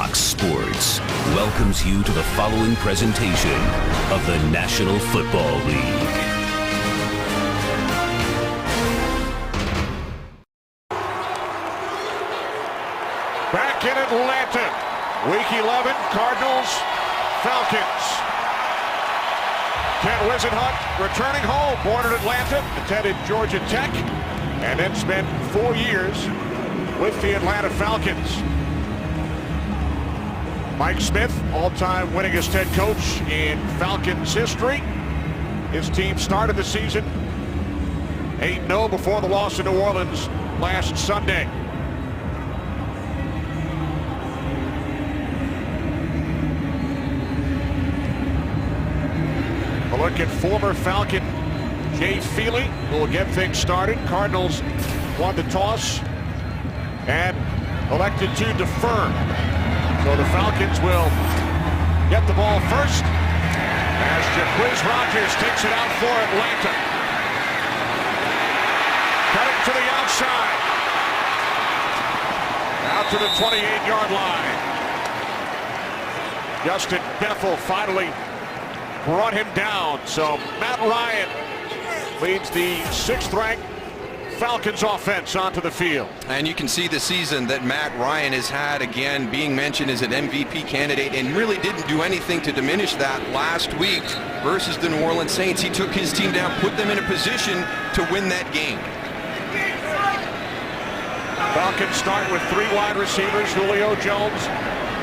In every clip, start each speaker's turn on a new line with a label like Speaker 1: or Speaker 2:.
Speaker 1: Fox Sports welcomes you to the following presentation of the National Football League.
Speaker 2: Back in Atlanta, Week 11, Cardinals, Falcons. Ken Whisenhunt returning home, born in Atlanta, attended Georgia Tech, and then spent 4 years with the Atlanta Falcons. Mike Smith, all-time winningest head coach in Falcons history. His team started the season 8-0 before the loss to New Orleans last Sunday. A look at former Falcon Jay Feely, who will get things started. Cardinals won the toss and elected to defer. So the Falcons will get the ball first as Jacquizz Rodgers takes it out for Atlanta. Cutting to the outside. Out to the 28-yard line. Justin Bethel finally brought him down. So Matt Ryan leads the 6th-ranked Falcons offense onto the field.
Speaker 3: And you can see the season that Matt Ryan has had, again, being mentioned as an MVP candidate, and really didn't do anything to diminish that last week versus the New Orleans Saints. He took his team down, put them in a position to win that game.
Speaker 2: Falcons start with 3 wide receivers. Julio Jones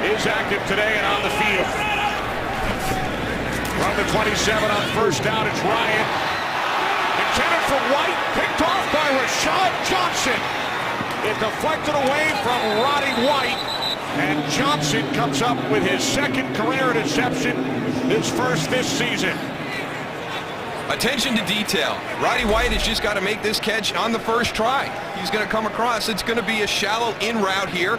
Speaker 2: is active today and on the field. From the 27 on first down, it's Ryan. Intended for White, picked off by Rashad Johnson. It deflected away from Roddy White, and Johnson comes up with his 2nd career interception, his 1st this season.
Speaker 3: Attention to detail. Roddy White has just got to make this catch on the first try. He's going to come across. It's going to be a shallow in route here.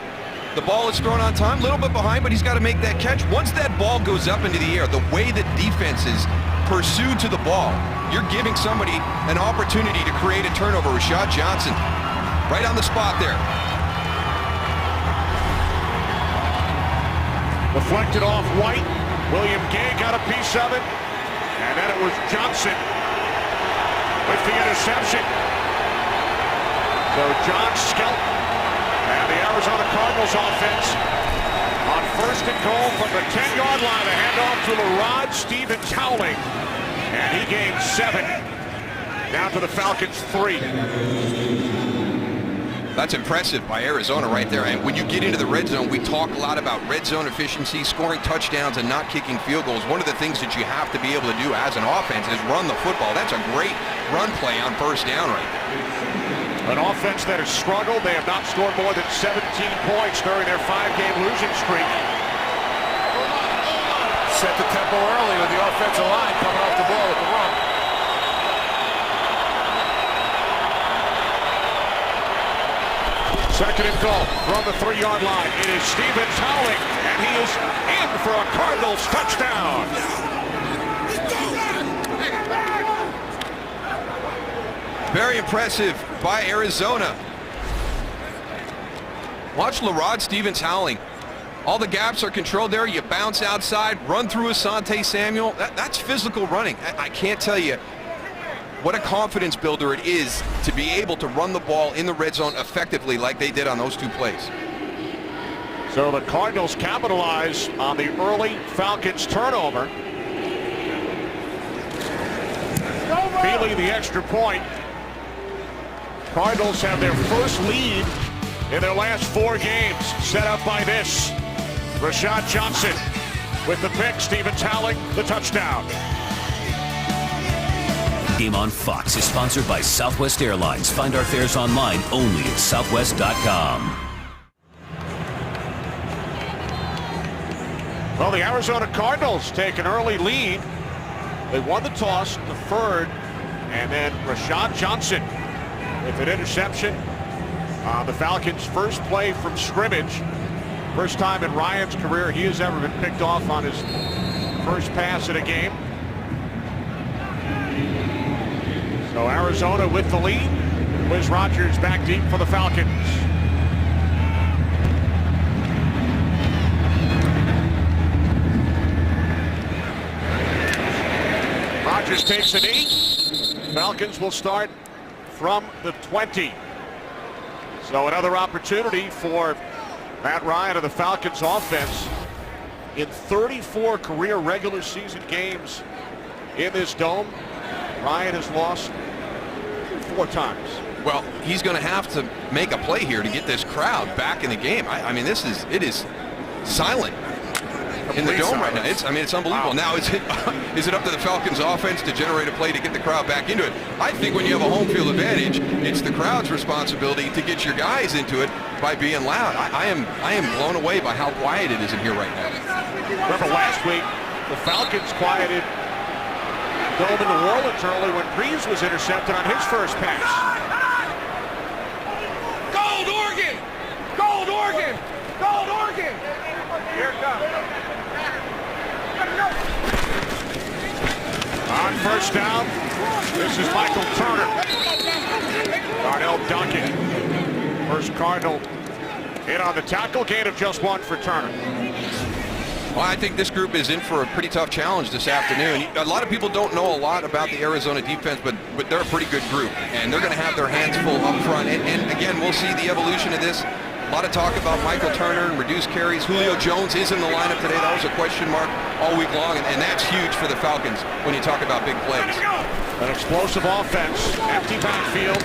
Speaker 3: The ball is thrown on time, a little bit behind, but he's got to make that catch. Once that ball goes up into the air, the way that defenses pursue to the ball, you're giving somebody an opportunity to create a turnover. Rashad Johnson, right on the spot there.
Speaker 2: Deflected off White. William Gay got a piece of it. And then it was Johnson with the interception. So John Skelton and the Arizona Cardinals offense on 1st and goal from the 10-yard line. A handoff to LaRod Stevens-Howling. And he gained 7. Down to the Falcons 3.
Speaker 3: That's impressive by Arizona right there. And when you get into the red zone, we talk a lot about red zone efficiency, scoring touchdowns and not kicking field goals. One of the things that you have to be able to do as an offense is run the football. That's a great run play on first down right there.
Speaker 2: An offense that has struggled. They have not scored more than 17 points during their 5-game losing streak.
Speaker 4: Set the tempo early with the offensive line coming off the ball with the run.
Speaker 2: Second and goal from the 3-yard line. It is Stevens-Howling, and he is in for a Cardinals touchdown.
Speaker 3: Very impressive by Arizona. Watch LaRod Stevens-Howling. All the gaps are controlled there. You bounce outside, run through Asante Samuel. That's physical running. I can't tell you what a confidence builder it is to be able to run the ball in the red zone effectively like they did on those 2 plays.
Speaker 2: So the Cardinals capitalize on the early Falcons turnover. Feely the extra point. Cardinals have their first lead in their last 4 games, set up by this. Rashad Johnson with the pick, Stevens-Howling the touchdown.
Speaker 1: Game on Fox is sponsored by Southwest Airlines. Find our fares online only at southwest.com.
Speaker 2: Well, the Arizona Cardinals take an early lead. They won the toss, deferred, and then Rashad Johnson with an interception on the Falcons' first play from scrimmage. First time in Ryan's career he has ever been picked off on his first pass in a game. So Arizona with the lead. Jacquizz Rodgers back deep for the Falcons. takes a knee. Falcons will start from the 20. So another opportunity for Matt Ryan of the Falcons offense. In 34 career regular season games in this dome, Ryan has lost 4 times.
Speaker 3: Well, he's going to have to make a play here to get this crowd back in the game. I mean, it is silent in the dome right now. It's unbelievable. Wow. Now, is it up to the Falcons offense to generate a play to get the crowd back into it? I think when you have a home field advantage, it's the crowd's responsibility to get your guys into it by being loud. I am blown away by how quiet it is in here right now.
Speaker 2: Remember last week, the Falcons quieted dome in New Orleans early when Breeze was intercepted on his first pass.
Speaker 5: Gold Oregon! Gold Oregon! Gold Oregon! Here it comes.
Speaker 2: On first down, this is Michael Turner. Darnell Duncan, first Cardinal in on the tackle, gain of just 1 for Turner.
Speaker 3: Well, I think this group is in for a pretty tough challenge this afternoon. A lot of people don't know a lot about the Arizona defense, but they're a pretty good group, and they're going to have their hands full up front. And again, we'll see the evolution of this. A lot of talk about Michael Turner and reduced carries. Julio Jones is in the lineup today. That was a question mark all week long, and that's huge for the Falcons when you talk about big plays.
Speaker 2: An explosive offense, empty backfield.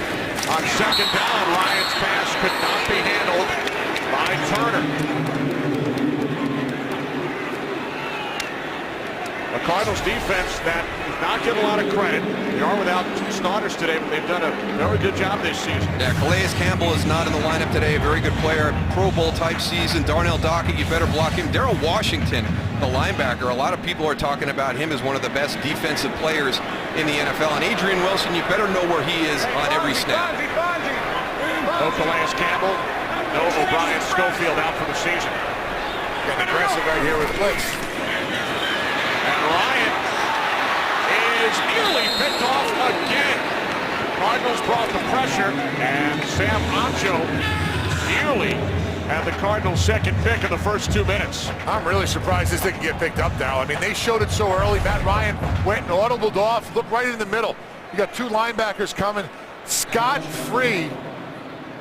Speaker 2: On second down, Ryan's pass could not be handled by Turner. The Cardinals defense that does not get a lot of credit. They are without starters today, but they've done a very good job this season.
Speaker 3: Yeah, Calais Campbell is not in the lineup today. A very good player, Pro Bowl type season. Darnell Dockett, you better block him. Darrell Washington, the linebacker, a lot of people are talking about him as one of the best defensive players in the NFL. And Adrian Wilson, you better know where he is on every snap.
Speaker 2: No Calais Campbell, no O'Brien Schofield out for the season.
Speaker 4: Getting aggressive right here with blitz.
Speaker 2: And Ryan is nearly picked off again. Cardinals brought the pressure, and Sam Acho nearly had the Cardinals' second pick in the first 2 minutes.
Speaker 4: I'm really surprised this didn't get picked up now. I mean, they showed it so early. Matt Ryan went and audibled off, looked right in the middle. You got 2 linebackers coming scot-free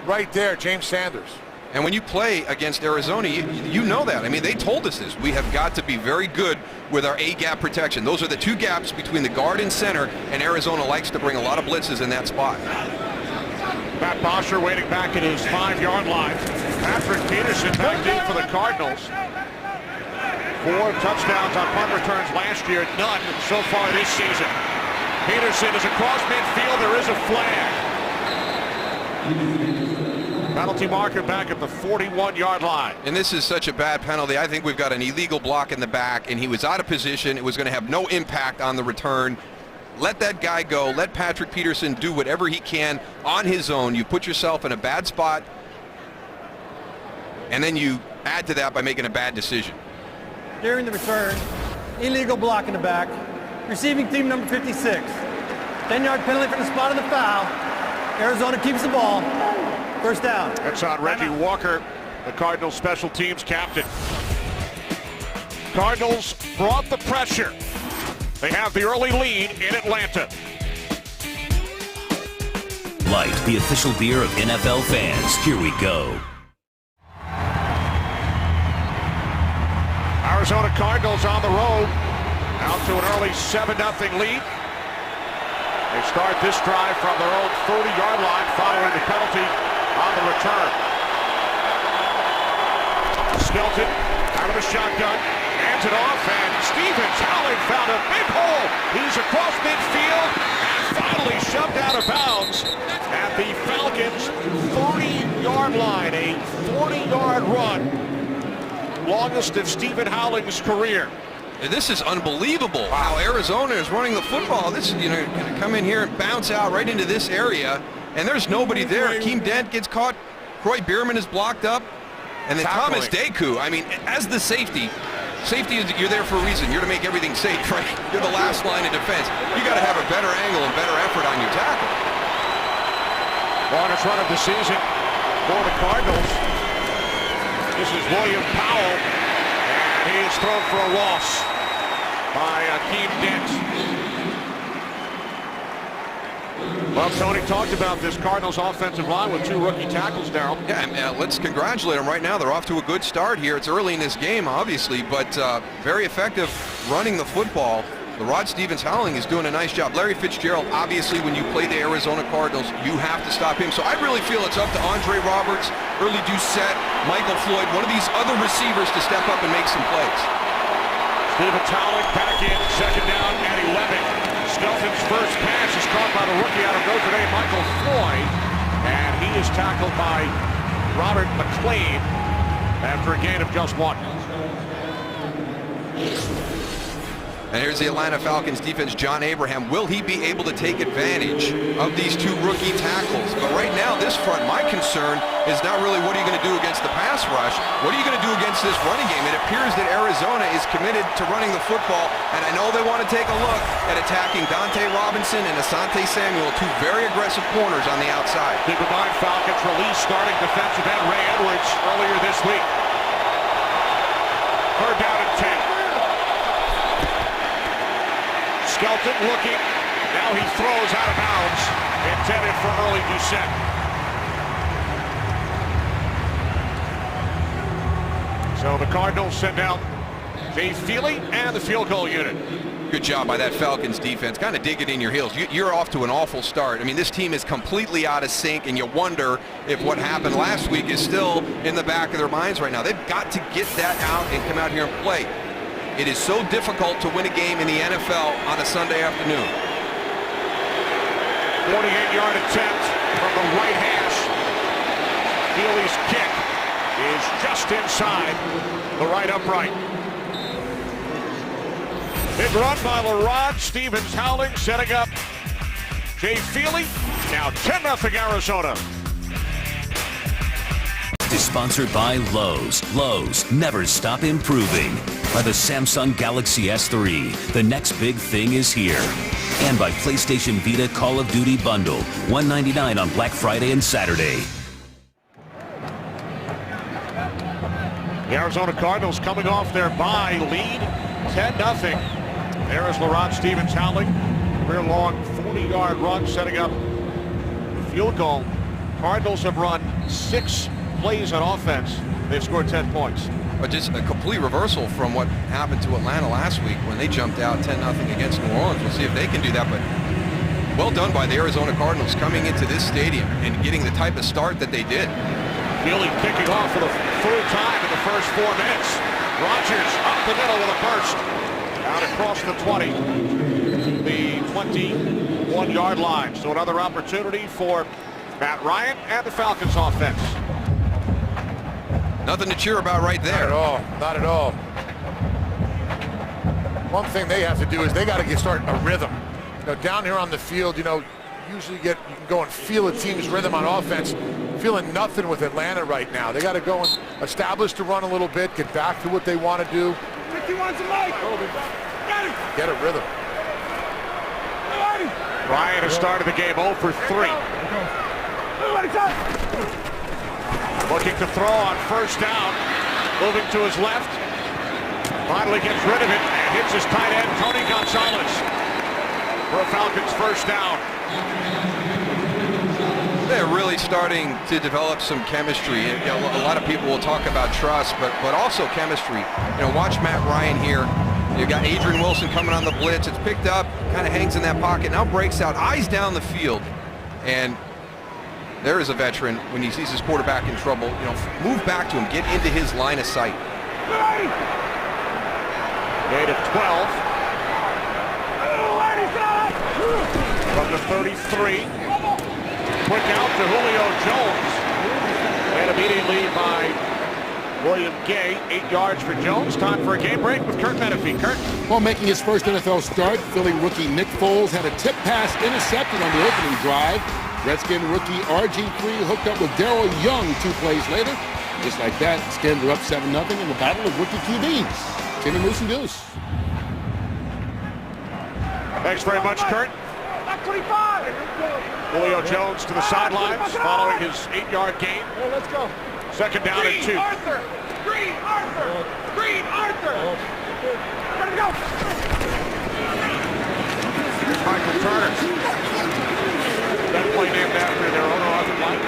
Speaker 4: right there, James Sanders.
Speaker 3: And when you play against Arizona, you know that. I mean, they told us this. We have got to be very good with our A-gap protection. Those are the 2 gaps between the guard and center, and Arizona likes to bring a lot of blitzes in that spot.
Speaker 2: Matt Bosher waiting back at his 5-yard line. Patrick Peterson back in for the Cardinals. 4 touchdowns on punt returns last year, none so far this season. Peterson is across midfield. There is a flag. Penalty marker back at the 41-yard line.
Speaker 3: And this is such a bad penalty. I think we've got an illegal block in the back, and he was out of position. It was going to have no impact on the return. Let that guy go. Let Patrick Peterson do whatever he can on his own. You put yourself in a bad spot, and then you add to that by making a bad decision.
Speaker 6: During the return, illegal block in the back. Receiving team number 56. 10-yard penalty for the spot of the foul. Arizona keeps the ball. First down.
Speaker 2: That's on Reggie Walker, the Cardinals special teams captain. Cardinals brought the pressure. They have the early lead in Atlanta.
Speaker 1: Light, the official beer of NFL fans. Here we go.
Speaker 2: Arizona Cardinals on the road, out to an early 7-0 lead. They start this drive from their own 30-yard line following the penalty on the return. Skelton out of the shotgun, hands it off, and Stevens Howling found a big hole. He's across midfield and finally shoved out of bounds at the Falcons' 30-yard line. A 40-yard run, longest of Stephen Howling's career.
Speaker 3: This is unbelievable how Arizona is running the football. This is, going to come in here and bounce out right into this area, and there's nobody there. Keem Dent gets caught. Croy Bierman is blocked up. And then Thomas Deku, I mean, as the safety is, you're there for a reason. You're to make everything safe, right? You're the last line of defense. You got to have a better angle and better effort on your tackle.
Speaker 2: Longest run of the season for the Cardinals. This is William Powell, and he is thrown for a loss by Keem Dent. Well, Tony talked about this Cardinals offensive line with 2 rookie tackles, Darryl.
Speaker 3: Yeah, and, let's congratulate them right now. They're off to a good start here. It's early in this game, obviously, but very effective running the football. The Rod Stevens Howling is doing a nice job. Larry Fitzgerald, obviously, when you play the Arizona Cardinals, you have to stop him. So I really feel it's up to Andre Roberts, Early Doucette, Michael Floyd, one of these other receivers to step up and make some plays.
Speaker 2: Stevens Howling back in, second down and 11. Skelton's first pass is caught by the rookie out of Notre Dame, Michael Floyd, and he is tackled by Robert McLean after a gain of just 1.
Speaker 3: And here's the Atlanta Falcons defense, John Abraham. Will he be able to take advantage of these 2 rookie tackles? But right now, this front, my concern is not really what are you going to do against the pass rush. What are you going to do against this running game? It appears that Arizona is committed to running the football, and I know they want to take a look at attacking Dante Robinson and Asante Samuel, 2 very aggressive corners on the outside.
Speaker 2: Keep in mind, Falcons released starting defensive end Ray Edwards earlier this week. 3rd down and 10. Skelton looking, now he throws out of bounds, intended for Early Doucette. So the Cardinals send out Jay Feely and the field goal unit.
Speaker 3: Good job by that Falcons defense. Kind of dig it in your heels. You're off to an awful start. I mean, this team is completely out of sync, and you wonder if what happened last week is still in the back of their minds right now. They've got to get that out and come out here and play. It is so difficult to win a game in the NFL on a Sunday afternoon.
Speaker 2: 48-yard attempt from the right hash. Feely's kick is just inside the right upright. Big run by LaRod. Stevens Howling setting up Jay Feely. Now 10-0 Arizona.
Speaker 1: Is sponsored by Lowe's. Lowe's, never stop improving. By the Samsung Galaxy S3, the next big thing is here. And by PlayStation Vita Call of Duty Bundle, $199 on Black Friday and Saturday.
Speaker 2: The Arizona Cardinals coming off their bye lead, 10-0. There is LaRod Stevens Howling. Career long 40-yard run setting up the field goal. Cardinals have run 6 plays on offense. They've scored 10 points.
Speaker 3: But just a complete reversal from what happened to Atlanta last week when they jumped out 10-0 against New Orleans. We'll see if they can do that, but well done by the Arizona Cardinals coming into this stadium and getting the type of start that they did.
Speaker 2: Feely kicking off for the 3rd time in the first 4 minutes. Rodgers up the middle with a burst. Out across the 20, the 21-yard line. So another opportunity for Matt Ryan and the Falcons offense.
Speaker 3: Nothing to cheer about right there.
Speaker 4: Not at all. Not at all. One thing they have to do is they got to start a rhythm. You know, down here on the field, you know, usually you can go and feel a team's rhythm on offense. Feeling nothing with Atlanta right now. They got to go and establish the run a little bit, get back to what they want to do. Get a rhythm.
Speaker 2: Ryan has started the game 0 for 3. Looking to throw on 1st down. Moving to his left. Finally gets rid of it and hits his tight end, Tony Gonzalez, for a Falcons 1st down.
Speaker 3: They're really starting to develop some chemistry. You know, a lot of people will talk about trust, but also chemistry. You know, watch Matt Ryan here. You've got Adrian Wilson coming on the blitz. It's picked up, kind of hangs in that pocket, now breaks out, eyes down the field. And there is a veteran, when he sees his quarterback in trouble, you know, move back to him, get into his line of sight.
Speaker 2: Gain of 12. From the 33. Quick out to Julio Jones. And immediately by William Gay. 8 yards for Jones. Time for a game break with Kurt Menefee. Kurt.
Speaker 7: Well, making his first NFL start, Philly rookie Nick Foles had a tip pass intercepted on the opening drive. Redskin rookie RG3 hooked up with Darrell Young 2 plays later. Just like that, Skins are up 7-0 in the battle of rookie QBs. Timmy Moose and Deuce.
Speaker 2: Thanks very much, Kurt.
Speaker 5: 25.
Speaker 2: Julio Jones to the sidelines following his 8-yard gain.
Speaker 5: Let's go.
Speaker 2: Second down and 2.
Speaker 5: Arthur. Green Arthur. Green Arthur. Ready to go.
Speaker 2: Here's Michael Turner. play named after their owner, Arthur Blank.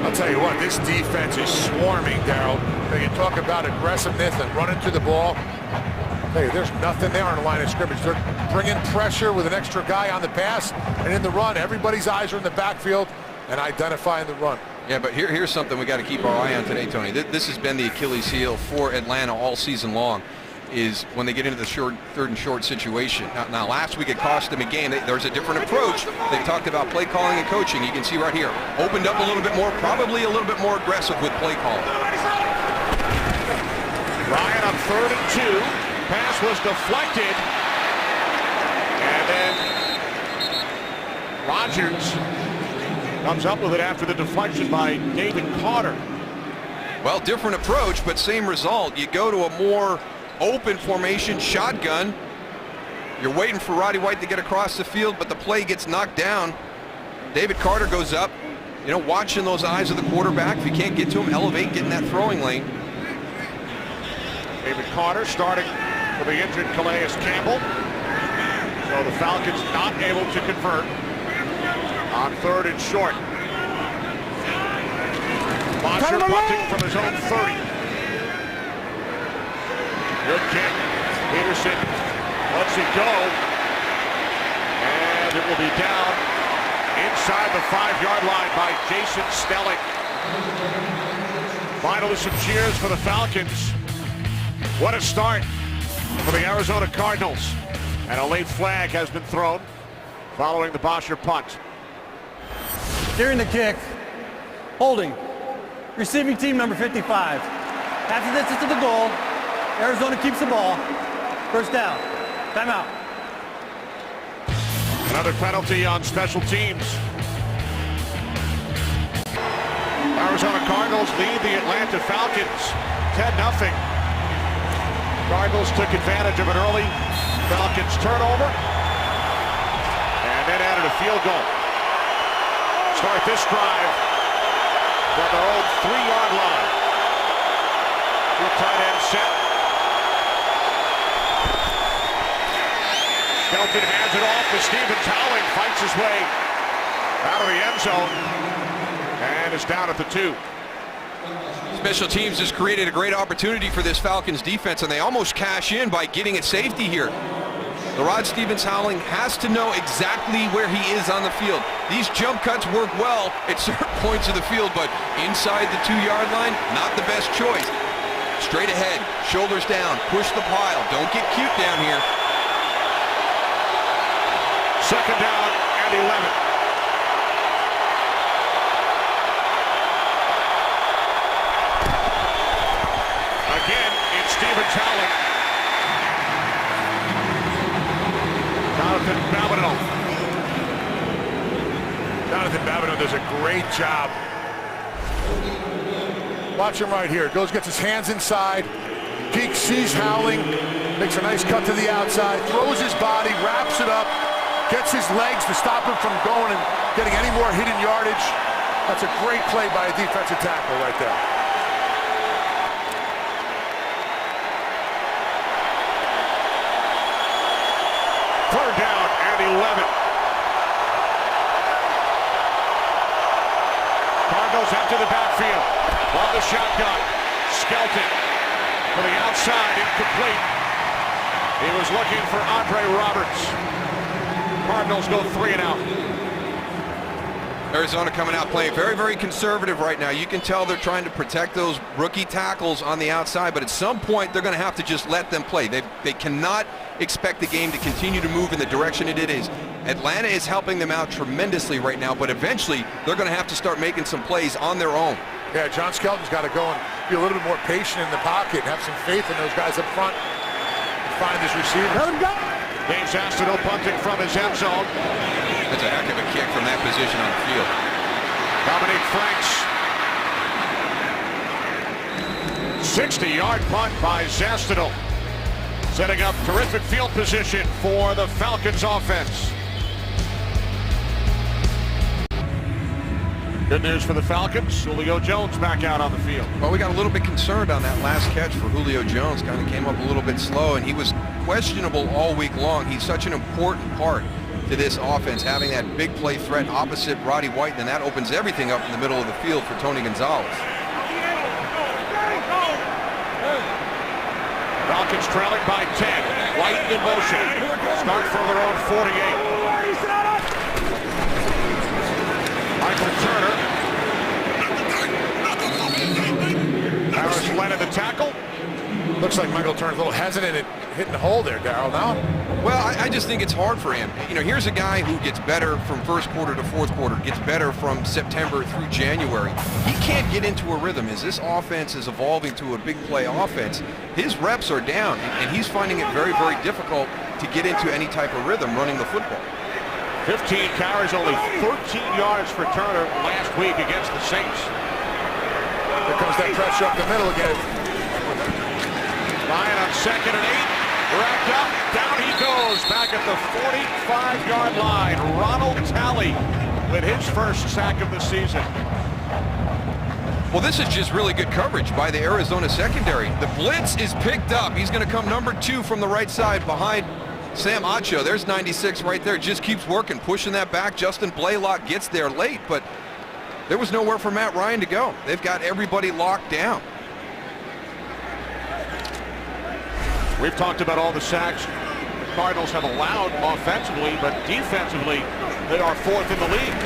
Speaker 4: I'll tell you what, this defense is swarming, Darryl. You talk about aggressiveness and running to the ball. Hey, there's nothing there on the line of scrimmage. They're bringing pressure with an extra guy on the pass, and in the run, everybody's eyes are in the backfield and identifying the run.
Speaker 3: Yeah, but here's something we got to keep our eye on today, Tony. This has been the Achilles heel for Atlanta all season long, is when they get into the third and short situation. Now last week it cost them a game. There's a different approach. They've talked about play calling and coaching. You can see right here, opened up a little bit more, probably a little bit more aggressive with play calling.
Speaker 2: Ryan on 3rd and 2. Pass was deflected. And then Rodgers comes up with it after the deflection by David Carter.
Speaker 3: Well, different approach, but same result. You go to a more open formation, shotgun. You're waiting for Roddy White to get across the field, but the play gets knocked down. David Carter goes up, watching those eyes of the quarterback. If you can't get to him, elevate, get in that throwing lane.
Speaker 2: David Carter starting for the injured Calais Campbell. So the Falcons not able to convert on 3rd and short. Bosher punting from his own 30. Good kick. Peterson lets it go. And it will be down inside the 5-yard line by Jason Stelling. Finally, some cheers for the Falcons. What a start for the Arizona Cardinals. And a late flag has been thrown following the Bosher punt.
Speaker 6: During the kick, holding, receiving team number 55. Half the distance to the goal, Arizona keeps the ball. First down, timeout.
Speaker 2: Another penalty on special teams. Arizona Cardinals lead the Atlanta Falcons 10-0. Cardinals took advantage of an early Falcons turnover and then added a field goal. Start this drive from their own 3-yard line. Two tight ends set. Skelton hands it off to Stevens. Howling fights his way out of the end zone and is down at the 2.
Speaker 3: Special teams has created a great opportunity for this Falcons defense, and they almost cash in by getting at safety here. The Rod Stevens Howling has to know exactly where he is on the field. These jump cuts work well at certain points of the field, but inside the 2-yard line, not the best choice. Straight ahead, shoulders down, push the pile. Don't get cute down here.
Speaker 2: Second down and 11. Again, it's Stevens Howling.
Speaker 4: Jonathan Babineau does a great job. Watch him right here. Goes, gets his hands inside. Peeks, sees Howling. Makes a nice cut to the outside. Throws his body, wraps it up. Gets his legs to stop him from going and getting any more hidden yardage. That's a great play by a defensive tackle right there.
Speaker 2: Third down and 11. Cardinals empty the backfield. On the shotgun. Skelton to the outside, incomplete. He was looking for Andre Roberts. Cardinals go 3 and out.
Speaker 3: Arizona coming out playing very, very conservative right now. You can tell they're trying to protect those rookie tackles on the outside, but at some point they're going to have to just let them play. They cannot expect the game to continue to move in the direction it is. Atlanta is helping them out tremendously right now, but eventually they're going to have to start making some plays on their own.
Speaker 4: Yeah, John Skelton's got to go and be a little bit more patient in the pocket and have some faith in those guys up front to find his receiver.
Speaker 6: Let him go.
Speaker 2: James Astino punting from his end zone.
Speaker 3: That's a heck of a kick from that position on the field.
Speaker 2: Dominique Franks. 60-yard punt by Zastino. Setting up terrific field position for the Falcons offense. Good news for the Falcons. Julio Jones back out on the field.
Speaker 3: Well, we got a little bit concerned on that last catch for Julio Jones. Kind of came up a little bit slow, and he was questionable all week long. He's such an important part to this offense, having that big play threat opposite Roddy White, and then that opens everything up in the middle of the field for Tony Gonzalez.
Speaker 2: Falcons trailing by 10. White in motion. Start from their own 48. Michael Turner. Harris led in the tackle.
Speaker 4: Looks like Michael Turner's a little hesitant at hitting the hole there, Darryl, now.
Speaker 3: Well, I just think it's hard for him. You know, here's a guy who gets better from first quarter to fourth quarter, gets better from September through January. He can't get into a rhythm as this offense is evolving to a big play offense. His reps are down, and he's finding it very, very difficult to get into any type of rhythm running the football.
Speaker 2: 15 carries, only 13 yards for Turner last week against the Saints.
Speaker 4: Here comes that pressure up the middle again.
Speaker 2: Ryan on 2nd and 8. Wrapped up. Down he goes. Back at the 45-yard line. Ronald Talley with his first sack of the season.
Speaker 3: Well, this is just really good coverage by the Arizona secondary. The blitz is picked up. He's going to come number 2 from the right side behind Sam Acho. There's 96 right there. Just keeps working, pushing that back. Justin Blaylock gets there late, but there was nowhere for Matt Ryan to go. They've got everybody locked down.
Speaker 2: We've talked about all the sacks the Cardinals have allowed offensively, but defensively, they are 4th in the league.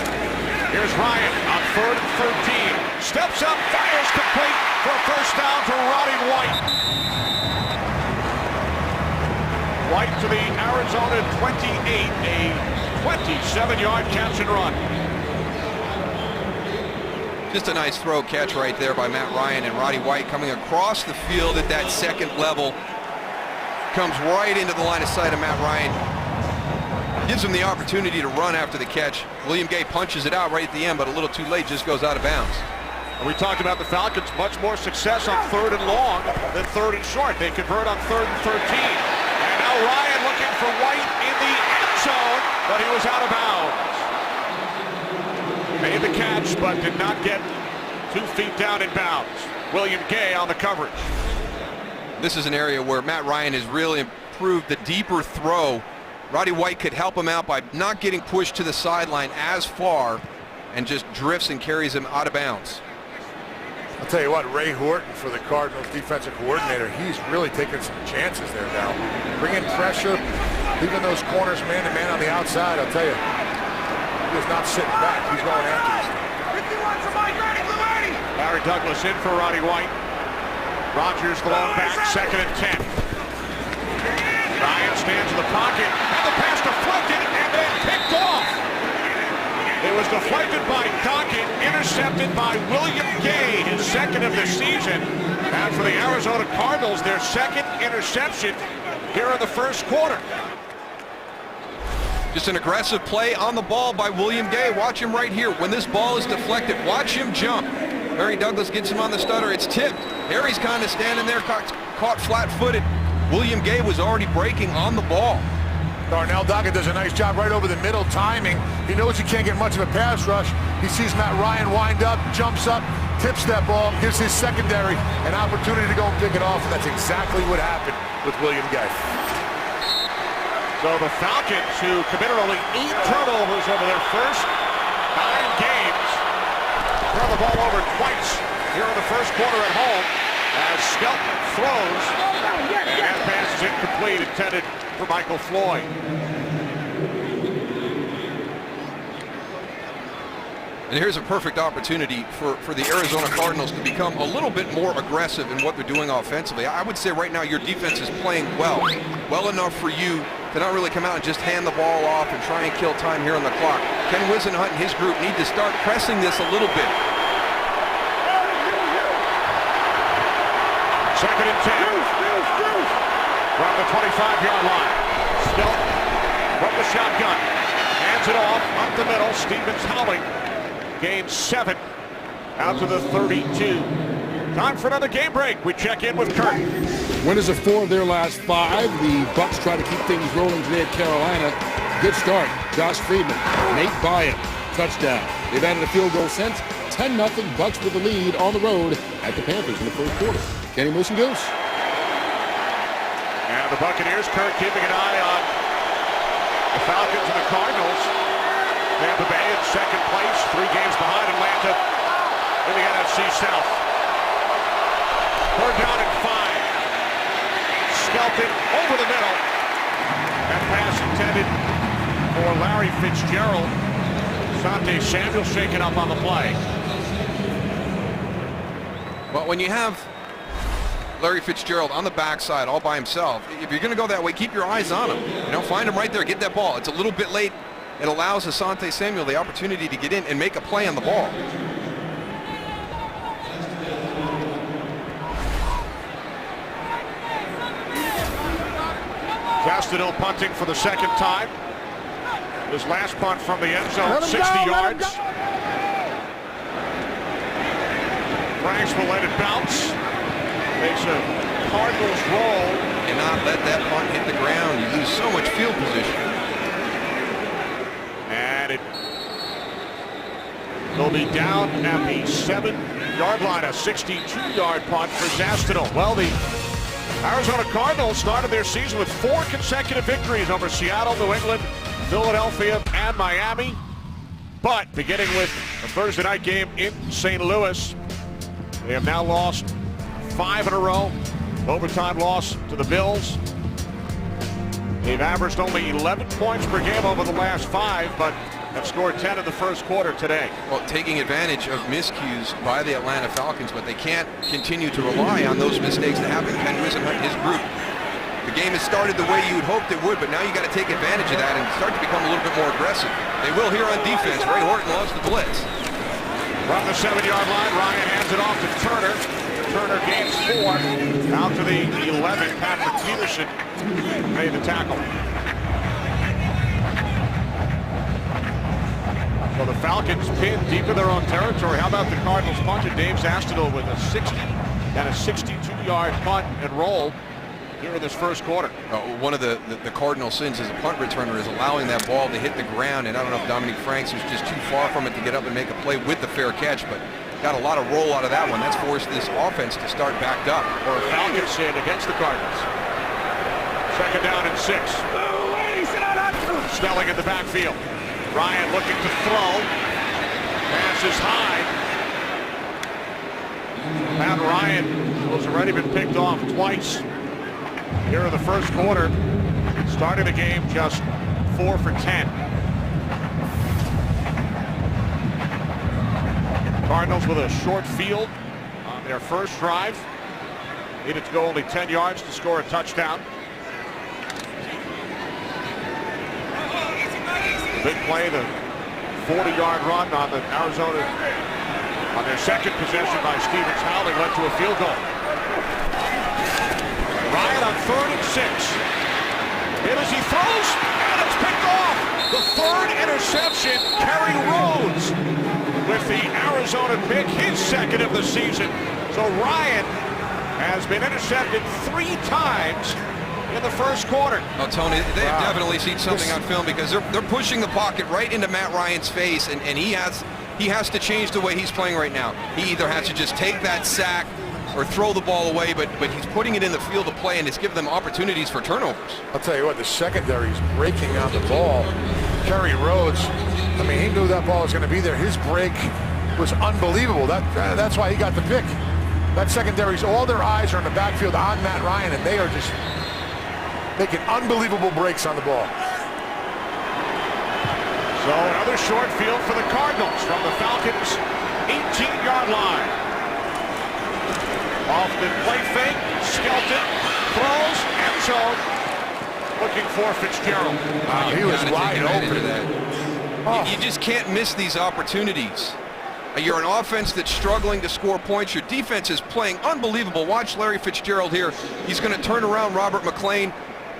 Speaker 2: Here's Ryan on 3rd and 13. Steps up, fires complete for a first down to Roddy White. White to the Arizona 28, a 27-yard catch and run.
Speaker 3: Just a nice throw catch right there by Matt Ryan, and Roddy White coming across the field at that second level. Comes right into the line of sight of Matt Ryan. Gives him the opportunity to run after the catch. William Gay punches it out right at the end, but a little too late, just goes out of bounds.
Speaker 2: And we talked about the Falcons, much more success on 3rd and long than 3rd and short. They convert on 3rd and 13. And now Ryan looking for White in the end zone, but he was out of bounds. Made the catch, but did not get 2 feet down in bounds. William Gay on the coverage.
Speaker 3: This is an area where Matt Ryan has really improved the deeper throw. Roddy White could help him out by not getting pushed to the sideline as far and just drifts and carries him out of bounds.
Speaker 4: I'll tell you what, Ray Horton for the Cardinals defensive coordinator, he's really taking some chances there now. Bringing pressure, leaving those corners man-to-man on the outside, I'll tell you. He is not sitting back, he's going after this.
Speaker 2: Larry Douglas in for Roddy White. Rodgers the lone back, 2nd and 10. Ryan stands in the pocket, and the pass deflected and then picked off. It was deflected by Dockett, intercepted by William Gay, his 2nd of the season. And for the Arizona Cardinals, their 2nd interception here in the first quarter.
Speaker 3: Just an aggressive play on the ball by William Gay. Watch him right here. When this ball is deflected, watch him jump. Harry Douglas gets him on the stutter. It's tipped. Harry's kind of standing there, caught flat-footed. William Gay was already breaking on the ball.
Speaker 4: Darnell Dockett does a nice job right over the middle timing. He knows he can't get much of a pass rush. He sees Matt Ryan wind up, jumps up, tips that ball, gives his secondary an opportunity to go and pick it off, and that's exactly what happened with William Gay.
Speaker 2: So the Falcons, who committed only 8 turnovers over their first 9 games, turn the ball over twice here in the first quarter at home as Skelton throws, and that pass is incomplete, intended for Michael Floyd.
Speaker 3: And here's a perfect opportunity for the Arizona Cardinals to become a little bit more aggressive in what they're doing offensively. I would say right now your defense is playing well enough for you to not really come out and just hand the ball off and try and kill time here on the clock. Ken Wisenhunt and his group need to start pressing this a little bit.
Speaker 2: 2nd and 10 from the 25-yard line. Skelton from the shotgun. Hands it off up the middle. Stevens Howling gains 7 out to the 32. Time for another game break. We check in with Kurt.
Speaker 7: Winners of 4 of their last 5. The Bucs try to keep things rolling today at Carolina. Good start. Josh Freeman, Nate Bryant, touchdown. They've added a field goal since. 10-0 Bucs with the lead on the road at the Panthers in the first quarter. Kenny Moose and Goose.
Speaker 2: And the Buccaneers, Kurt, keeping an eye on The Falcons and the Cardinals. Tampa Bay in second place, 3 games behind Atlanta in the NFC South. Third down and 5. Skelton over the middle. That pass intended for Larry Fitzgerald. Asante Samuel shaken up on the play.
Speaker 3: Well, when you have Larry Fitzgerald on the backside all by himself, if you're going to go that way, keep your eyes on him. You know, find him right there, get that ball. It's a little bit late. It allows Asante Samuel the opportunity to get in and make a play on the ball.
Speaker 2: Gastineau punting for the second time. His last punt from the end zone, 60 yards. Franks will let it bounce. Makes a Cardinals roll.
Speaker 3: And not let that punt hit the ground. You lose so much field position.
Speaker 2: And it'll be down at the 7-yard line. A 62-yard punt for Gastineau. Well, the Arizona Cardinals started their season with 4 consecutive victories over Seattle, New England, Philadelphia, and Miami. But beginning with a Thursday night game in St. Louis, they have now lost 5 in a row. Overtime loss to the Bills. They've averaged only 11 points per game over the last 5, but have scored 10 in the first quarter today.
Speaker 3: Well, taking advantage of miscues by the Atlanta Falcons, but they can't continue to rely on those mistakes that happen. Ken Wisenhunt and his group. The game has started the way you would hoped it would, but now you got to take advantage of that and start to become a little bit more aggressive. They will here on defense. Ray Horton loves the blitz.
Speaker 2: From the 7-yard line, Ryan hands it off to Turner. Turner gains 4. Out to the 11. Patrick Peterson made the tackle. So the Falcons pinned deep in their own territory. How about the Cardinals punt? Dave Gastineau with a 60 and a 62-yard punt and roll here in this first quarter.
Speaker 3: One of the Cardinal sins as a punt returner is allowing that ball to hit the ground, and I don't know if Dominique Franks was just too far from it to get up and make a play with the fair catch, but got a lot of roll out of that one. That's forced this offense to start backed up.
Speaker 2: Or a Falcons sin against the Cardinals. Second down and 6. Snelling in the backfield. Ryan looking to throw. Pass is high. Matt Ryan has already been picked off twice here in the first quarter. Starting the game just 4 for 10. Cardinals with a short field on their first drive. Needed to go only 10 yards to score a touchdown. The big play, the 40-yard run on the Arizona on their second possession by Stevens Howling led to a field goal. Ryan on 3rd and 6. Hit as he throws, and it's picked off. The 3rd interception, Kerry Rhodes with the Arizona pick, his 2nd of the season. So Ryan has been intercepted 3 times in the first quarter.
Speaker 3: Oh, Tony, they've definitely seen something on film because they're pushing the pocket right into Matt Ryan's face, and he has to change the way he's playing right now. He either has to just take that sack or throw the ball away, but he's putting it in the field of play, and it's giving them opportunities for turnovers.
Speaker 4: I'll tell you what, the secondary is breaking on the ball. Kerry Rhodes, I mean, he knew that ball was going to be there. His break was unbelievable. That's why he got the pick. That secondary's, all their eyes are in the backfield on Matt Ryan, and they are just making unbelievable breaks on the ball.
Speaker 2: So another short field for the Cardinals from the Falcons' 18-yard line. Off the play fake, Skelton throws, end zone, looking for Fitzgerald.
Speaker 4: He was wide open.
Speaker 3: You just can't miss these opportunities. You're an offense that's struggling to score points. Your defense is playing unbelievable. Watch Larry Fitzgerald here. He's going to turn around Robert McClain.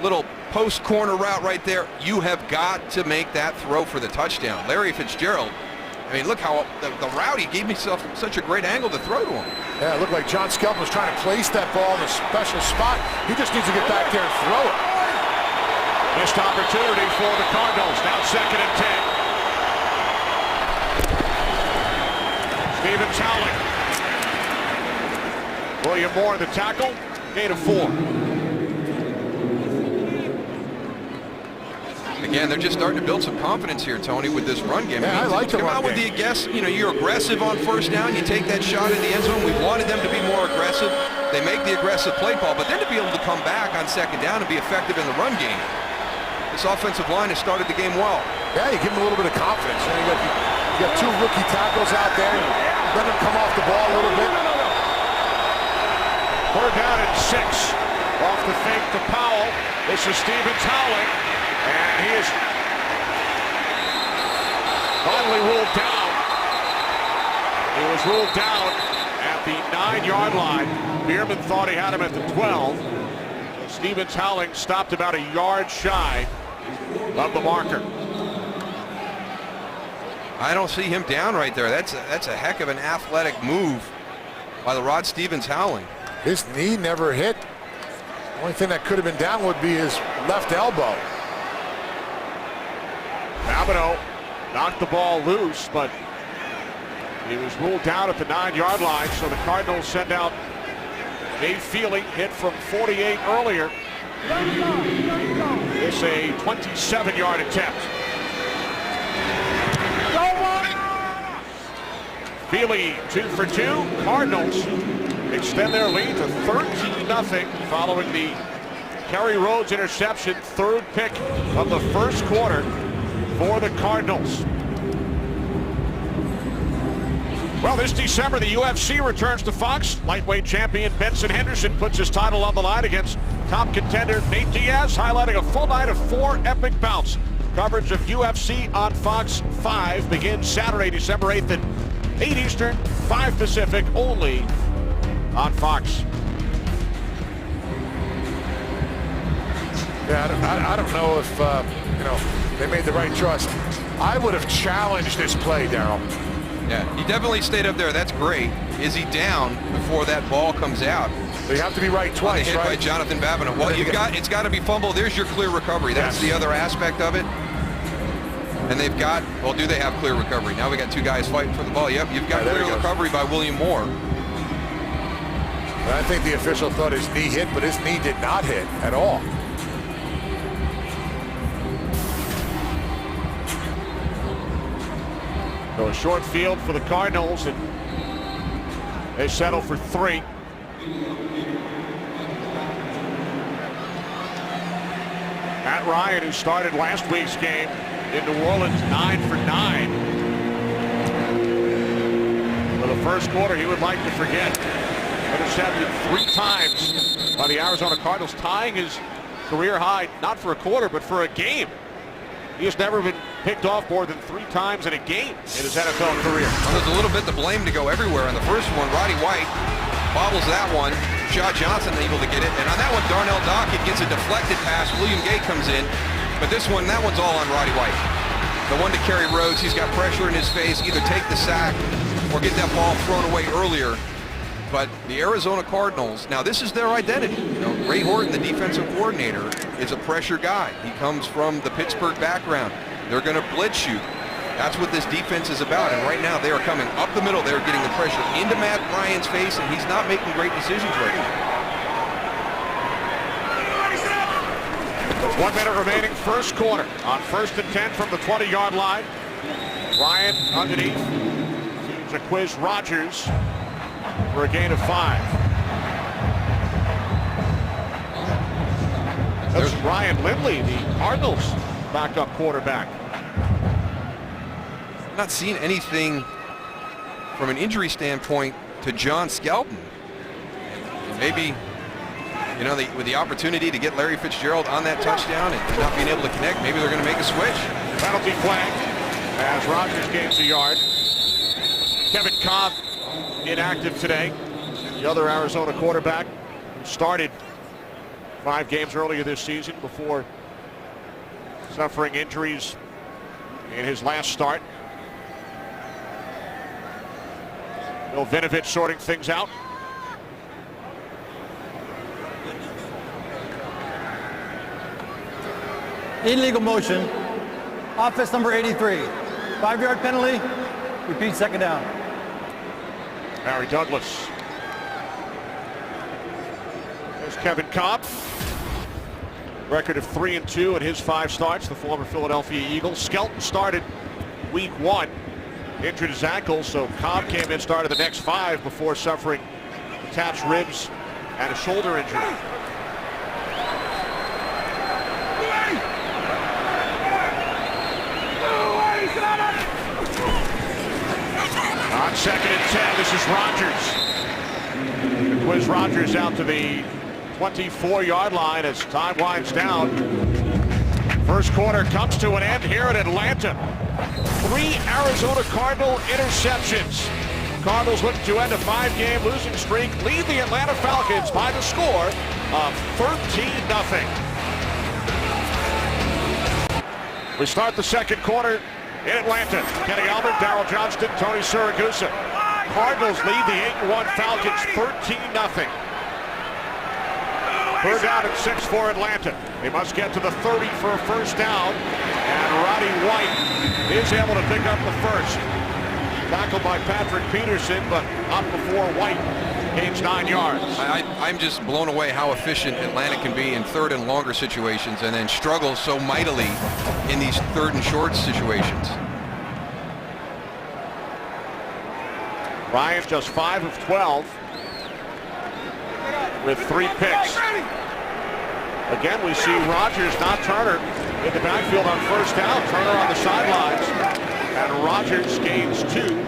Speaker 3: Little post corner route right there. You have got to make that throw for the touchdown. Larry Fitzgerald, I mean, look how the route, he gave himself such a great angle to throw to him.
Speaker 4: Yeah, it looked like John Skelton was trying to place that ball in a special spot. He just needs to get back there and throw it.
Speaker 2: Missed opportunity for the Cardinals. Now 2nd and 10. Stevens Howling. William Moore the tackle. Gain of 4.
Speaker 3: Again, they're just starting to build some confidence here, Tony, with this run game.
Speaker 4: Yeah, I like the
Speaker 3: come
Speaker 4: run
Speaker 3: out with
Speaker 4: game.
Speaker 3: the guess. You know, you're aggressive on first down. You take that shot in the end zone. We wanted them to be more aggressive. They make the aggressive play call, but then to be able to come back on second down and be effective in the run game. This offensive line has started the game well.
Speaker 4: Yeah, you give them a little bit of confidence. You got two rookie tackles out there. Let them come off the ball a little bit.
Speaker 2: 4th down and 6. Off the fake to Powell. This is Stevens howling. And he is finally ruled down. He was ruled down at the 9-yard line. Bierman thought he had him at the 12. So Stevens howling stopped about a yard shy of the marker.
Speaker 3: I don't see him down right there. That's a heck of an athletic move by the Rod Stevens howling.
Speaker 4: His knee never hit. The only thing that could have been down would be his left elbow.
Speaker 2: Babineau knocked the ball loose, but he was ruled down at the 9-yard line, so the Cardinals send out Dave Feely, hit from 48 earlier. It's a 27-yard attempt. Feely 2 for 2. Cardinals extend their lead to 13-0 following the Kerry Rhodes interception, 3rd pick of the first quarter for the Cardinals. Well, this December, the UFC returns to Fox. Lightweight champion Benson Henderson puts his title on the line against top contender Nate Diaz, highlighting a full night of 4 epic bouts. Coverage of UFC on Fox 5 begins Saturday, December 8th at 8 Eastern, 5 Pacific, only on Fox.
Speaker 4: Yeah, I don't know if they made the right choice. I would have challenged this play, Darryl.
Speaker 3: Yeah, he definitely stayed up there. That's great. Is he down before that ball comes out?
Speaker 4: So you have to be right twice,
Speaker 3: hit
Speaker 4: right?
Speaker 3: by Jonathan Babineau. Well, it's got to be fumbled. There's your clear recovery. That's the other aspect of it. And they've got, well, do they have clear recovery? Now we got 2 guys fighting for the ball. Yep, you've got clear recovery by William Moore.
Speaker 4: But I think the official thought his knee hit, but his knee did not hit at all.
Speaker 2: So a short field for the Cardinals, and they settle for 3. Matt Ryan, who started last week's game in New Orleans, 9 for 9. For the first quarter, he would like to forget. Intercepted 3 times by the Arizona Cardinals, tying his career high, not for a quarter, but for a game. He has never been picked off more than 3 times in a game in his NFL career.
Speaker 3: Well, there's a little bit to blame to go everywhere. On the first one, Roddy White bobbles that one. Shaw Johnson able to get it. And on that one, Darnell Dockett gets a deflected pass. William Gay comes in. But this one, that one's all on Roddy White. The one to Kerry Rhodes, he's got pressure in his face. Either take the sack or get that ball thrown away earlier. But the Arizona Cardinals, now this is their identity. Ray Horton, the defensive coordinator, is a pressure guy. He comes from the Pittsburgh background. They're going to blitz you. That's what this defense is about. And right now they are coming up the middle. They're getting the pressure into Matt Ryan's face, and he's not making great decisions right now.
Speaker 2: 1 minute remaining, first quarter. On 1st and 10 from the 20-yard line. Ryan underneath. Jaquiz Rogers for a gain of 5. That's Ryan Lindley, the Cardinals backup quarterback.
Speaker 3: I'm not seeing anything from an injury standpoint to John Skelton. And maybe, with the opportunity to get Larry Fitzgerald on that touchdown and not being able to connect, maybe they're going to make a switch.
Speaker 2: Penalty flag as Rogers gains a yard. Kevin Cobb inactive today. The other Arizona quarterback who started 5 games earlier this season before suffering injuries in his last start. Bill Vinovich sorting things out.
Speaker 6: Illegal motion. Offense number 83. 5-yard penalty. Repeat, second down.
Speaker 2: Barry Douglas. There's Kevin Cobb. Record of 3-2 in his 5 starts, the former Philadelphia Eagle. Skelton started week 1, injured his ankle, so Cobb came in, started the next 5 before suffering attached ribs and a shoulder injury. On 2nd and 10, this is Rodgers. Quiz Rodgers out to the 24-yard line as time winds down. First quarter comes to an end here in Atlanta. 3 Arizona Cardinal interceptions. Cardinals looking to end a 5-game losing streak, lead the Atlanta Falcons by the score of 13-0. We start the second quarter in Atlanta. Kenny Albert, Darryl Johnston, Tony Siragusa. Cardinals lead the 8-1 Falcons 13-0. Third down and 6 for Atlanta. They must get to the 30 for a first down. And Roddy White is able to pick up the first. Tackled by Patrick Peterson, but up before White gains 9 yards.
Speaker 3: I'm just blown away how efficient Atlanta can be in third and longer situations and then struggle so mightily in these third and short situations.
Speaker 2: Ryan just 5 of 12 with 3 picks. Again, we see Rodgers, not Turner, in the backfield on first down. Turner on the sidelines, and Rodgers gains 2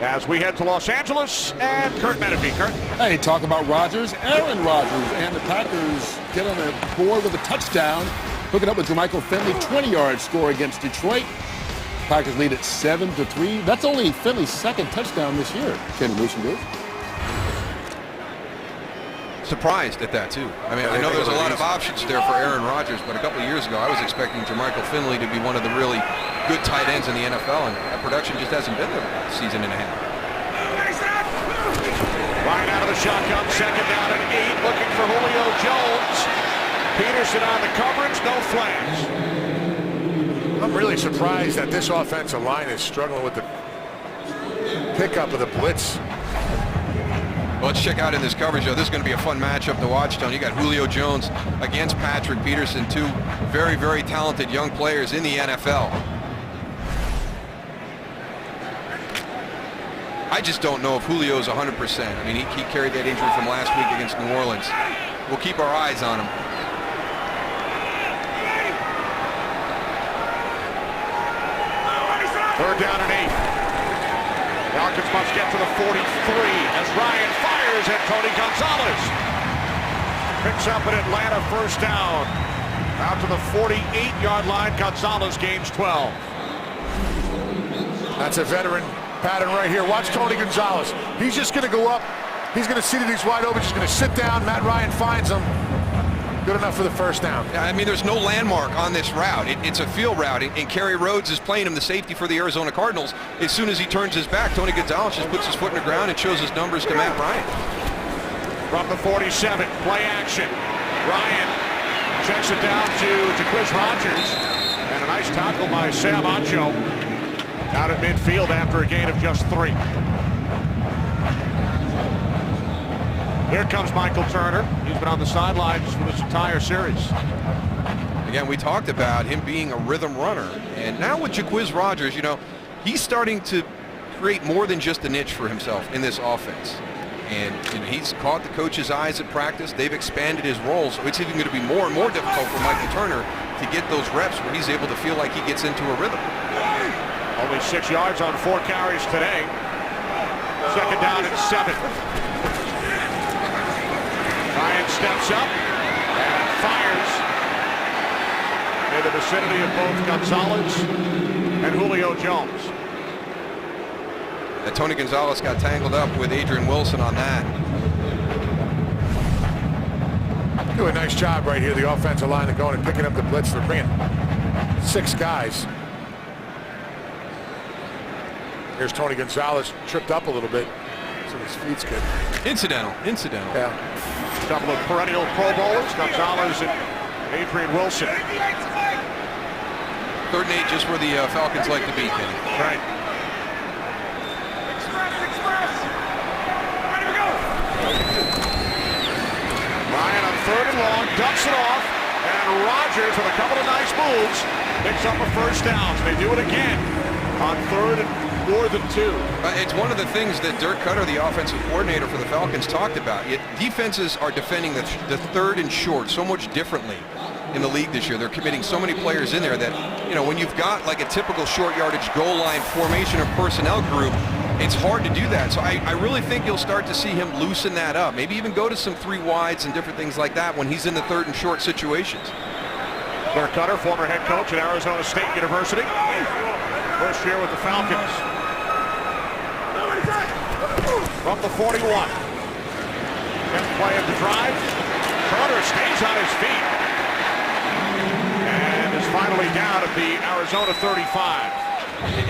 Speaker 2: as we head to Los Angeles. And Kurt Menefee. Kurt.
Speaker 7: Hey, talk about Rodgers. Aaron Rodgers and the Packers get on the board with a touchdown, hooking up with Jermichael Finley, 20-yard score against Detroit. Packers lead at 7-3. That's only Finley's 2nd touchdown this year. Ken Lucian.
Speaker 3: Surprised at that, too. I mean, I know there's a lot of options there for Aaron Rodgers, but a couple of years ago, I was expecting Jermichael Finley to be one of the really good tight ends in the NFL, and that production just hasn't been there a season and a half.
Speaker 2: Ryan out of the shotgun, 2nd down and 8, looking for Julio Jones. Peterson on the coverage, no flags.
Speaker 4: I'm really surprised that this offensive line is struggling with the pickup of the blitz.
Speaker 3: Well, let's check out in this coverage, though. This is going to be a fun matchup to watch, Tony. You got Julio Jones against Patrick Peterson, 2 very, very talented young players in the NFL. I just don't know if Julio's 100%. I mean, he carried that injury from last week against New Orleans. We'll keep our eyes on him.
Speaker 2: Third down and 8. Falcons must get to the 43 as Ryan fires at Tony Gonzalez. Picks up an Atlanta first down. Out to the 48-yard line, Gonzalez gains 12.
Speaker 4: That's a veteran pattern right here. Watch Tony Gonzalez. He's just going to go up. He's going to see that he's wide open. Just going to sit down. Matt Ryan finds him. Good enough for the first down.
Speaker 3: I mean, there's no landmark on this route. It's a field route, and Kerry Rhodes is playing him the safety for the Arizona Cardinals. As soon as he turns his back, Tony Gonzalez just puts his foot in the ground and shows his numbers to Matt Ryan.
Speaker 2: From the 47, play action. Ryan checks it down to Quiz Rodgers. And a nice tackle by Sam Ancho out at midfield after a gain of just 3. Here comes Michael Turner. He's been on the sidelines for this entire series.
Speaker 3: Again, we talked about him being a rhythm runner. And now with Jaquiz Rodgers, you know, he's starting to create more than just a niche for himself in this offense. And you know, he's caught the coach's eyes at practice. They've expanded his role, so it's even going to be more and more difficult for Michael Turner to get those reps where he's able to feel like he gets into a rhythm.
Speaker 2: Only 6 yards on 4 carries today. 2nd down and 7. Ryan steps up and fires in the vicinity of both Gonzalez and Julio Jones.
Speaker 3: And Tony Gonzalez got tangled up with Adrian Wilson on that.
Speaker 4: Do a nice job right here, the offensive line, of going and picking up the blitz. They're bringing 6 guys. Here's Tony Gonzalez, tripped up a little bit, so his feet's good.
Speaker 3: Incidental.
Speaker 4: Yeah.
Speaker 2: A couple of perennial Pro Bowlers, Gonzalez and Adrian Wilson.
Speaker 3: 3rd and 8, just where the Falcons like to be, Kenny.
Speaker 2: Right. Ryan on 3rd and long, dumps it off, and Rodgers, with a couple of nice moves, picks up a first down. They do it again on 3rd and more than 2.
Speaker 3: It's one of the things that Dirk Cutter, the offensive coordinator for the Falcons, talked about. Defenses are defending the 3rd and short so much differently in the league this year. They're committing so many players in there that, you know, when you've got like a typical short yardage goal line formation or personnel group, it's hard to do that. So I really think you'll start to see him loosen that up. Maybe even go to some 3 wides and different things like that when he's in the 3rd and short situations.
Speaker 2: Dirk Cutter, former head coach at Arizona State University. First year with the Falcons. From the 41. 10th play of the drive. Crowder stays on his feet. And is finally down at the Arizona 35.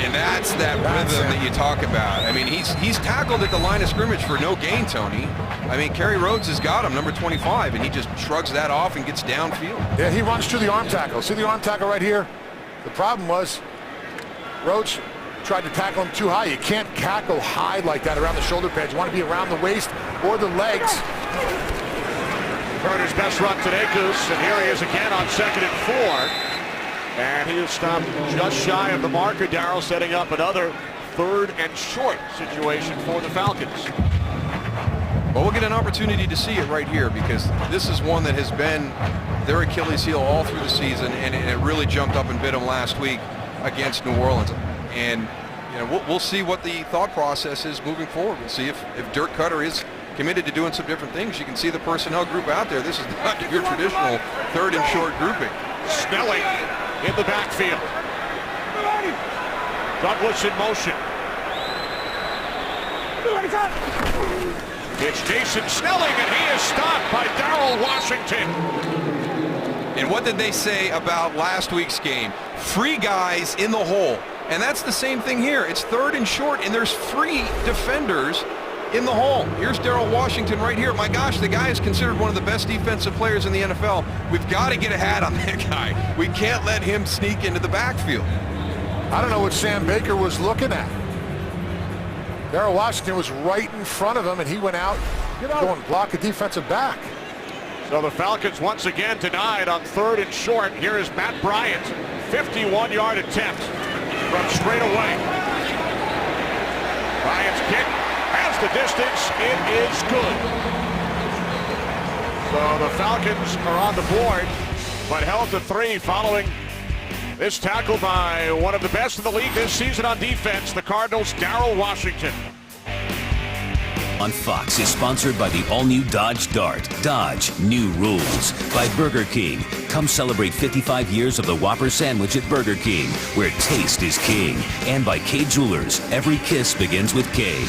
Speaker 3: And that's that rhythm that you talk about. I mean, he's tackled at the line of scrimmage for no gain, Tony. I mean, Kerry Rhodes has got him, number 25, and he just shrugs that off and gets downfield.
Speaker 4: Yeah, he runs to the arm tackle. See the arm tackle right here? The problem was Rhodes tried to tackle him too high. You can't tackle high like that around the shoulder pads. You want to be around the waist or the legs.
Speaker 2: Carter's best run today, Goose, and here he is again on 2nd and 4. And he is stopped just shy of the marker. Darryl setting up another 3rd and short situation for the Falcons.
Speaker 3: Well, we'll get an opportunity to see it right here because this is one that has been their Achilles heel all through the season, and it really jumped up and bit them last week against New Orleans. And you know, we'll see what the thought process is moving forward. We'll see if Dirk Cutter is committed to doing some different things. You can see the personnel group out there. This is not your traditional 3rd and short grouping.
Speaker 2: Snelling in the backfield. Douglas in motion. It's Jason Snelling, and he is stopped by Darryl Washington.
Speaker 3: And what did they say about last week's game? Free guys in the hole. And that's the same thing here. It's 3rd and short, and there's free defenders in the hole. Here's Darryl Washington right here. My gosh, the guy is considered one of the best defensive players in the NFL. We've got to get a hat on that guy. We can't let him sneak into the backfield.
Speaker 4: I don't know what Sam Baker was looking at. Darryl Washington was right in front of him, and he went out to go and block a defensive back.
Speaker 2: So the Falcons once again denied on 3rd and short. Here is Matt Bryant, 51-yard attempt from straight away. Bryant's kick has the distance. It is good. So the Falcons are on the board, but held to 3 following this tackle by one of the best in the league this season on defense, the Cardinals' Darryl Washington.
Speaker 1: On Fox is sponsored by the all-new Dodge Dart. Dodge, new rules. By Burger King. Come celebrate 55 years of the Whopper sandwich at Burger King, where taste is king. And by K Jewelers. Every kiss begins with K.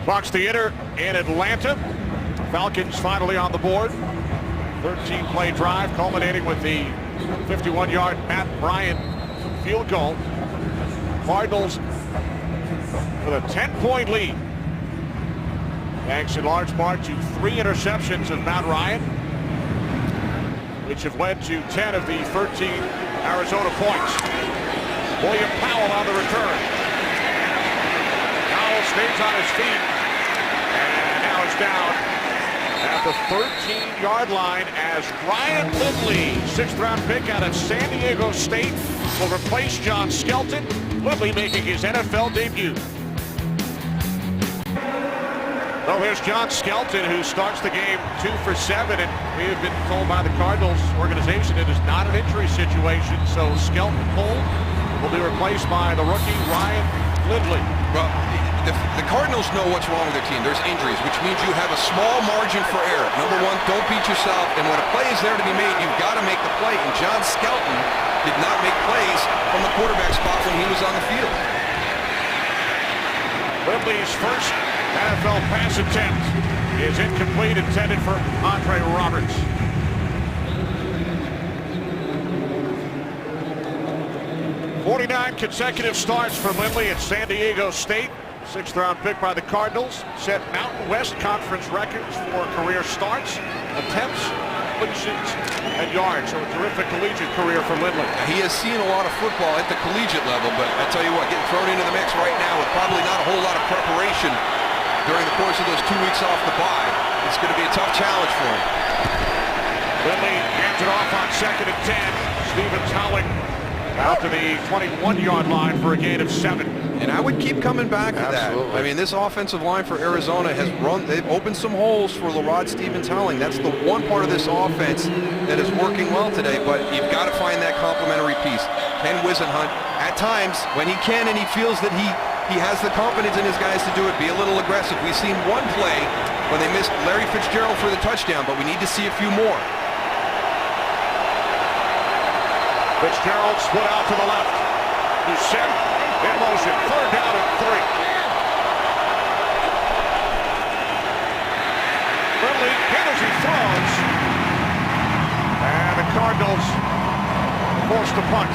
Speaker 2: Fox Theater in Atlanta. Falcons finally on the board. 13-play drive culminating with the 51-yard Matt Bryant field goal. Cardinals with a 10-point lead, thanks in large part to 3 interceptions of Matt Ryan, which have led to 10 of the 13 Arizona points. William Powell on the return. Powell stays on his feet, and now it's down at the 13-yard line as Ryan Lindley, 6th-round pick out of San Diego State, will replace John Skelton. Lindley making his NFL debut. Well, here's John Skelton, who starts the game 2 for 7, and we have been told by the Cardinals organization it is not an injury situation, so Skelton pulled will be replaced by the rookie Ryan Lindley.
Speaker 3: Well, the Cardinals know what's wrong with their team. There's injuries, which means you have a small margin for error. Number one, don't beat yourself, and when a play is there to be made, you've got to make the play, and John Skelton did not make plays from the quarterback spot when he was on the field.
Speaker 2: Lindley's first NFL pass attempt is incomplete, intended for Andre Roberts. "49 consecutive starts for Lindley at San Diego State. 6th-round pick by the Cardinals. Set Mountain West Conference records for career starts, attempts, completions, and yards. So a terrific collegiate career for Lindley.
Speaker 3: He has seen a lot of football at the collegiate level, but I tell you what, getting thrown into the mix right now with probably not a whole lot of preparation during the course of those 2 weeks off the bye. It's going to be a tough challenge for him.
Speaker 2: Lindley hands it off on 2nd and 10. Stevens howling out to the 21-yard line for a gain of 7.
Speaker 3: And I would keep coming back to
Speaker 4: Absolutely.
Speaker 3: that. I mean, this offensive line for Arizona has they've opened some holes for LaRod Stevens-Howling. That's the one part of this offense that is working well today, but you've got to find that complementary piece. Ken Wisenhunt, at times, when he can and he feels that he has the confidence in his guys to do it, be a little aggressive. We've seen one play when they missed Larry Fitzgerald for the touchdown, but we need to see a few more.
Speaker 2: Fitzgerald split out to the left. He's set in motion. 3rd down and 3. Lindley hit as he throws. And the Cardinals forced the punt.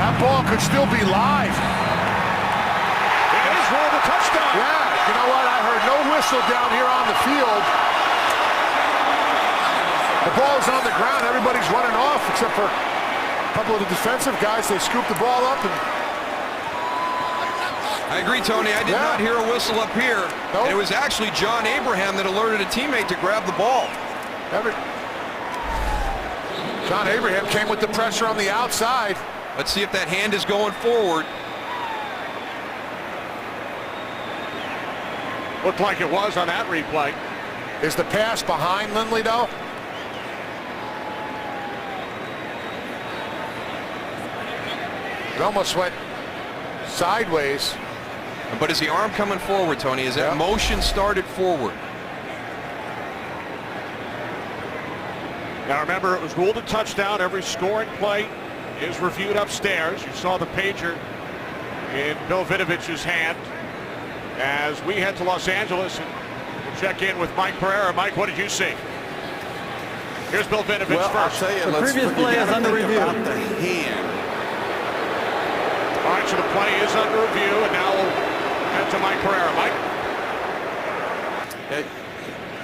Speaker 4: That ball could still be live.
Speaker 2: It is ruled a touchdown.
Speaker 4: Yeah, you know what? I heard no whistle down here on the field. The ball's on the ground. Everybody's running off except for a couple of the defensive guys. They scoop the ball up. And
Speaker 3: I agree, Tony. I did not hear a whistle up here.
Speaker 4: Nope.
Speaker 3: It was actually John Abraham that alerted a teammate to grab the ball.
Speaker 4: John Abraham came with the pressure on the outside.
Speaker 3: Let's see if that hand is going forward.
Speaker 2: Looked like it was on that replay.
Speaker 4: Is the pass behind Lindley, though? It almost went sideways.
Speaker 3: But is the arm coming forward, Tony? Is that motion started forward?
Speaker 2: Now remember, it was ruled a touchdown. Every scoring play is reviewed upstairs. You saw the pager in Bill Vinovich's hand. As we head to Los Angeles and we'll check in with Mike Pereira. Mike, what did you see? Here's Bill Vinovich first.
Speaker 8: I'll tell you,
Speaker 6: The previous play is under review.
Speaker 8: About the hand.
Speaker 2: All right, so the play is under review, and now we'll head to Mike Pereira. Mike?
Speaker 8: Okay.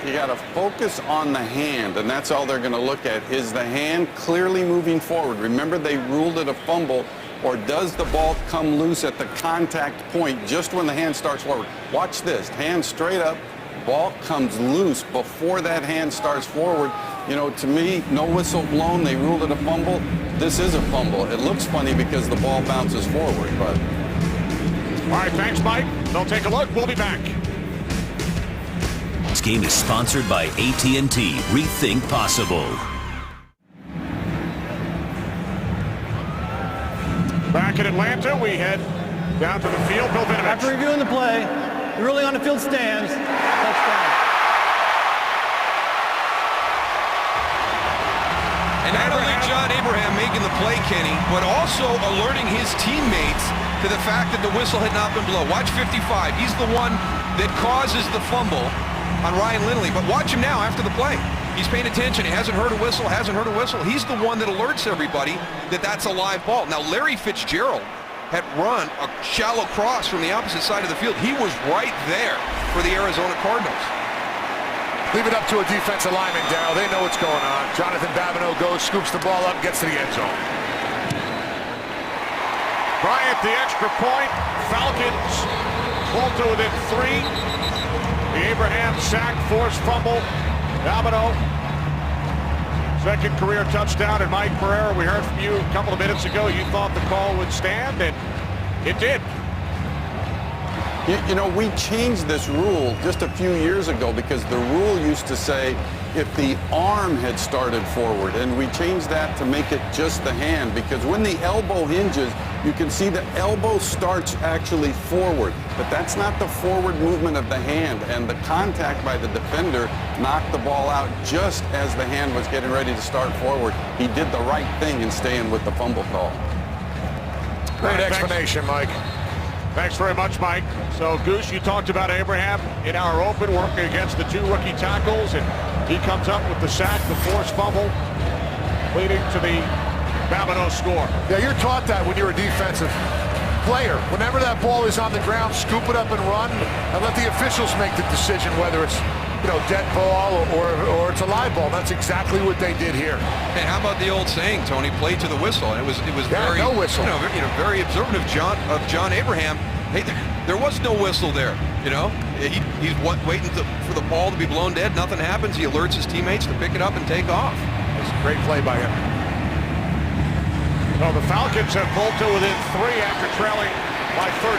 Speaker 8: You got to focus on the hand, and that's all they're going to look at. Is the hand clearly moving forward? Remember, they ruled it a fumble, or does the ball come loose at the contact point just when the hand starts forward? Watch this. Hand straight up, ball comes loose before that hand starts forward. You know, to me, no whistle blown. They ruled it a fumble. This is a fumble. It looks funny because the ball bounces forward, but...
Speaker 2: All right, thanks, Mike. They'll take a look. We'll be back.
Speaker 1: This game is sponsored by AT&T. Rethink possible.
Speaker 2: Back in Atlanta, we head down to the field. Bill Vinovich.
Speaker 6: After reviewing the play, the ruling on the field stands. Touchdown.
Speaker 3: And not only John Abraham making the play, Kenny, but also alerting his teammates to the fact that the whistle had not been blown. Watch 55. He's the one that causes the fumble on Ryan Lindley. But watch him now after the play. He's paying attention. He hasn't heard a whistle, He's the one that alerts everybody that that's a live ball. Now, Larry Fitzgerald had run a shallow cross from the opposite side of the field. He was right there for the Arizona Cardinals.
Speaker 4: Leave it up to a defensive lineman, Darryl. They know what's going on. Jonathan Babineau goes, scoops the ball up, gets to the end zone.
Speaker 2: Bryant, the extra point. Falcons pulled to within 3. The Abraham sack, forced fumble. Babineau, second career touchdown. And Mike Pereira, we heard from you a couple of minutes ago. You thought the call would stand, and it did.
Speaker 8: You know, we changed this rule just a few years ago because the rule used to say if the arm had started forward, and we changed that to make it just the hand, because when the elbow hinges, you can see the elbow starts actually forward, but that's not the forward movement of the hand, and the contact by the defender knocked the ball out just as the hand was getting ready to start forward. He did the right thing in staying with the fumble call.
Speaker 4: Great explanation, Mike.
Speaker 2: Thanks very much, Mike. So, Goose, you talked about Abraham in our open, working against the 2 rookie tackles, and he comes up with the sack, the forced fumble, leading to the Babineau score.
Speaker 4: Yeah, you're taught that when you're a defensive player. Whenever that ball is on the ground, scoop it up and run, and let the officials make the decision whether it's, you know, dead ball or it's a live ball. That's exactly what they did here.
Speaker 3: And how about the old saying, Tony, play to the whistle? And it was very,
Speaker 4: no whistle.
Speaker 3: Very observant of John Abraham. Hey, there was no whistle there. You know, He's waiting for the ball to be blown dead. Nothing happens. He alerts his teammates to pick it up and take off.
Speaker 4: That's a great play by him.
Speaker 2: Well, the Falcons have pulled to within 3 after trailing by 13.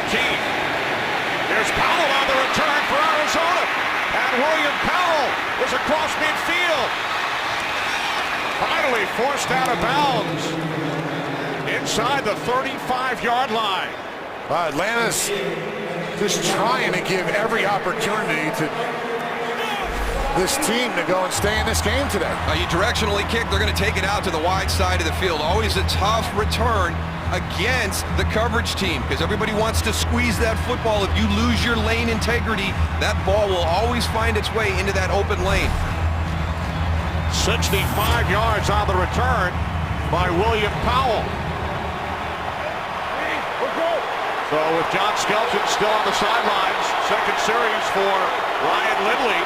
Speaker 2: There's Powell on the return for Arizona. And William Powell is across midfield. Finally forced out of bounds inside the 35-yard line.
Speaker 4: Atlanta's just trying to give every opportunity to this team to go and stay in this game today.
Speaker 3: You directionally kick, they're going to take it out to the wide side of the field. Always a tough return against the coverage team because everybody wants to squeeze that football. If you lose your lane integrity, that ball will always find its way into that open lane.
Speaker 2: 65 yards on the return by William Powell. So with John Skelton still on the sidelines, second series for Ryan Lindley.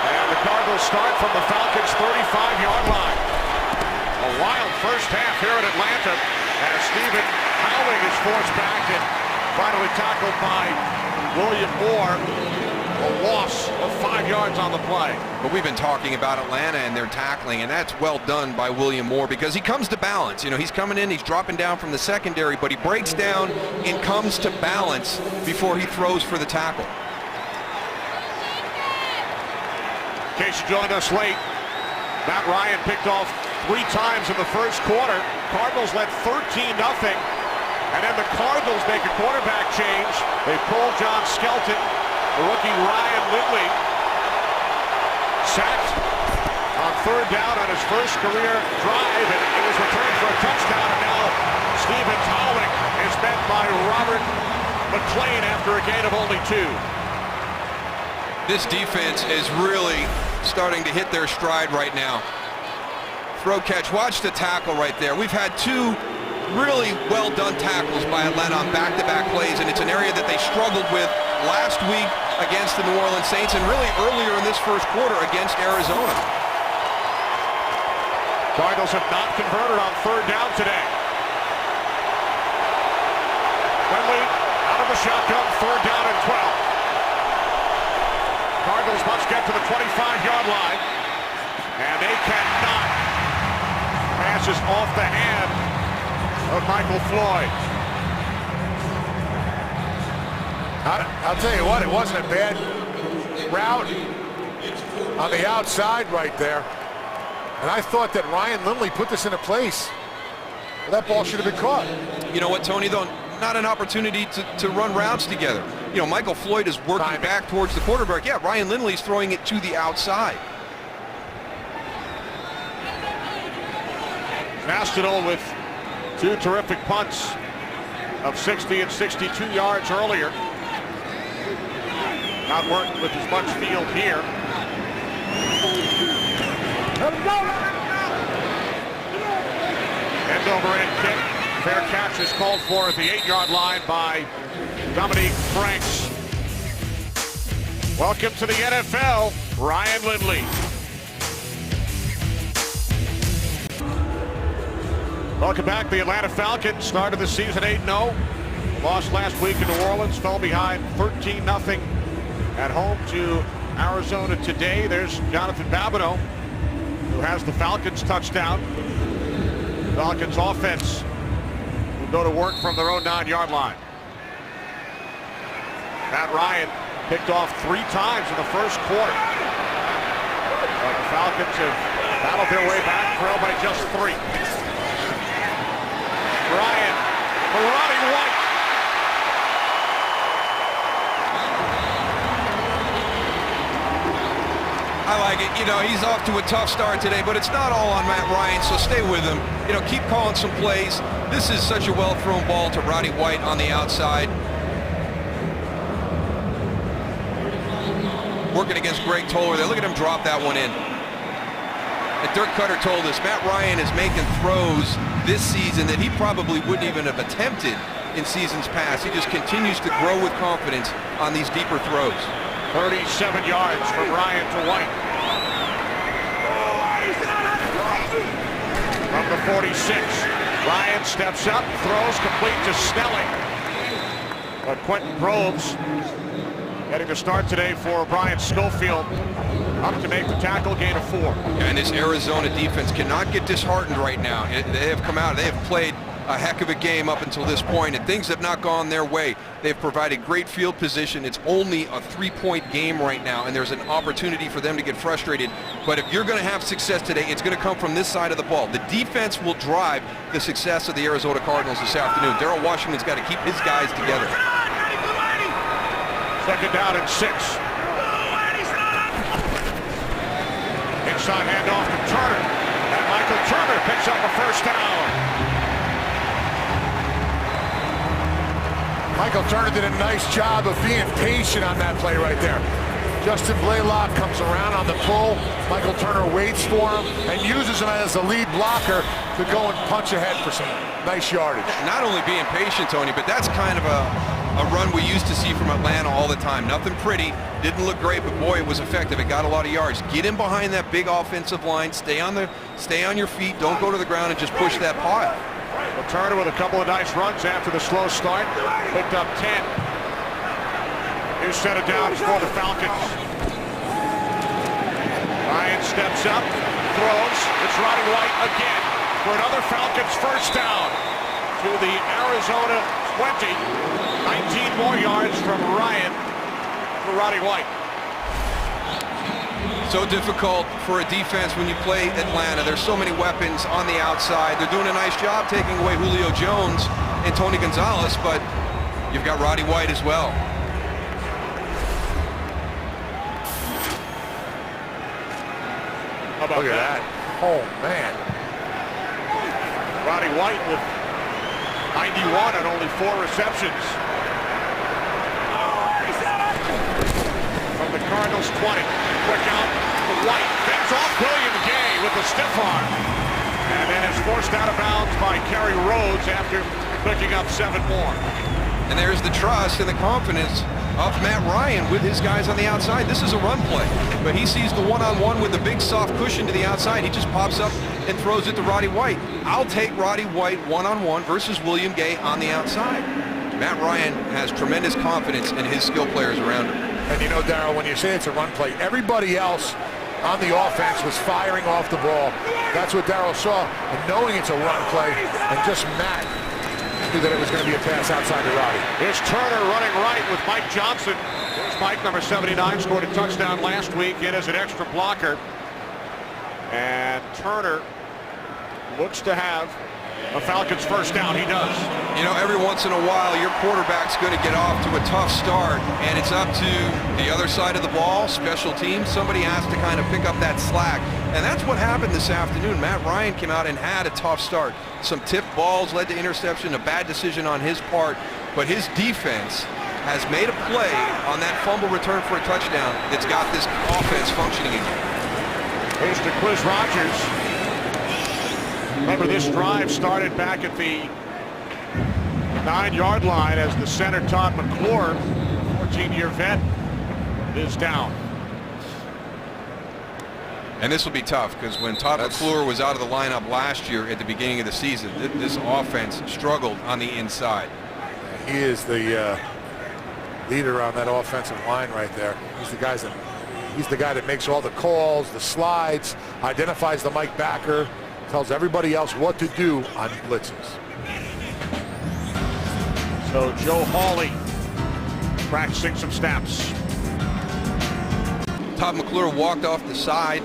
Speaker 2: And the Cardinals start from the Falcons' 35-yard line. A wild first half here in Atlanta as Stephen Howling is forced back and finally tackled by William Moore. A loss of 5 yards on the play.
Speaker 3: But we've been talking about Atlanta and their tackling, and that's well done by William Moore because he comes to balance. You know, he's coming in, he's dropping down from the secondary, but he breaks down and comes to balance before he throws for the tackle.
Speaker 2: In case you joined us late, Matt Ryan picked off 3 times in the first quarter. Cardinals led 13-0. And then the Cardinals make a quarterback change. They pull John Skelton. The rookie Ryan Lindley sacked on 3rd down on his first career drive, and it was returned for a touchdown. And now Stephen Howling is met by Robert McClain after a gain of only 2.
Speaker 3: This defense is really starting to hit their stride right now. Throw catch, watch the tackle right there. We've had 2 really well done tackles by Atlanta on back-to-back plays, and it's an area that they struggled with last week against the New Orleans Saints and really earlier in this first quarter against Arizona.
Speaker 2: Cardinals have not converted on 3rd down today. Lindley out of the shotgun, 3rd down and 12. Cardinals must get to the 25-yard line, and they cannot. Passes off the hand of Michael Floyd.
Speaker 4: I'll tell you what, it wasn't a bad route on the outside right there. And I thought that Ryan Lindley put this into place. Well, that ball should have been caught.
Speaker 3: You know what, Tony, though, not an opportunity to run routes together. You know, Michael Floyd is working back towards the quarterback. Yeah, Ryan Lindley's throwing it to the outside.
Speaker 2: Mastodon with 2 terrific punts of 60 and 62 yards earlier. Not working with as much field here. End over end kick. Fair catch is called for at the 8-yard line by Dominique Franks. Welcome to the NFL, Ryan Lindley. Welcome back. The Atlanta Falcons started the season 8-0. Lost last week in New Orleans, fell behind 13-0 at home to Arizona today. There's Jonathan Babineau, who has the Falcons touchdown. Falcons offense will go to work from their own 9-yard line. Matt Ryan picked off 3 times in the first quarter. But the Falcons have battled their way back, trailed by just 3. Ryan, Ronnie White.
Speaker 3: I like it. You know, he's off to a tough start today, but it's not all on Matt Ryan, so stay with him. You know, keep calling some plays. This is such a well-thrown ball to Roddy White on the outside. Working against Greg Toller there. Look at him drop that one in. And Dirk Cutter told us Matt Ryan is making throws this season that he probably wouldn't even have attempted in seasons past. He just continues to grow with confidence on these deeper throws.
Speaker 2: 37 yards from Ryan to White. From the 46, Ryan steps up, throws complete to Snelling. But Quentin Probes Heading to start today for Brian Schofield. Up to make the tackle, gain of 4.
Speaker 3: And this Arizona defense cannot get disheartened right now. They have come out, they have played a heck of a game up until this point, and things have not gone their way. They've provided great field position. It's only a 3-point game right now, and there's an opportunity for them to get frustrated. But if you're going to have success today, it's going to come from this side of the ball. The defense will drive the success of the Arizona Cardinals this afternoon. Darryl Washington's got to keep his guys together.
Speaker 2: Second down and 6. Inside handoff to Turner, and Michael Turner picks up a first down.
Speaker 4: Michael Turner did a nice job of being patient on that play right there. Justin Blaylock comes around on the pull. Michael Turner waits for him and uses him as a lead blocker to go and punch ahead for some nice yardage.
Speaker 3: Not only being patient, Tony, but that's kind of a run we used to see from Atlanta all the time. Nothing pretty, didn't look great, but boy, it was effective. It got a lot of yards. Get in behind that big offensive line. Stay on your feet. Don't go to the ground and just push that pile.
Speaker 2: Well, Turner with a couple of nice runs after the slow start. Picked up 10. New set of downs for the Falcons. Ryan steps up, throws. It's Roddy White again for another Falcons first down to the Arizona 20. 19 more yards from Ryan for Roddy White.
Speaker 3: So difficult for a defense when you play Atlanta. There's so many weapons on the outside. They're doing a nice job taking away Julio Jones and Tony Gonzalez, but you've got Roddy White as well.
Speaker 2: How about
Speaker 4: Look at that. Oh, man.
Speaker 2: Roddy White with 91 on only 4 receptions. From the Cardinals 20. Quick out to White. Fends off William Gay with the stiff arm. And then is forced out of bounds by Kerry Rhodes after picking up 7 more.
Speaker 3: And there's the trust and the confidence of Matt Ryan with his guys on the outside. This is a run play, but he sees the one-on-one with the big soft cushion to the outside. He just pops up and throws it to Roddy White. I'll take Roddy White one-on-one versus William Gay on the outside. Matt Ryan has tremendous confidence in his skill players around him.
Speaker 4: And you know, Darryl, when you say it's a run play, everybody else on the offense was firing off the ball. That's what Darryl saw, and knowing it's a run play, and just Matt knew that it was going to be a pass outside to Roddy.
Speaker 2: Here's Turner running right with Mike Johnson. There's Mike, number 79, scored a touchdown last week in as an extra blocker. And Turner looks to have a Falcons first down. He does.
Speaker 3: You know, every once in a while, your quarterback's going to get off to a tough start, and it's up to the other side of the ball, special teams. Somebody has to kind of pick up that slack, and that's what happened this afternoon. Matt Ryan came out and had a tough start. Some tipped balls led to interception, a bad decision on his part, but his defense has made a play on that fumble return for a touchdown that's got this offense functioning again.
Speaker 2: Here's to Quiz Rogers. Remember, this drive started back at the 9-yard line as the center Todd McClure, 14-year vet, is down.
Speaker 3: And this will be tough because when Todd McClure was out of the lineup last year at the beginning of the season, this offense struggled on the inside.
Speaker 4: He is the leader on that offensive line right there. He's the guy that makes all the calls, the slides, identifies the Mike backer, tells everybody else what to do on blitzes.
Speaker 2: So Joe Hawley practicing some snaps.
Speaker 3: Todd McClure walked off the side,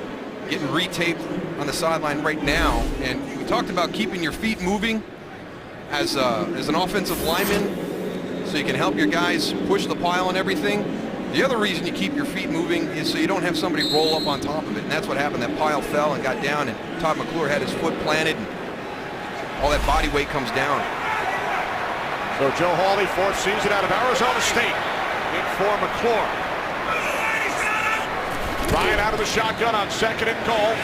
Speaker 3: getting retaped on the sideline right now. And we talked about keeping your feet moving as an offensive lineman so you can help your guys push the pile and everything. The other reason you keep your feet moving is so you don't have somebody roll up on top of it. And that's what happened. That pile fell and got down, and Todd McClure had his foot planted, and all that body weight comes down.
Speaker 2: So Joe Hawley, 4th season out of Arizona State, in for McClure. Ryan out of the shotgun on 2nd and goal.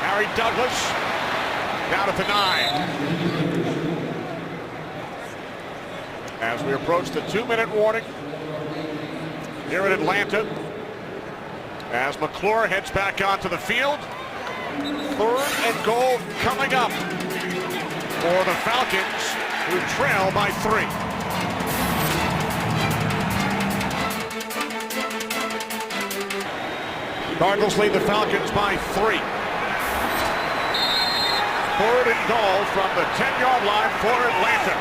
Speaker 2: Harry Douglas down at the 9. As we approach the 2-minute warning here in Atlanta, as McClure heads back onto the field. 3rd and goal coming up for the Falcons, who trail by 3. Cardinals lead the Falcons by 3. 3rd and goal from the 10-yard line for Atlanta.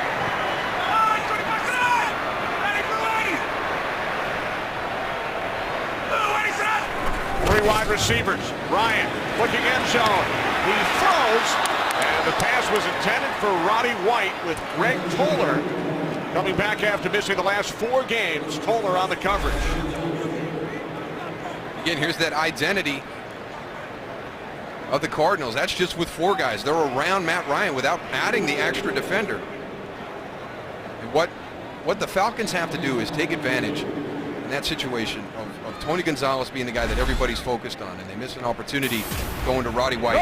Speaker 2: 3 wide receivers. Ryan looking end zone. He throws, and the pass was intended for Roddy White with Greg Toller coming back after missing the last 4 games. Toller on the coverage.
Speaker 3: Again, here's that identity of the Cardinals. That's just with 4 guys. They're around Matt Ryan without adding the extra defender. And what the Falcons have to do is take advantage in that situation of Tony Gonzalez being the guy that everybody's focused on, and they miss an opportunity going to Roddy White.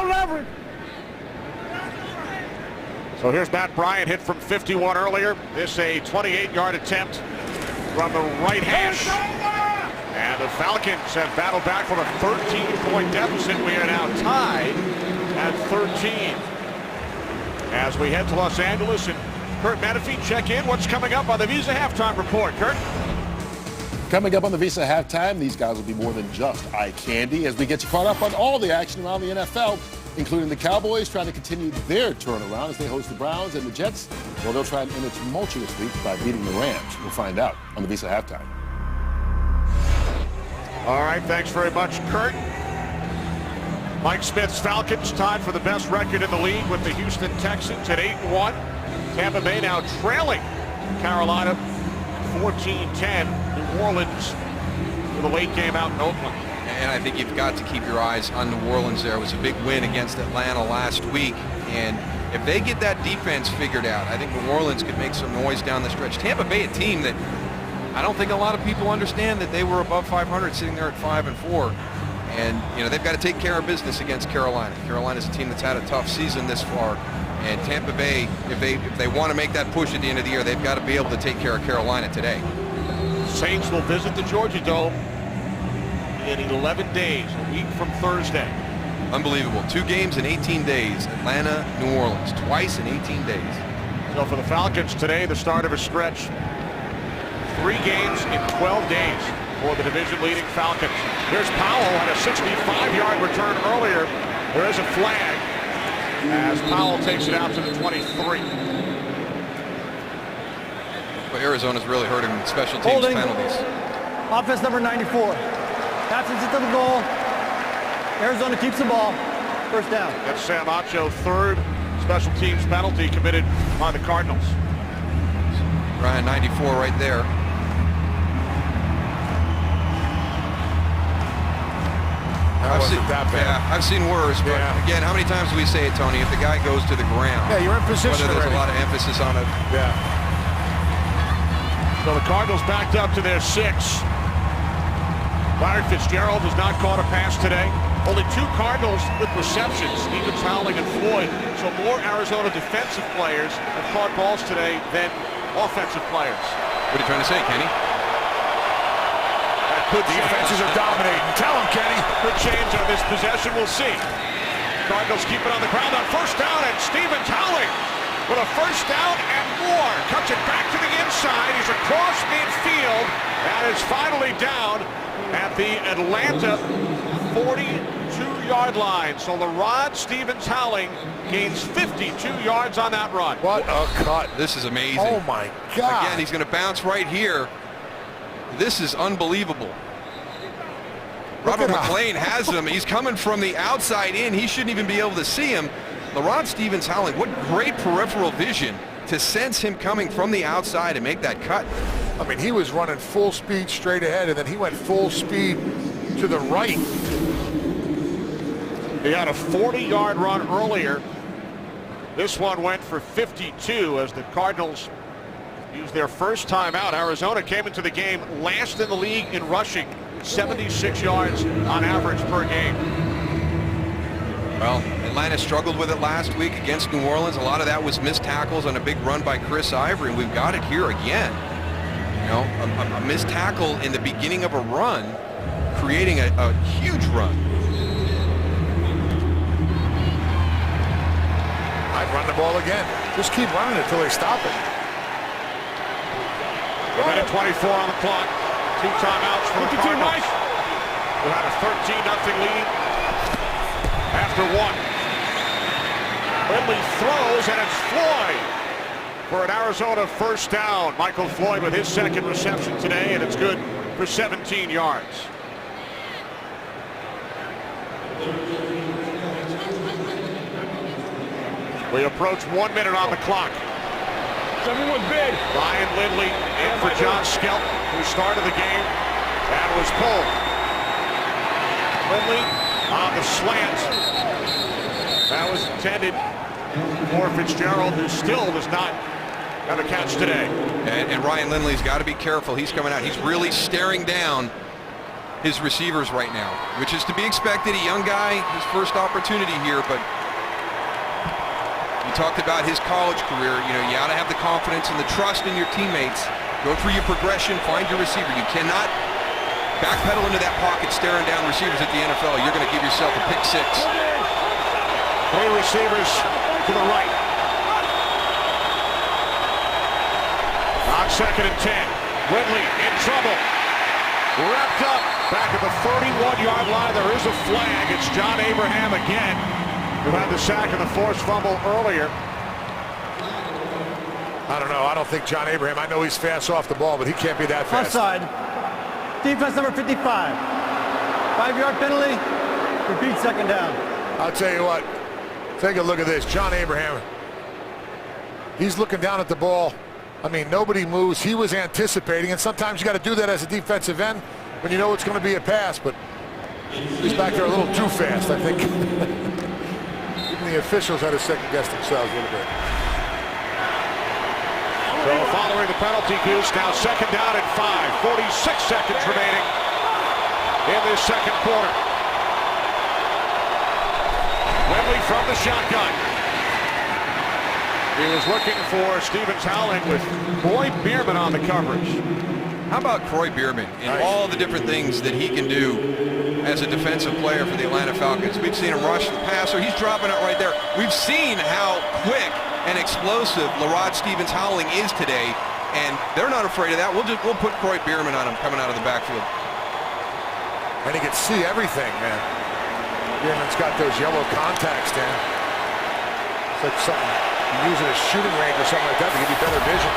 Speaker 2: So here's Matt Bryant, hit from 51 earlier. This a 28-yard attempt from the right hash. And the Falcons have battled back from a 13-point deficit. We are now tied at 13. As we head to Los Angeles, and Kurt Menefee check in. What's coming up on the Visa Halftime Report, Kurt?
Speaker 7: Coming up on the Visa Halftime, these guys will be more than just eye candy as we get you caught up on all the action around the NFL, including the Cowboys trying to continue their turnaround as they host the Browns, and the Jets, well, they'll try and end a tumultuous week by beating the Rams. We'll find out on the Visa Halftime.
Speaker 2: All right, thanks very much, Kurt. Mike Smith's Falcons tied for the best record in the league with the Houston Texans at 8-1. Tampa Bay now trailing Carolina 14-10. New Orleans with a late game out in Oakland.
Speaker 3: And I think you've got to keep your eyes on New Orleans there. It was a big win against Atlanta last week. And if they get that defense figured out, I think New Orleans could make some noise down the stretch. Tampa Bay, a team that I don't think a lot of people understand that they were above 500, sitting there at 5-4. And, you know, they've got to take care of business against Carolina. Carolina's a team that's had a tough season this far. And Tampa Bay, if they want to make that push at the end of the year, they've got to be able to take care of Carolina today.
Speaker 2: Saints will visit the Georgia Dome in 11 days, a week from Thursday.
Speaker 3: Unbelievable. 2 games in 18 days. Atlanta, New Orleans, twice in 18 days.
Speaker 2: So for the Falcons today, the start of a stretch. 3 games in 12 days for the division-leading Falcons. Here's Powell had a 65-yard return earlier. There is a flag as Powell takes it out to the 23.
Speaker 3: But Arizona's really hurting special teams
Speaker 6: Holding.
Speaker 3: penalties.
Speaker 6: Offense number 94. Passes it to the goal. Arizona keeps the ball. First down.
Speaker 2: That's Sam Acho, 3rd special teams penalty committed by the Cardinals.
Speaker 3: Ryan, 94 right there. I've seen worse, but again, how many times do we say it, Tony? If the guy goes to the ground,
Speaker 4: you're in position
Speaker 3: whether there's
Speaker 4: already.
Speaker 3: a lot of emphasis on it.
Speaker 4: Yeah.
Speaker 2: So the Cardinals backed up to their 6. Byron Fitzgerald has not caught a pass today. Only 2 Cardinals with receptions, Stevens, Howling, and Floyd. So more Arizona defensive players have caught balls today than offensive players.
Speaker 3: What are you trying to say, Kenny?
Speaker 2: That could
Speaker 4: Defenses are dominating. Tell him, Kenny.
Speaker 2: Could change on this possession. We'll see. Cardinals keep it on the ground on first down, and Stevens Howling with a first down and more. Cuts it back to the inside. He's across midfield and is finally down at the Atlanta 42-yard line. So LaRod Stevens Howling gains 52 yards on that run.
Speaker 4: What a cut.
Speaker 3: This is amazing.
Speaker 4: Oh, my God.
Speaker 3: Again, he's going to bounce right here. This is unbelievable. Robert McClain has him. He's coming from the outside in. He shouldn't even be able to see him. LaRod Stevens Howling, what great peripheral vision to sense him coming from the outside and make that cut.
Speaker 4: I mean, he was running full speed straight ahead, and then he went full speed to the right.
Speaker 2: He had a 40-yard run earlier. This one went for 52 as the Cardinals used their first time out. Arizona came into the game last in the league in rushing, 76 yards on average per game.
Speaker 3: Well, Atlanta struggled with it last week against New Orleans. A lot of that was missed tackles on a big run by Chris Ivory, and we've got it here again. You know, a missed tackle in the beginning of a run, creating a huge run.
Speaker 4: I'd run the ball again. Just keep running it until they stop it.
Speaker 2: A minute 24 on the clock. 2 timeouts for the Cardinals. who had a 13-0 lead after one. Lindley throws, and it's Floyd for an Arizona first down. Michael Floyd with his second reception today, and it's good for 17 yards. We approach 1 minute on the clock.
Speaker 5: Everyone's big.
Speaker 2: Ryan Lindley in for John Skelton, who started the game and was pulled. Lindley on the slant. That was intended for Fitzgerald, who still does not have a catch today.
Speaker 3: And Ryan Lindley's got to be careful. He's coming out. He's really staring down his receivers right now, which is to be expected. A young guy, his first opportunity here, but you talked about his college career. You know, you ought to have the confidence and the trust in your teammates. Go through your progression, find your receiver. You cannot backpedal into that pocket staring down receivers at the NFL. You're going to give yourself a pick six.
Speaker 2: 3 receivers to the right. On 2nd and 10. Lindley in trouble. Wrapped up back at the 31-yard line. There is a flag. It's John Abraham again, who had the sack and the forced fumble earlier.
Speaker 4: I don't know. I don't think John Abraham, I know he's fast off the ball, but he can't be that fast.
Speaker 6: Offside. Defense number 55. 5-yard penalty. Repeat second down.
Speaker 4: I'll tell you what. Take a look at this. John Abraham. He's looking down at the ball. I mean, nobody moves. He was anticipating, and sometimes you got to do that as a defensive end when you know it's going to be a pass, but he's back there a little too fast, I think. Even the officials had to second-guess themselves a little bit.
Speaker 2: So following the penalty goose, now 2nd down and 5. 46 seconds remaining in this second quarter. Lindley from the shotgun. He was looking for Stevens Howling with Croy Bierman on the coverage.
Speaker 3: How about Croy Bierman and all the different things that he can do as a defensive player for the Atlanta Falcons? We've seen him rush the passer. He's dropping it right there. We've seen how quick and explosive LaRod Stevens Howling is today, and they're not afraid of that. We'll put Croy Bierman on him coming out of the backfield.
Speaker 4: And he can see everything, man. Bierman's got those yellow contacts, Dan. It's like something you use at a shooting range or something like that to give you better vision.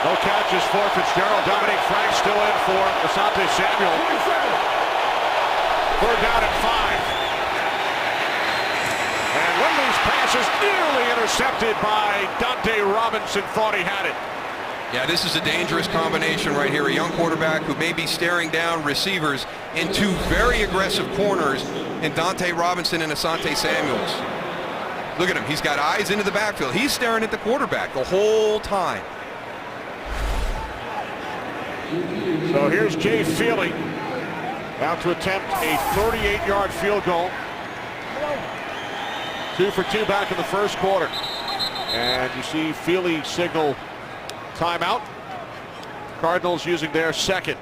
Speaker 2: No catches for Fitzgerald. Dominic Frank still in for Asante Samuel. 3rd down and 5. And Lindley's pass is nearly intercepted by Dante Robinson. Thought he had it.
Speaker 3: Yeah, this is a dangerous combination right here. A young quarterback who may be staring down receivers in 2 very aggressive corners in Dante Robinson and Asante Samuels. Look at him. He's got eyes into the backfield. He's staring at the quarterback the whole time.
Speaker 2: So here's Jay Feely out to attempt a 38-yard field goal. 2 for 2 back in the first quarter. And you see Feely signal timeout. Cardinals using their second.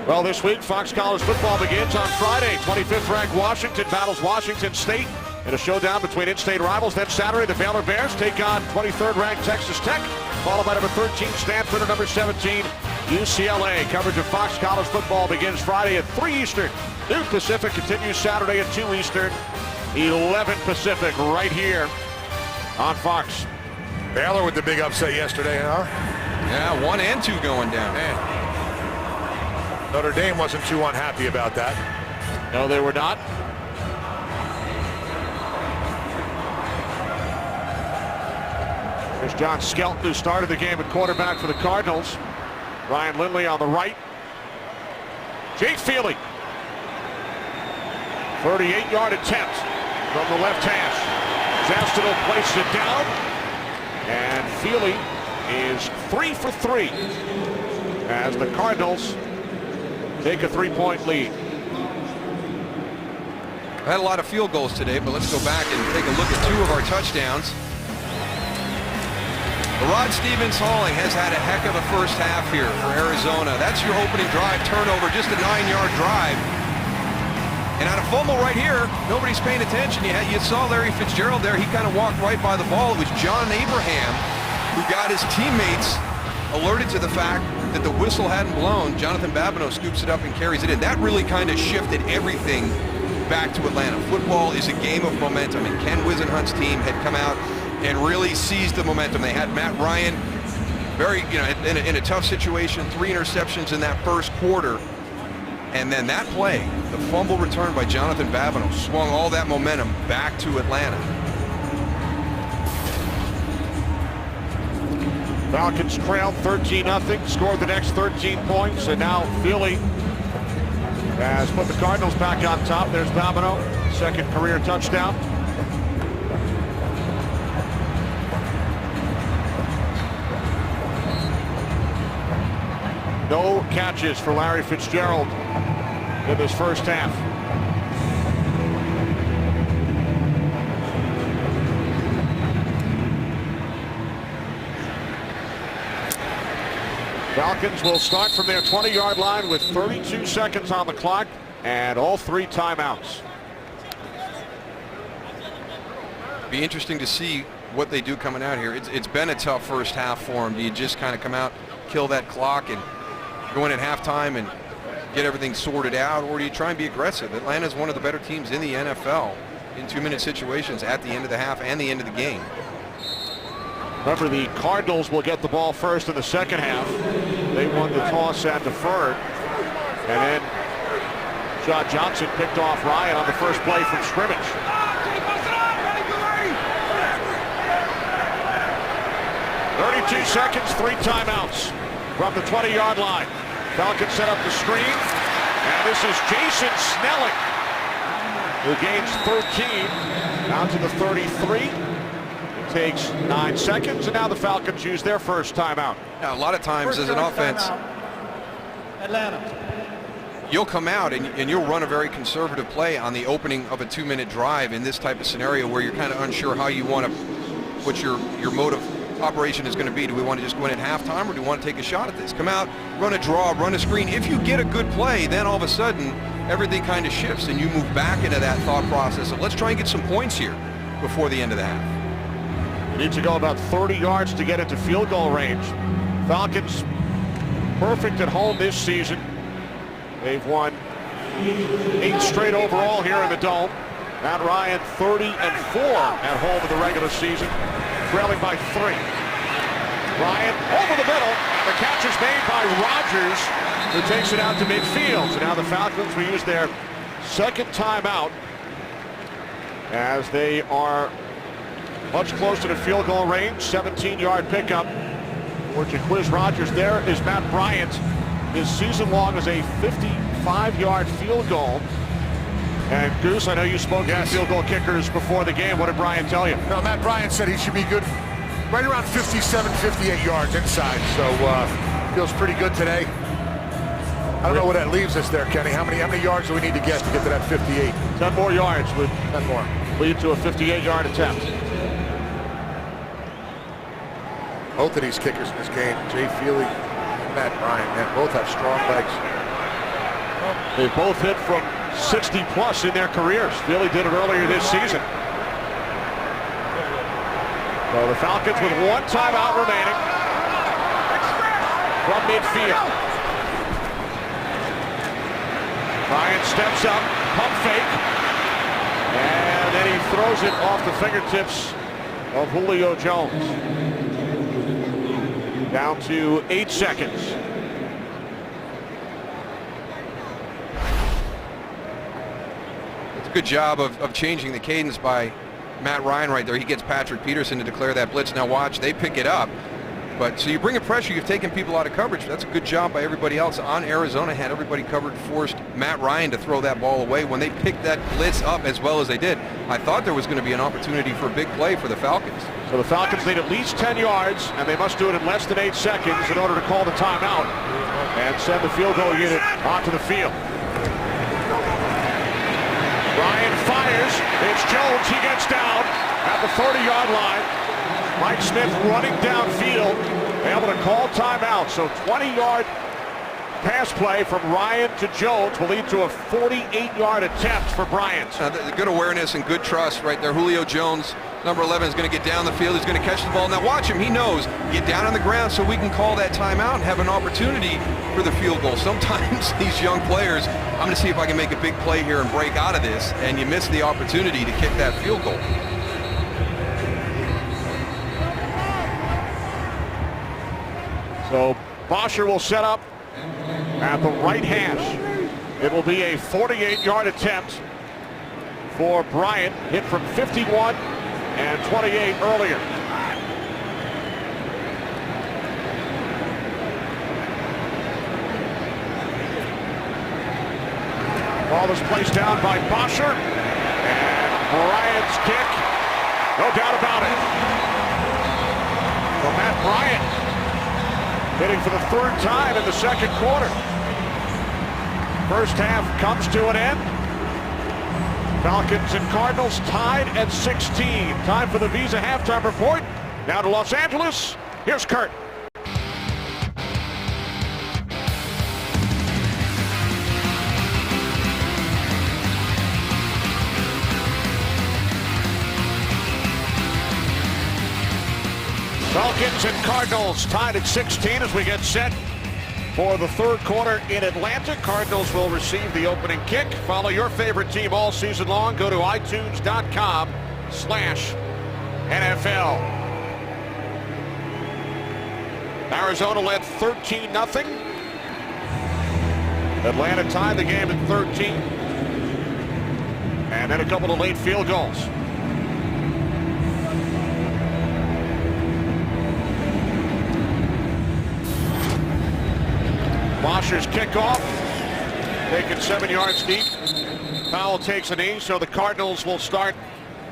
Speaker 2: Well, this week, Fox College football begins on Friday. 25th ranked Washington battles Washington State in a showdown between in-state rivals. Then Saturday, the Baylor Bears take on 23rd ranked Texas Tech, followed by number 13 Stanford and number 17 UCLA. Coverage of Fox College football begins Friday at 3 Eastern. Noon Pacific continues Saturday at 2 Eastern, 11 Pacific, right here on Fox.
Speaker 4: Baylor with the big upset yesterday, huh?
Speaker 3: Yeah, 1 and 2 going down.
Speaker 4: Man. Notre Dame wasn't too unhappy about that.
Speaker 2: No, they were not. There's John Skelton, who started the game at quarterback for the Cardinals. Ryan Lindley on the right. Jake Feely. 38-yard attempt from the left hash. Zastinel placed it down. And Feely is 3 for 3 as the Cardinals take a 3-point lead.
Speaker 3: I had a lot of field goals today, but let's go back and take a look at 2 of our touchdowns. LaRod Stevens Howling has had a heck of a first half here for Arizona. That's your opening drive turnover, just a 9-yard drive. And on a fumble right here, nobody's paying attention. You saw Larry Fitzgerald there. He kind of walked right by the ball. It was John Abraham who got his teammates alerted to the fact that the whistle hadn't blown, Jonathan Babineau scoops it up and carries it in. That really kind of shifted everything back to Atlanta. Football is a game of momentum, and Ken Wisenhunt's team had come out and really seized the momentum. They had Matt Ryan very, in a tough situation, 3 interceptions in that first quarter. And then that play, the fumble return by Jonathan Babineau, swung all that momentum back to Atlanta.
Speaker 2: Falcons trailed 13-0, scored the next 13 points, and now Philly has put the Cardinals back on top. There's Babineau, second career touchdown. No catches for Larry Fitzgerald in this first half. Falcons will start from their 20-yard line with 32 seconds on the clock and all 3 timeouts.
Speaker 3: Be interesting to see what they do coming out here. It's been a tough first half for them. Do you just kind of come out, kill that clock, and go in at halftime and get everything sorted out, or do you try and be aggressive? Atlanta's one of the better teams in the NFL in 2-minute situations at the end of the half and the end of the game.
Speaker 2: Remember, the Cardinals will get the ball first in the second half. They won the toss and deferred. And then John Johnson picked off Ryan on the first play from scrimmage. 32 seconds, 3 timeouts from the 20-yard line. Falcons set up the screen, and this is Jason Snelling, who gains 13 down to the 33. It takes 9 seconds, and now the Falcons use their first timeout.
Speaker 3: Now, a lot of times as an offense,
Speaker 6: Atlanta,
Speaker 3: you'll come out and you'll run a very conservative play on the opening of a 2-minute drive in this type of scenario where you're kind of unsure how you want to, what your mode of operation is going to be. Do we want to just go in at halftime, or do we want to take a shot at this? Come out, run a draw, run a screen. If you get a good play, then all of a sudden everything kind of shifts and you move back into that thought process of let's try and get some points here before the end of the half.
Speaker 2: Need to go about 30 yards to get into field goal range. Falcons perfect at home this season. They've won 8 straight overall here in the Dome. Matt Ryan 30-4 at home in the regular season, trailing by 3. Ryan over the middle. The catch is made by Rodgers, who takes it out to midfield. So now the Falcons will use their second timeout as they are much closer to field goal range. 17-yard pickup for Jaquiz Rodgers. There is Matt Bryant. His season long is a 55-yard field goal. And Goose, I know you spoke to field goal kickers before the game. What did Bryant tell you?
Speaker 4: No, Matt Bryant said he should be good right around 57, 58 yards inside. So feels pretty good today. I don't know what that leaves us there, Kenny. How many yards do we need to get to that 58?
Speaker 2: 10 more yards would
Speaker 4: 10 more.
Speaker 2: lead to a 58-yard attempt.
Speaker 4: Both of these kickers in this game, Jay Feely and Matt Bryant, man, both have strong legs.
Speaker 2: They both hit from 60 plus in their careers. Feely did it earlier this season. So the Falcons with 1 timeout remaining from midfield. Bryant steps up, pump fake, and then he throws it off the fingertips of Julio Jones. Down to 8 seconds.
Speaker 3: Good job of changing the cadence by Matt Ryan right there. He gets Patrick Peterson to declare that blitz. Now watch, they pick it up. But so you bring a pressure, you've taken people out of coverage. That's a good job by everybody else on Arizona. Had everybody covered, forced Matt Ryan to throw that ball away. When they picked that blitz up as well as they did, I thought there was going to be an opportunity for a big play for the Falcons.
Speaker 2: So the Falcons need at least 10 yards, and they must do it in less than 8 seconds in order to call the timeout and send the field goal unit onto the field. Ryan fires. It's Jones. He gets down at the 30-yard line. Mike Smith running downfield, able to call timeout. So 20-yard pass play from Ryan to Jones will lead to a 48-yard attempt for Bryant.
Speaker 3: Good awareness and good trust right there. Julio Jones, number 11, is going to get down the field. He's going to catch the ball. Now watch him. He knows. Get down on the ground so we can call that timeout and have an opportunity for the field goal. Sometimes these young players, I'm going to see if I can make a big play here and break out of this, and you miss the opportunity to kick that field goal.
Speaker 2: So Bosher will set up at the right hash. It will be a 48-yard attempt for Bryant, hit from 51 and 28 earlier. Ball is placed down by Bosher, and Bryant's kick, no doubt about it. So Matt Bryant hitting for the third time in the second quarter. First half comes to an end. Falcons and Cardinals tied at 16. Time for the Visa halftime report. Now to Los Angeles. Here's Kurt. Falcons and Cardinals tied at 16 as we get set for the third quarter in Atlanta. Cardinals will receive the opening kick. Follow your favorite team all season long. Go to itunes.com/NFL. Arizona led 13-0. Atlanta tied the game at 13. And then a couple of late field goals. Bosher's kickoff, taken 7 yards deep. Powell takes a knee, so the Cardinals will start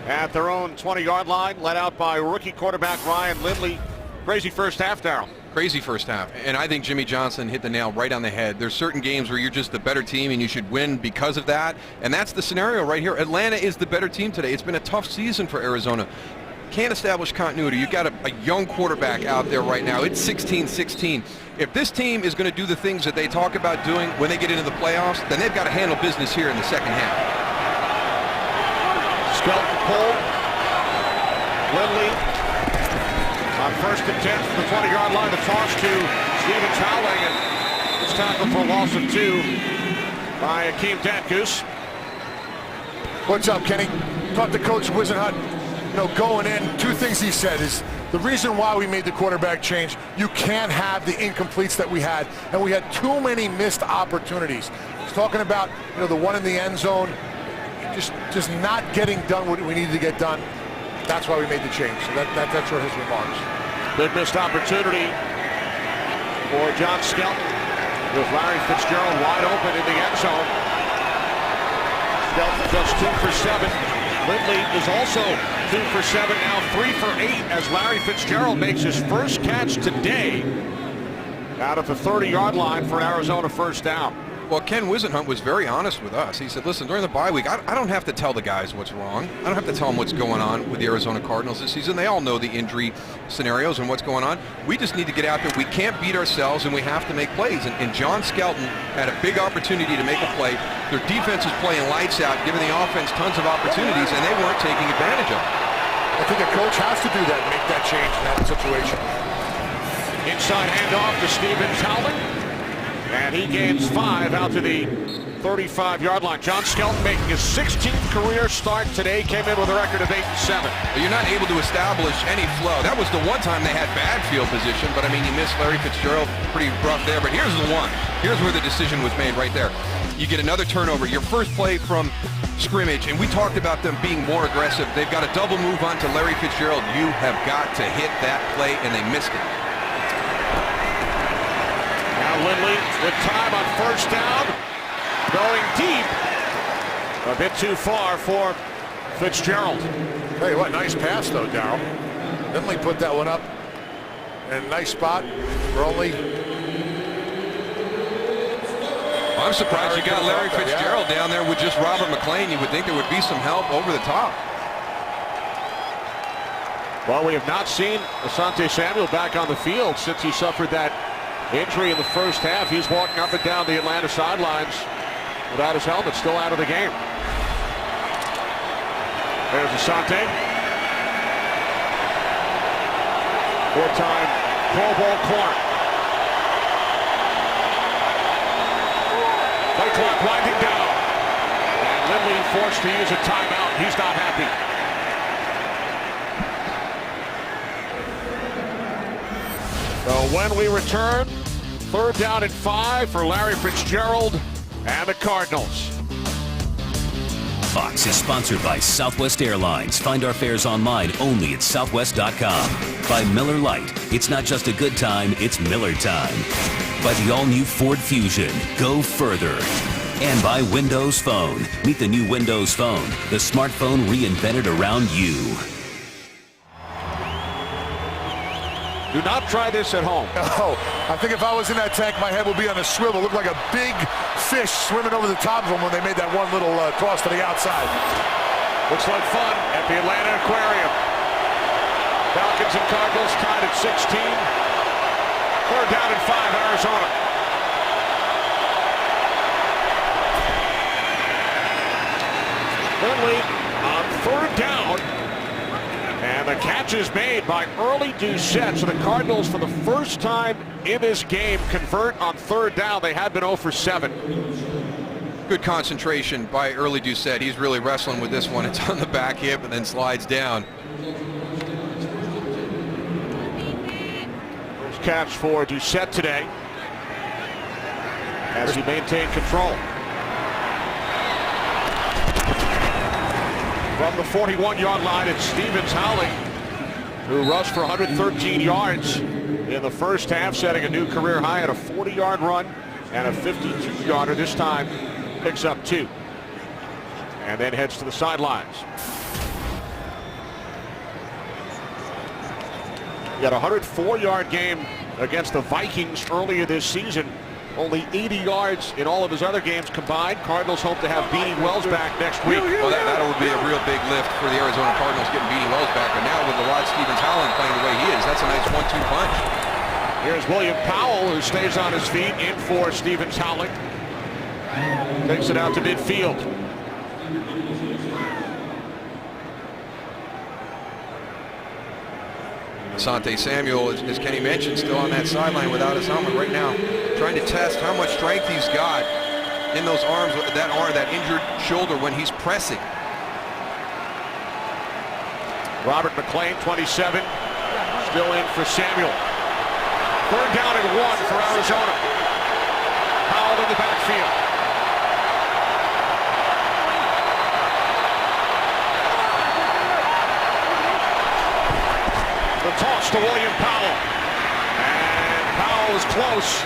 Speaker 2: at their own 20-yard line, led out by rookie quarterback Ryan Lindley. Crazy first half, Darryl.
Speaker 3: Crazy first half, and I think Jimmy Johnson hit the nail right on the head. There's certain games where you're just the better team and you should win because of that, and that's the scenario right here. Atlanta is the better team today. It's been a tough season for Arizona. Can't establish continuity. You've got a young quarterback out there right now. It's 16-16. If this team is going to do the things that they talk about doing when they get into the playoffs, then they've got to handle business here in the second half.
Speaker 2: Skelton pulled. Lindley on first and 10 from the 20-yard line. The toss to Stephen Towling, and it's tackled for a loss of 2 by Akeem Datkus.
Speaker 4: What's up, Kenny? Talked to Coach Wisenhut. You know, going in, 2 things he said is the reason why we made the quarterback change. You can't have the incompletes that we had, and we had too many missed opportunities. He's talking about, you know, the one in the end zone, just not getting done what we needed to get done. That's why we made the change. So that's where his remarks.
Speaker 2: Big missed opportunity for John Skelton with Larry Fitzgerald wide open in the end zone. Skelton just 2 for 7. Lindley is also 2 for 7, now 3 for 8 as Larry Fitzgerald makes his first catch today out of the 30-yard line for an Arizona first down.
Speaker 3: Well, Ken Wisenhunt was very honest with us. He said, listen, during the bye week, I don't have to tell the guys what's wrong. I don't have to tell them what's going on with the Arizona Cardinals this season. They all know the injury scenarios and what's going on. We just need to get out there. We can't beat ourselves, and we have to make plays. And John Skelton had a big opportunity to make a play. Their defense is playing lights out, giving the offense tons of opportunities, and they weren't taking advantage of it.
Speaker 4: I think a coach has to do that, make that change in that situation.
Speaker 2: Inside handoff to Stephen Towling. And he gains 5 out to the 35-yard line. John Skelton making his 16th career start today. Came in with a record of 8-7.
Speaker 3: You're not able to establish any flow. That was the one time they had bad field position, but I mean, you missed Larry Fitzgerald pretty rough there. But here's the one. Here's where the decision was made right there. You get another turnover. Your first play from scrimmage, and we talked about them being more aggressive. They've got a double move on to Larry Fitzgerald. You have got to hit that play, and they missed it.
Speaker 2: Lindley with time on first down, going deep, a bit too far for Fitzgerald.
Speaker 4: Hey, what nice pass though, Darryl. Lindley put that one up in a nice spot for only.
Speaker 3: I'm surprised you got Larry Fitzgerald down there with just Robert McClain. You would think there would be some help over the top.
Speaker 2: Well, we have not seen Asante Samuel back on the field since he suffered that Injury in the first half. He's walking up and down the Atlanta sidelines without his helmet, still out of the game. There's Asante. Four-time Pro Bowl corner. Play clock winding down. And Lindley forced to use a timeout. He's not happy. So when we return, 3rd down and 5 for Larry Fitzgerald and the Cardinals.
Speaker 1: Fox is sponsored by Southwest Airlines. Find our fares online only at southwest.com. By Miller Lite, it's not just a good time, it's Miller time. By the all-new Ford Fusion, go further. And by Windows Phone. Meet the new Windows Phone, the smartphone reinvented around you.
Speaker 2: Do not try this at home.
Speaker 4: Oh, I think if I was in that tank, my head would be on a swivel. Looked like a big fish swimming over the top of them when they made that one little toss to the outside.
Speaker 2: Looks like fun at the Atlanta Aquarium. Falcons and Cardinals tied at 16. 3rd down and 5, Arizona. Lindley on 3rd down. And the catch is made by Early Doucette. So the Cardinals, for the first time in this game, convert on 3rd down. They had been 0 for 7.
Speaker 3: Good concentration by Early Doucette. He's really wrestling with this one. It's on the back hip and then slides down.
Speaker 2: First catch for Doucette today as he maintained control. From the 41-yard line, it's Stevens Howling, who rushed for 113 yards in the first half, setting a new career high at a 40-yard run and a 52-yarder. This time picks up 2 and then heads to the sidelines. He had a 104-yard game against the Vikings earlier this season. Only 80 yards in all of his other games combined. Cardinals hope to have Beanie Wells back next week.
Speaker 3: Well, that would be a real big lift for the Arizona Cardinals, getting Beanie Wells back. But now with the Rod Stevens Howland playing the way he is, that's a nice 1-2 punch.
Speaker 2: Here's William Powell, who stays on his feet in for Stevens Howland. Takes it out to midfield.
Speaker 3: Asante Samuel, as Kenny mentioned, still on that sideline without his helmet right now, trying to test how much strength he's got in those arms, that injured shoulder when he's pressing.
Speaker 2: Robert McClain, 27, still in for Samuel. 3rd down and 1 for Arizona. Powell in the backfield. The toss to William Powell. And Powell is close.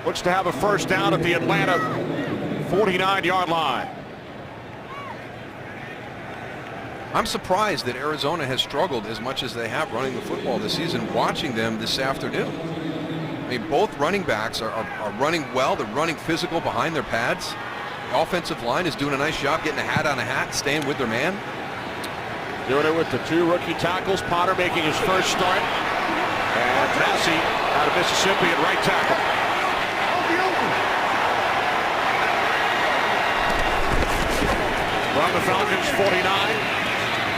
Speaker 2: Looks to have a first down at the Atlanta 49-yard line.
Speaker 3: I'm surprised that Arizona has struggled as much as they have running the football this season, watching them this afternoon. I mean, both running backs are running well. They're running physical behind their pads. The offensive line is doing a nice job getting a hat on a hat, staying with their man.
Speaker 2: Doing it with the 2 rookie tackles. Potter making his first start. And Massey out of Mississippi at right tackle. From the Falcons 49.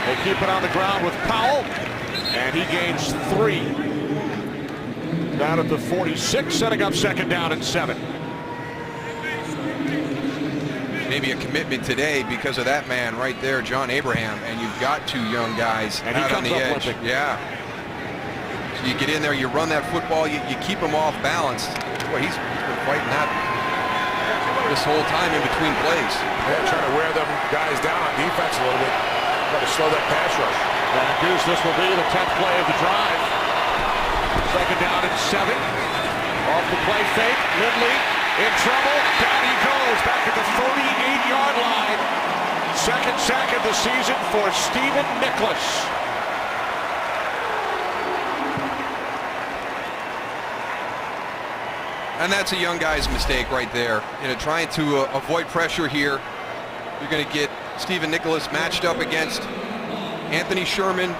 Speaker 2: They keep it on the ground with Powell. And he gains 3. Down at the 46, setting up 2nd down and 7.
Speaker 3: Maybe a commitment today because of that man right there, John Abraham, and you've got 2 young guys
Speaker 2: and
Speaker 3: out on the edge.
Speaker 2: Limping.
Speaker 3: Yeah. So you get in there, you run that football, you keep him off balance. Boy, he's been fighting that this whole time in between plays.
Speaker 4: Yeah, trying to wear them guys down on defense a little bit. Try to slow that pass rush.
Speaker 2: And Goose, this will be the 10th play of the drive. 2nd down and 7. Off the play fake, Lindley in trouble. Down he goes back at the 38-yard line. 2nd sack of the season for Stephen Nicholas.
Speaker 3: And that's a young guy's mistake right there. You know, trying to avoid pressure here. You're going to get Stephen Nicholas matched up against Anthony Sherman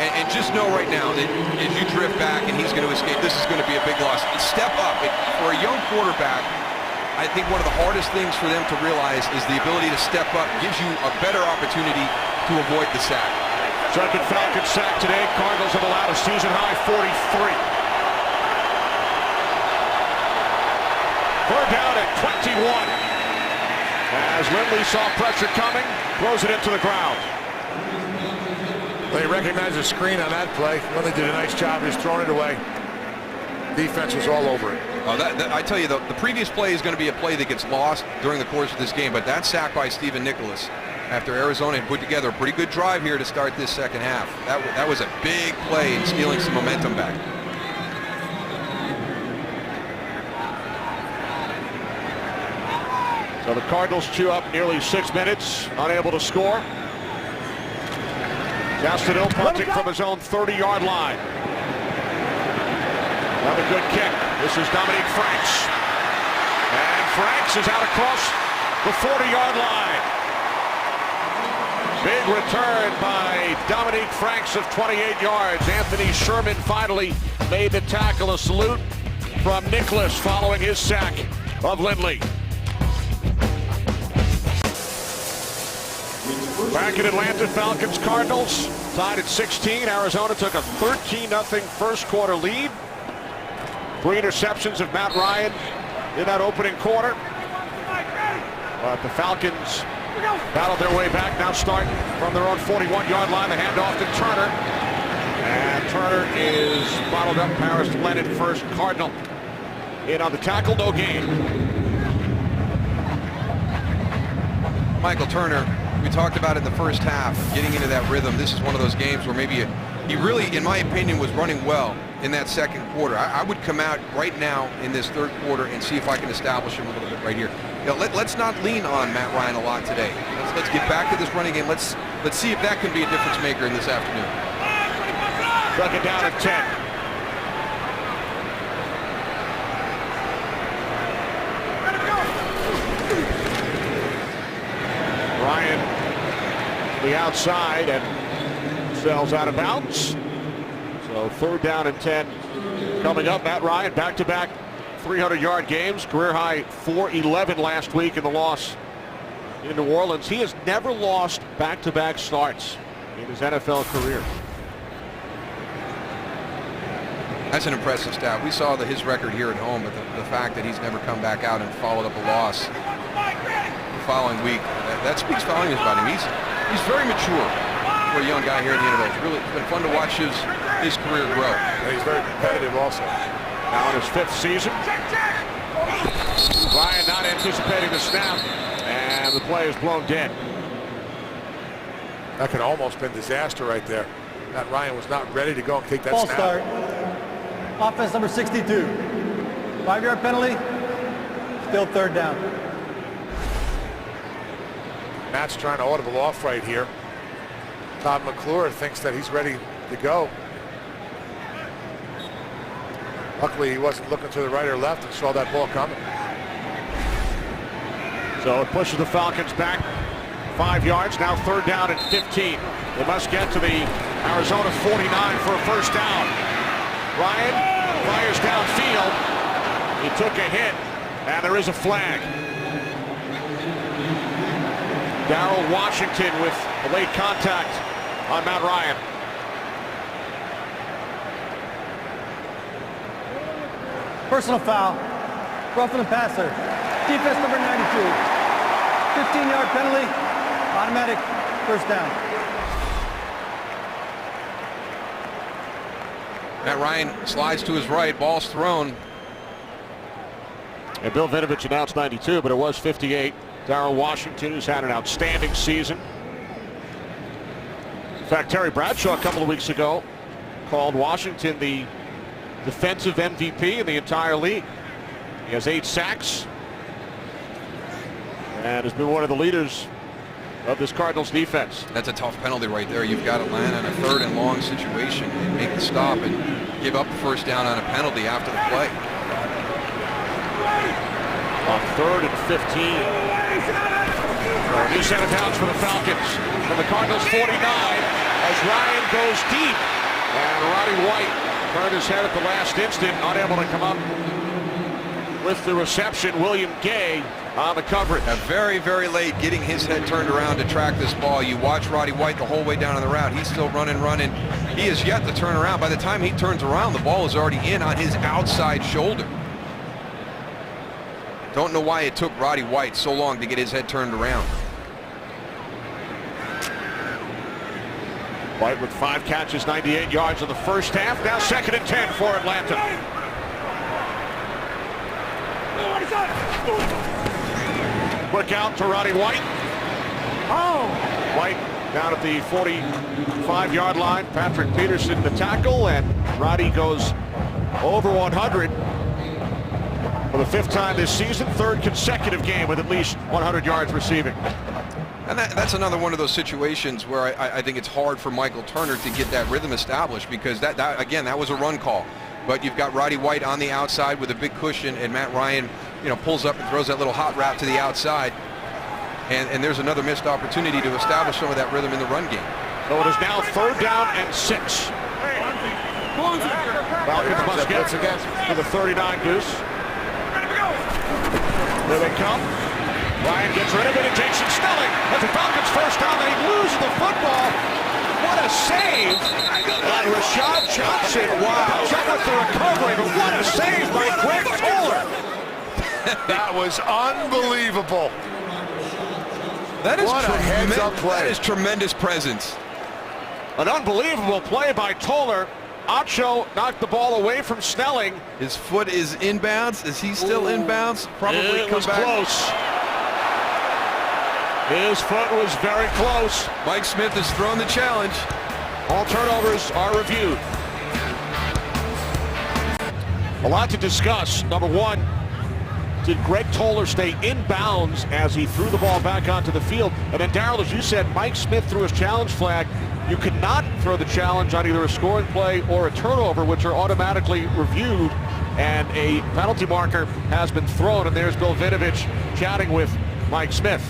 Speaker 3: And just know right now that as you drift back and he's going to escape, this is going to be a big loss. Step up. For a young quarterback, I think one of the hardest things for them to realize is the ability to step up gives you a better opportunity to avoid the sack.
Speaker 2: Second Falcons sack today. Cardinals have allowed a season-high 43. Third down at 21. As Lindley saw pressure coming, throws it into the ground.
Speaker 4: They recognized the screen on that play. Lindley did a nice job just throwing it away. Defense was all over it.
Speaker 3: I tell you, the previous play is going to be a play that gets lost during the course of this game, but that sack by Stephen Nicholas after Arizona had put together a pretty good drive here to start this second half. That was a big play in stealing some momentum back.
Speaker 2: So the Cardinals chew up nearly 6 minutes, unable to score. Gastineau punting from his own 30-yard line. Another good kick. This is Dominique Franks. And Franks is out across the 40-yard line. Big return by Dominique Franks of 28 yards. Anthony Sherman finally made the tackle. A salute from Nicholas following his sack of Lindley. Back in Atlanta, Falcons Cardinals tied at 16. Arizona took a 13-0 first quarter lead. 3 interceptions of Matt Ryan in that opening quarter. But the Falcons battled their way back, now starting from their own 41-yard line. The handoff to Turner. And Turner is bottled up. Paris Leonard, first Cardinal. In on the tackle, no gain.
Speaker 3: Michael Turner, we talked about in the first half, getting into that rhythm. This is one of those games where maybe he really, in my opinion, was running well in that second quarter. I would come out right now in this third quarter and see if I can establish him a little bit right here. You know, let's not lean on Matt Ryan a lot today. Let's get back to this running game. Let's see if that can be a difference maker in this afternoon.
Speaker 2: Second down at 10. Ryan the outside and sells out of bounds. So third down and 10 coming up. Matt Ryan back-to-back 300-yard games. Career high 411 last week in the loss in New Orleans. He has never lost back-to-back starts in his NFL career.
Speaker 3: That's an impressive stat. We saw his record here at home, but the fact that he's never come back out and followed up a loss the following week, that speaks volumes about him. He's very mature for a young guy here in the NFL. It's been fun to watch his career grow.
Speaker 4: And he's very competitive also.
Speaker 2: Now in his 5th season. Ryan not anticipating the snap, and the play is blown dead.
Speaker 4: That could almost been disaster right there. Matt Ryan was not ready to go and take that
Speaker 6: Ball
Speaker 4: snap.
Speaker 6: start. Offense number 62. 5-yard penalty. Still third down.
Speaker 4: Matt's trying to audible off right here. Todd McClure thinks that he's ready to go. Luckily, he wasn't looking to the right or left and saw that ball coming.
Speaker 2: So it pushes the Falcons back 5 yards. Now third down and 15. They must get to the Arizona 49 for a first down. Ryan fires downfield. He took a hit, and there is a flag. Darrell Washington with a late contact on Matt Ryan.
Speaker 6: Personal foul. Roughing the passer. Defense number 92. 15-yard penalty. Automatic first down.
Speaker 3: Matt Ryan slides to his right. Ball's thrown.
Speaker 2: And Bill Vinovich announced 92, but it was 58. Darrell Washington, who's had an outstanding season. In fact, Terry Bradshaw a couple of weeks ago called Washington the defensive MVP in the entire league. He has 8 sacks and has been one of the leaders of this Cardinals defense.
Speaker 3: That's a tough penalty right there. You've got Atlanta in a third and long situation. They make the stop and give up the first down on a penalty after the play.
Speaker 2: On third and 15. New set of downs for the Falcons. From the Cardinals 49. A as Ryan goes deep. And Roddy White turned his head at the last instant, unable to come up with the reception. William Gay on the coverage.
Speaker 3: Very, very late getting his head turned around to track this ball. You watch Roddy White the whole way down on the route. He's still running. He is yet to turn around. By the time he turns around, the ball is already in on his outside shoulder. Don't know why it took Roddy White so long to get his head turned around.
Speaker 2: White with 5 catches, 98 yards in the first half. Now 2nd and 10 for Atlanta. Quick out to Roddy White. White down at the 45-yard line. Patrick Peterson the tackle, and Roddy goes over 100 for the 5th time this season. 3rd consecutive game with at least 100 yards receiving.
Speaker 3: And that's another one of those situations where I think it's hard for Michael Turner to get that rhythm established, because that again, that was a run call. But you've got Roddy White on the outside with a big cushion, and Matt Ryan, pulls up and throws that little hot route to the outside. And there's another missed opportunity to establish some of that rhythm in the run game.
Speaker 2: So it is now 3rd down and 6. Falcons must get to the 39 Goose. There they come. Ryan gets rid of it, and Jason Snelling has the Falcons first down. They lose the football. What a save by Rashad Johnson. Wow. Check out the recovery, but what a save by Greg Toller.
Speaker 4: That was unbelievable.
Speaker 3: That is
Speaker 4: what a heads-up play.
Speaker 3: That is tremendous presence.
Speaker 2: An unbelievable play by Toller. Acho knocked the ball away from Snelling.
Speaker 3: His foot is inbounds. Is he still inbounds? Probably
Speaker 2: it was
Speaker 3: back.
Speaker 2: Close. His foot was very close.
Speaker 3: Mike Smith has thrown the challenge.
Speaker 2: All turnovers are reviewed. A lot to discuss. Number one, did Greg Toller stay in bounds as he threw the ball back onto the field? And then, Darryl, as you said, Mike Smith threw his challenge flag. You cannot throw the challenge on either a scoring play or a turnover, which are automatically reviewed. And a penalty marker has been thrown. And there's Bill Vinovich chatting with Mike Smith.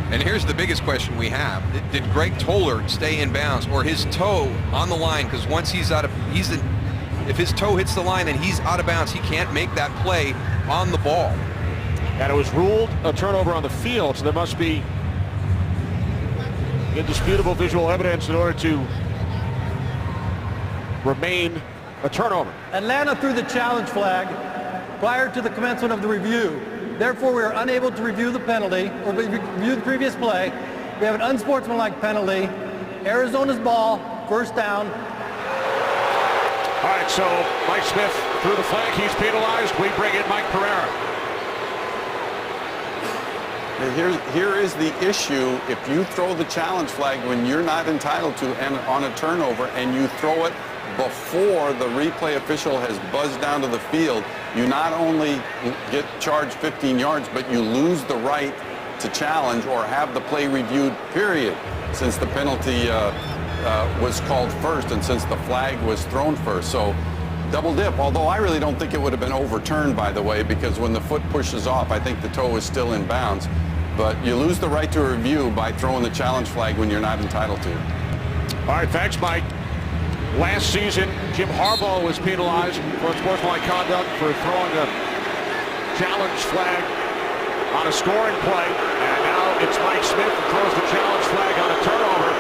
Speaker 3: And here's the biggest question we have. Did Greg Toller stay in bounds, or his toe on the line? Because once if his toe hits the line and he's out of bounds, he can't make that play on the ball.
Speaker 2: And it was ruled a turnover on the field, so there must be indisputable visual evidence in order to remain a turnover.
Speaker 6: Atlanta threw the challenge flag prior to the commencement of the review. Therefore, we are unable to review the penalty or review the previous play. We have an unsportsmanlike penalty. Arizona's ball, 1st down.
Speaker 2: All right, so Mike Smith threw the flag. He's penalized. We bring in Mike Pereira.
Speaker 8: And here is the issue. If you throw the challenge flag when you're not entitled to and on a turnover, and you throw it before the replay official has buzzed down to the field, you not only get charged 15 yards, but you lose the right to challenge or have the play reviewed, period, since the penalty was called first and since the flag was thrown first. So double dip, although I really don't think it would have been overturned, by the way, because when the foot pushes off, I think the toe is still in bounds. But you lose the right to a review by throwing the challenge flag when you're not entitled to.
Speaker 2: All right, thanks, Mike. Last season, Jim Harbaugh was penalized for unsportsmanlike conduct for throwing a challenge flag on a scoring play. And now it's Mike Smith who throws the challenge flag on a turnover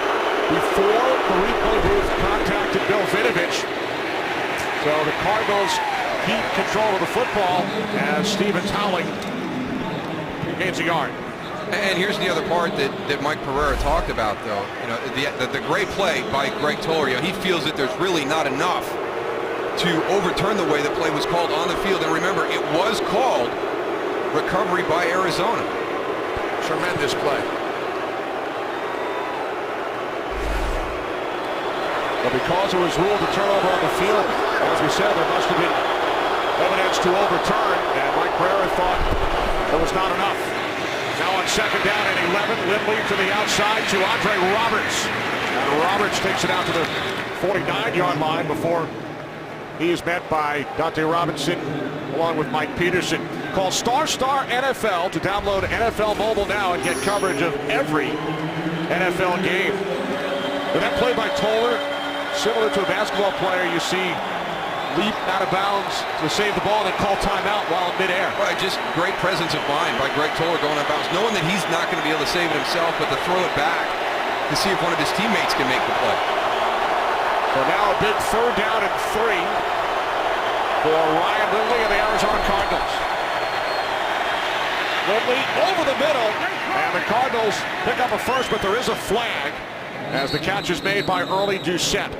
Speaker 2: before the replay booth contacted Bill Vinovich. So the Cardinals keep control of the football as Steven Towling gains a yard.
Speaker 3: And here's the other part that Mike Pereira talked about, though. The great play by Greg Toller. He feels that there's really not enough to overturn the way the play was called on the field. And remember, it was called recovery by Arizona.
Speaker 4: Tremendous play.
Speaker 2: But because it was ruled a turnover on the field, as we said, there must have been evidence to overturn. And Mike Pereira thought there was not enough. Now on 2nd down and 11, Lindley to the outside to Andre Roberts. And Roberts takes it out to the 49-yard line before he is met by Dante Robinson along with Mike Peterson. Call *NFL to download NFL Mobile now and get coverage of every NFL game. But that play by Toller, similar to a basketball player you see leap out of bounds to save the ball and then call timeout while in midair.
Speaker 3: Right, just great presence of mind by Greg Toller going out of bounds, knowing that he's not going to be able to save it himself, but to throw it back to see if one of his teammates can make the play.
Speaker 2: So now a big 3rd down and 3 for Ryan Lindley and the Arizona Cardinals. Lindley over the middle, and the Cardinals pick up a first, but there is a flag as the catch is made by Early Doucette.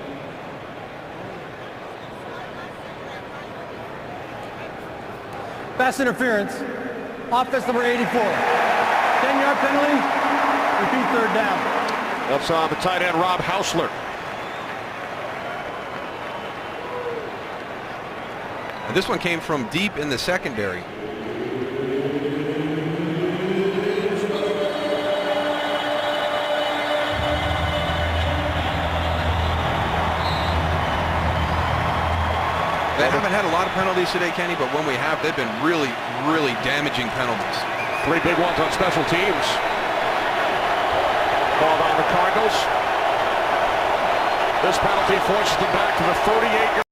Speaker 6: Pass interference. Offense number 84. 10-yard penalty. Repeat 3rd down.
Speaker 2: That's on the tight end, Rob Hausler.
Speaker 3: And this one came from deep in the secondary. They haven't had a lot of penalties today, Kenny, but when we have, they've been really, really damaging penalties.
Speaker 2: 3 big ones on special teams. Called on the Cardinals. This penalty forces them back to the 38-yard.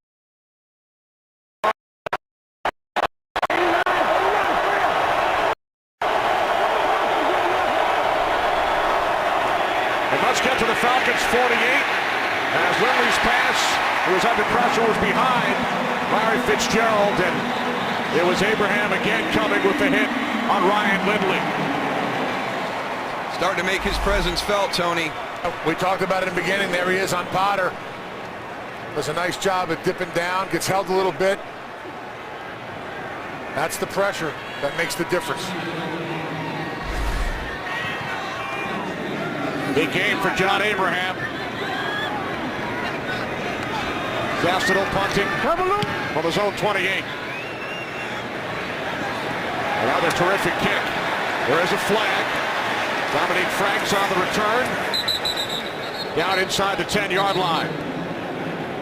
Speaker 2: They must get to the Falcons 48 as Lindley's pass, who was under pressure, was behind Larry Fitzgerald, and it was Abraham again coming with the hit on Ryan Lindley.
Speaker 3: Starting to make his presence felt, Tony.
Speaker 4: We talked about it in the beginning. There he is on Potter. Does a nice job at dipping down, gets held a little bit. That's the pressure that makes the difference.
Speaker 2: Big game for John Abraham. Gastineau punting from his own 28. Another terrific kick. There is a flag. Dominique Franks on the return. Down inside the 10-yard line.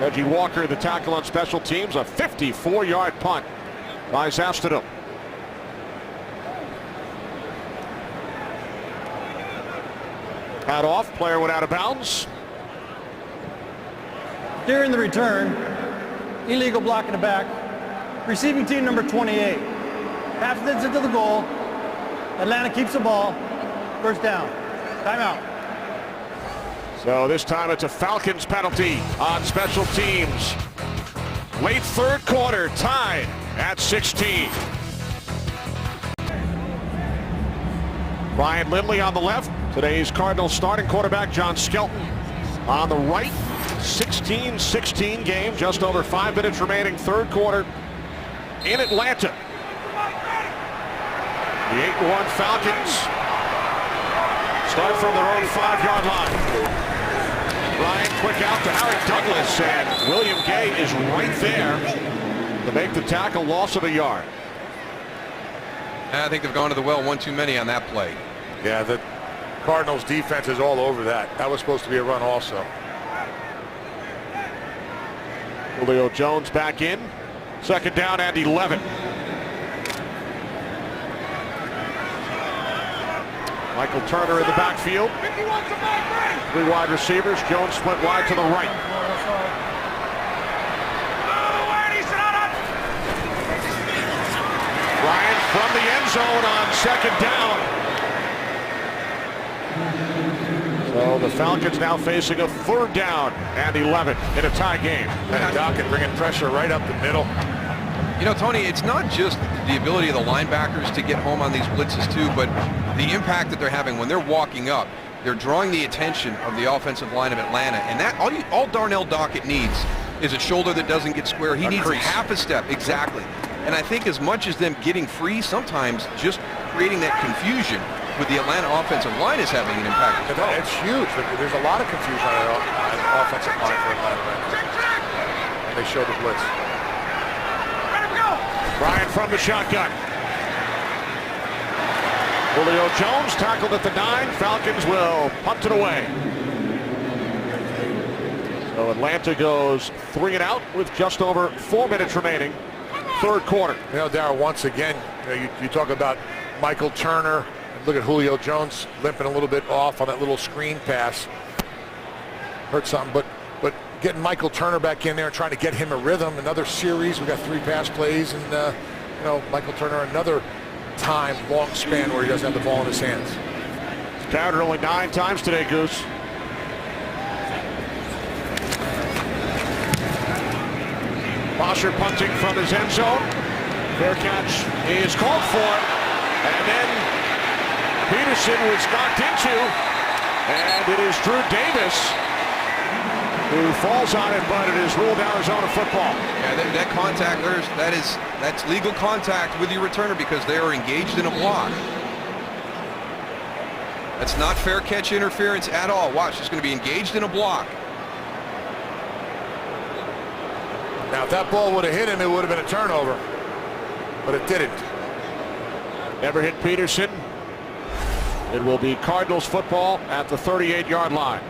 Speaker 2: Reggie Walker, the tackle on special teams. A 54-yard punt by Gastineau. Pad off, player went out of bounds.
Speaker 6: During the return, illegal block in the back. Receiving team number 28. Half distance into the goal. Atlanta keeps the ball. 1st down. Timeout.
Speaker 2: So this time it's a Falcons penalty on special teams. Late 3rd quarter, tied at 16. Ryan Lindley on the left. Today's Cardinals starting quarterback John Skelton on the right. 16-16 game, just over 5 minutes remaining, 3rd quarter in Atlanta. The 8-1 Falcons start from their own 5-yard line. Ryan quick out to Harry Douglas, and William Gay is right there to make the tackle, loss of a yard.
Speaker 3: I think they've gone to the well one too many on that play.
Speaker 4: Yeah, the Cardinals defense is all over that. That was supposed to be a run also.
Speaker 2: Julio Jones back in. 2nd down and 11. Michael Turner in the backfield. 3 wide receivers. Jones split wide to the right. Ryan from the end zone on 2nd down. So the Falcons now facing a 3rd down and 11 in a tie game.
Speaker 4: And Dockett bringing pressure right up the middle.
Speaker 3: You know, Tony, it's not just the ability of the linebackers to get home on these blitzes too, but the impact that they're having when they're walking up. They're drawing the attention of the offensive line of Atlanta, and that all Darnell Dockett needs is a shoulder that doesn't get square. He needs half a step, exactly. And I think as much as them getting free, sometimes just creating that confusion with the Atlanta offensive line is having an impact.
Speaker 4: It's huge. There's a lot of confusion on the offensive line for Atlanta right now. And they show the blitz.
Speaker 2: Ryan from the shotgun. Julio Jones tackled at the 9. Falcons will punt it away. So Atlanta goes 3 and out with just over 4 minutes remaining. 3rd quarter.
Speaker 4: You know, Darryl, once again, you talk about Michael Turner, Look at Julio Jones limping a little bit off on that little screen pass. Hurt something, but getting Michael Turner back in there and trying to get him a rhythm. Another series. We got 3 pass plays, and you know, Michael Turner another time long span where he doesn't have the ball in his hands.
Speaker 2: Counted only 9 times today, Goose. Bosher punting from his end zone. Fair catch is called for, and then Peterson was knocked into, and it is Drew Davis who falls on it, but it is ruled Arizona football.
Speaker 3: Yeah, that contact, that's legal contact with your returner because they are engaged in a block. That's not fair catch interference at all. Watch, it's going to be engaged in a block.
Speaker 4: Now, if that ball would have hit him, it would have been a turnover, but it didn't.
Speaker 2: Never hit Peterson. It will be Cardinals football at the 38-yard line.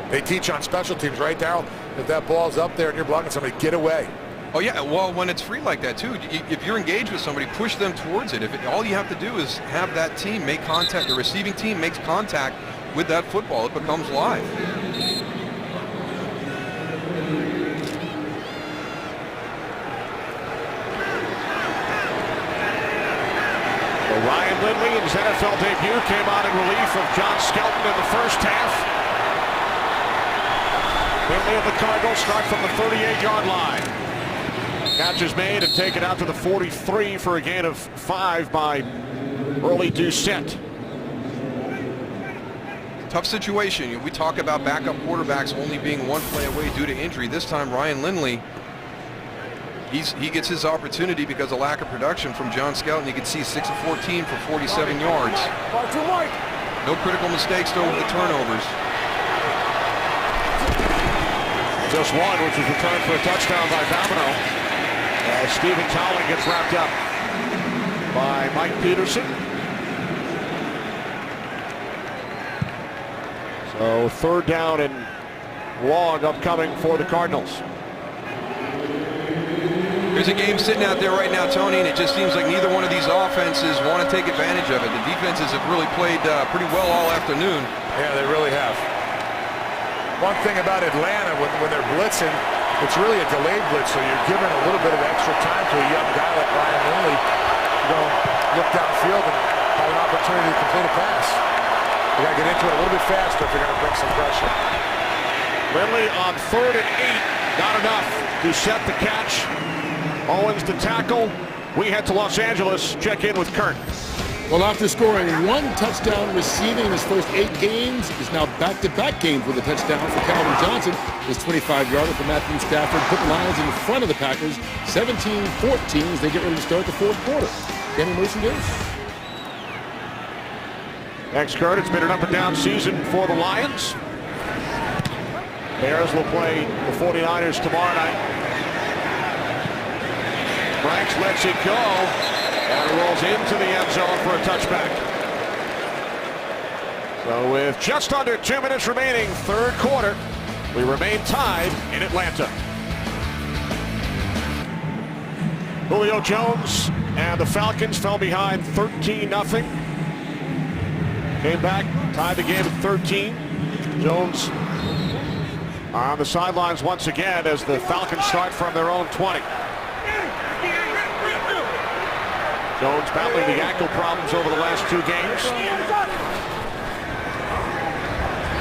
Speaker 4: They teach on special teams, right, Darryl? If that ball's up there and you're blocking somebody, get away.
Speaker 3: Oh yeah, well, when it's free like that too, if you're engaged with somebody, push them towards it. All you have to do is have that team make contact, the receiving team makes contact with that football, it becomes live.
Speaker 2: Well, Ryan Lindley in his NFL debut came on in relief of John Skelton in the first half. Lindley of the Cardinals start from the 38-yard line. Catch is made and taken out to the 43 for a gain of 5 by Early Doucette.
Speaker 3: Tough situation. We talk about backup quarterbacks only being 1 play away due to injury. This time Ryan Lindley, he gets his opportunity because of lack of production from John Skelton. You can see 6 of 14 for 47 yards. No critical mistakes though with the turnovers.
Speaker 2: Just one, which was returned for a touchdown by Domino. As Stephen Towling gets wrapped up by Mike Peterson. So 3rd down and long upcoming for the Cardinals.
Speaker 3: There's a game sitting out there right now, Tony, and it just seems like neither one of these offenses want to take advantage of it. The defenses have really played pretty well all afternoon.
Speaker 4: Yeah, they really have. One thing about Atlanta, when they're blitzing, it's really a delayed blitz, so you're giving a little bit of extra time to a young guy like Ryan Lindley to go look downfield and have an opportunity to complete a pass. You got to get into it a little bit faster if you're going to bring some pressure.
Speaker 2: Lindley on 3rd and 8, not enough to set the catch. Owens to tackle. We head to Los Angeles. Check in with Kurt.
Speaker 7: Well, after scoring 1 touchdown receiving in his first 8 games, is now back-to-back games with a touchdown for Calvin Johnson. His 25-yarder for Matthew Stafford put the Lions in front of the Packers 17-14 as they get ready to start the 4th quarter. Kenny Motion News.
Speaker 2: Thanks, Kurt. It's been an up-and-down season for the Lions. Bears will play the 49ers tomorrow night. Franks lets it go. And rolls into the end zone for a touchback. So with just under 2 minutes remaining, 3rd quarter, we remain tied in Atlanta. Julio Jones and the Falcons fell behind 13-0. Came back, tied the game at 13. Jones on the sidelines once again as the Falcons start from their own 20. Jones battling the ankle problems over the last 2 games.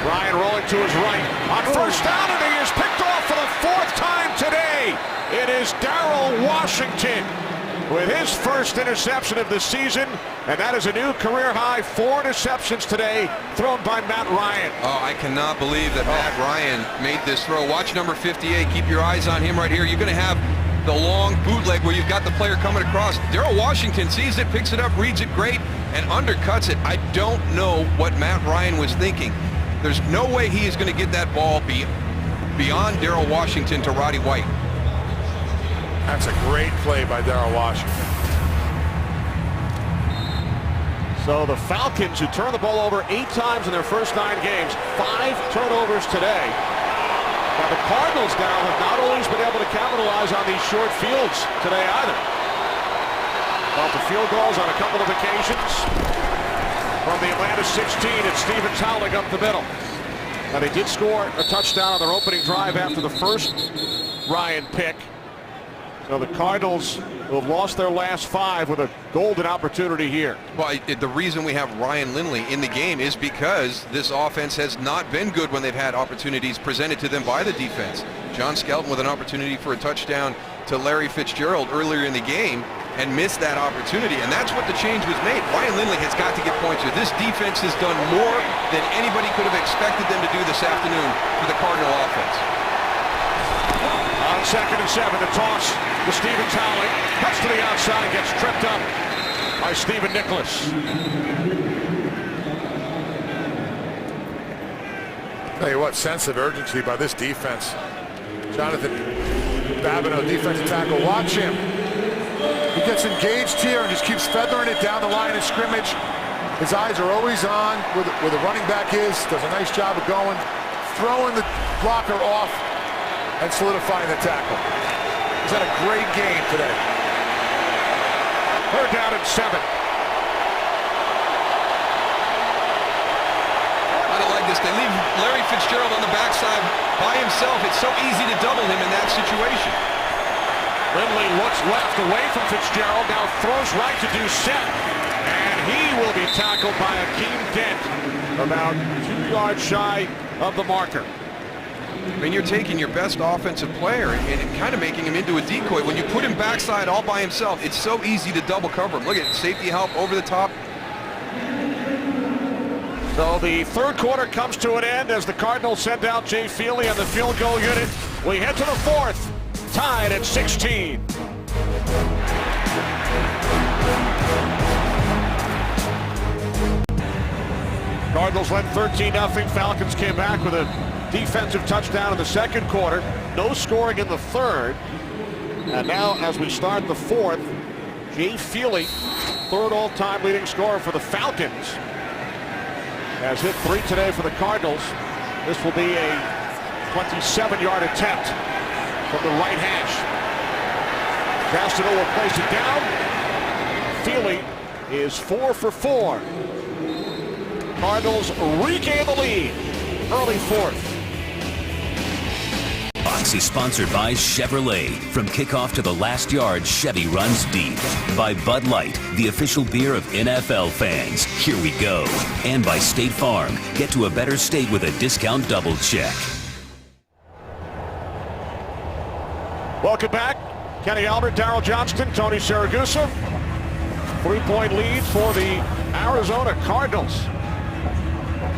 Speaker 2: Ryan rolling to his right. On 1st down, and he is picked off for the 4th time today. It is Darrell Washington with his first interception of the season, and that is a new career high. 4 interceptions today thrown by Matt Ryan.
Speaker 3: Oh, I cannot believe that Matt Ryan made this throw. Watch number 58. Keep your eyes on him right here. You're going to have the long bootleg where you've got the player coming across. Darrell Washington sees it, picks it up, reads it great, and undercuts it. I don't know what Matt Ryan was thinking. There's no way he is going to get that ball beyond Darrell Washington to Roddy White.
Speaker 4: That's a great play by Darrell Washington.
Speaker 2: So the Falcons, who turned the ball over 8 times in their first 9 games, 5 turnovers today. Now the Cardinals now have not always been able to capitalize on these short fields today either. Well, the field goals on a couple of occasions. From the Atlanta 16, it's Stevens howling up the middle. Now, they did score a touchdown on their opening drive after the first Ryan pick. So the Cardinals have lost their last 5 with a golden opportunity here.
Speaker 3: Well, the reason we have Ryan Lindley in the game is because this offense has not been good when they've had opportunities presented to them by the defense. John Skelton with an opportunity for a touchdown to Larry Fitzgerald earlier in the game and missed that opportunity, and that's what the change was made. Ryan Lindley has got to get points here. This defense has done more than anybody could have expected them to do this afternoon for the Cardinal offense.
Speaker 2: On 2nd and 7, the toss to Stevens howling. Cuts to the outside, gets tripped up by Stephen Nicholas.
Speaker 4: Tell you what, sense of urgency by this defense. Jonathan Babineau, defensive tackle. Watch him. He gets engaged here and just keeps feathering it down the line of scrimmage. His eyes are always on where the running back is. Does a nice job of going, throwing the blocker off, and solidifying the tackle. He's had a great game today.
Speaker 2: 3rd down and 7.
Speaker 3: I don't like this. They leave Larry Fitzgerald on the backside by himself. It's so easy to double him in that situation.
Speaker 2: Lindley looks left away from Fitzgerald, now throws right to Doucette, and he will be tackled by Akeem Dent, about 2 yards shy of the marker.
Speaker 3: I mean, you're taking your best offensive player and kind of making him into a decoy. When you put him backside all by himself, it's so easy to double cover him. Look at it, safety help over the top.
Speaker 2: So the 3rd quarter comes to an end as the Cardinals send out Jay Feely on the field goal unit. We head to the 4th. Tied at 16. Cardinals led 13-0. Falcons came back with a defensive touchdown in the 2nd quarter. No scoring in the 3rd. And now, as we start the 4th, Jay Feely, 3rd all-time leading scorer for the Falcons, has hit 3 today for the Cardinals. This will be a 27-yard attempt from the right hash. Castanova plays it down. Feely is 4 for 4. Cardinals regain the lead. Early 4th.
Speaker 1: Box is sponsored by Chevrolet. From kickoff to the last yard, Chevy runs deep. By Bud Light, the official beer of NFL fans. Here we go. And by State Farm. Get to a better state with a discount double check.
Speaker 2: Welcome back. Kenny Albert, Darryl Johnston, Tony Siragusa. 3-point lead for the Arizona Cardinals.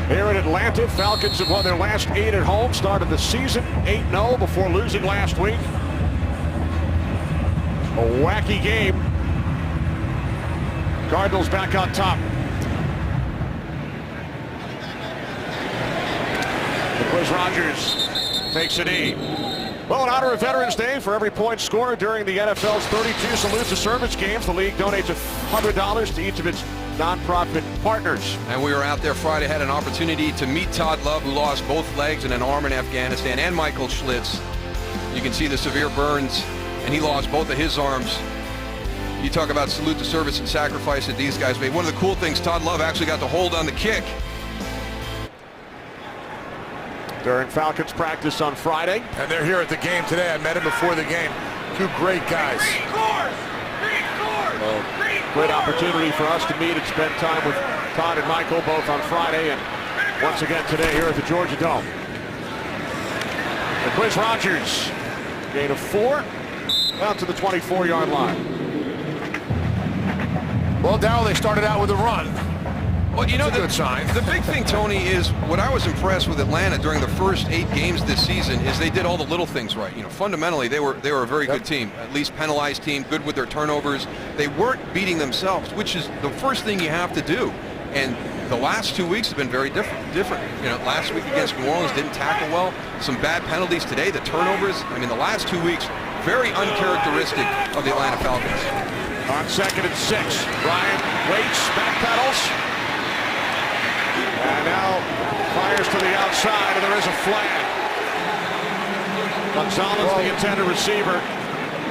Speaker 2: Here in Atlanta, Falcons have won their last 8 at home. Started the season 8-0 before losing last week. A wacky game. Cardinals back on top. Chris Rogers takes a knee. Well, in honor of Veterans Day, for every point scored during the NFL's 32 Salute to Service games, the league donates $100 to each of its nonprofit partners.
Speaker 3: And we were out there Friday, had an opportunity to meet Todd Love, who lost both legs and an arm in Afghanistan, and Michael Schlitz. You can see the severe burns, and he lost both of his arms. You talk about salute to service and sacrifice that these guys made. One of the cool things, Todd Love actually got to hold on the kick.
Speaker 2: During Falcons practice on Friday.
Speaker 4: And they're here at the game today. I met him before the game. 2 great guys.
Speaker 2: Great opportunity for us to meet and spend time with Todd and Michael, both on Friday and once again today here at the Georgia Dome. And Chris Rogers, gain of 4, out to the 24-yard line.
Speaker 4: Well, Darryl, they started out with a run.
Speaker 3: Well, you know,
Speaker 4: That's a good sign.
Speaker 3: The big thing, Tony, is what I was impressed with Atlanta during the first 8 games this season is they did all the little things right. You know, fundamentally, they were a very good team, at least penalized team, good with their turnovers. They weren't beating themselves, which is the first thing you have to do. And the last 2 weeks have been very different. You know, last week against New Orleans didn't tackle well. Some bad penalties today. The turnovers. I mean, the last 2 weeks very uncharacteristic of the Atlanta Falcons.
Speaker 2: On 2nd and 6, Ryan waits, backpedals. And now fires to the outside, and there is a flag. Gonzalez, the intended receiver,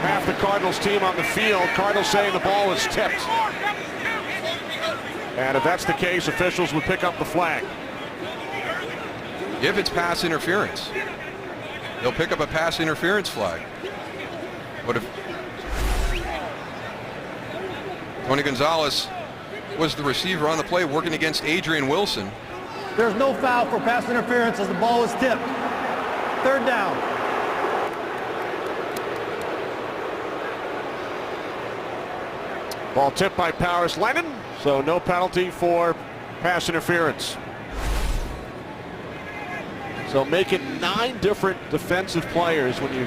Speaker 2: half the Cardinals team on the field. Cardinals saying the ball was tipped. And if that's the case, officials would pick up the flag.
Speaker 3: If it's pass interference, they'll pick up a pass interference flag. But if Tony Gonzalez was the receiver on the play working against Adrian Wilson.
Speaker 6: There's no foul for pass interference as the ball was tipped. Third down.
Speaker 2: Ball tipped by Paris Lennon, so no penalty for pass interference. So make it 9 different defensive players when you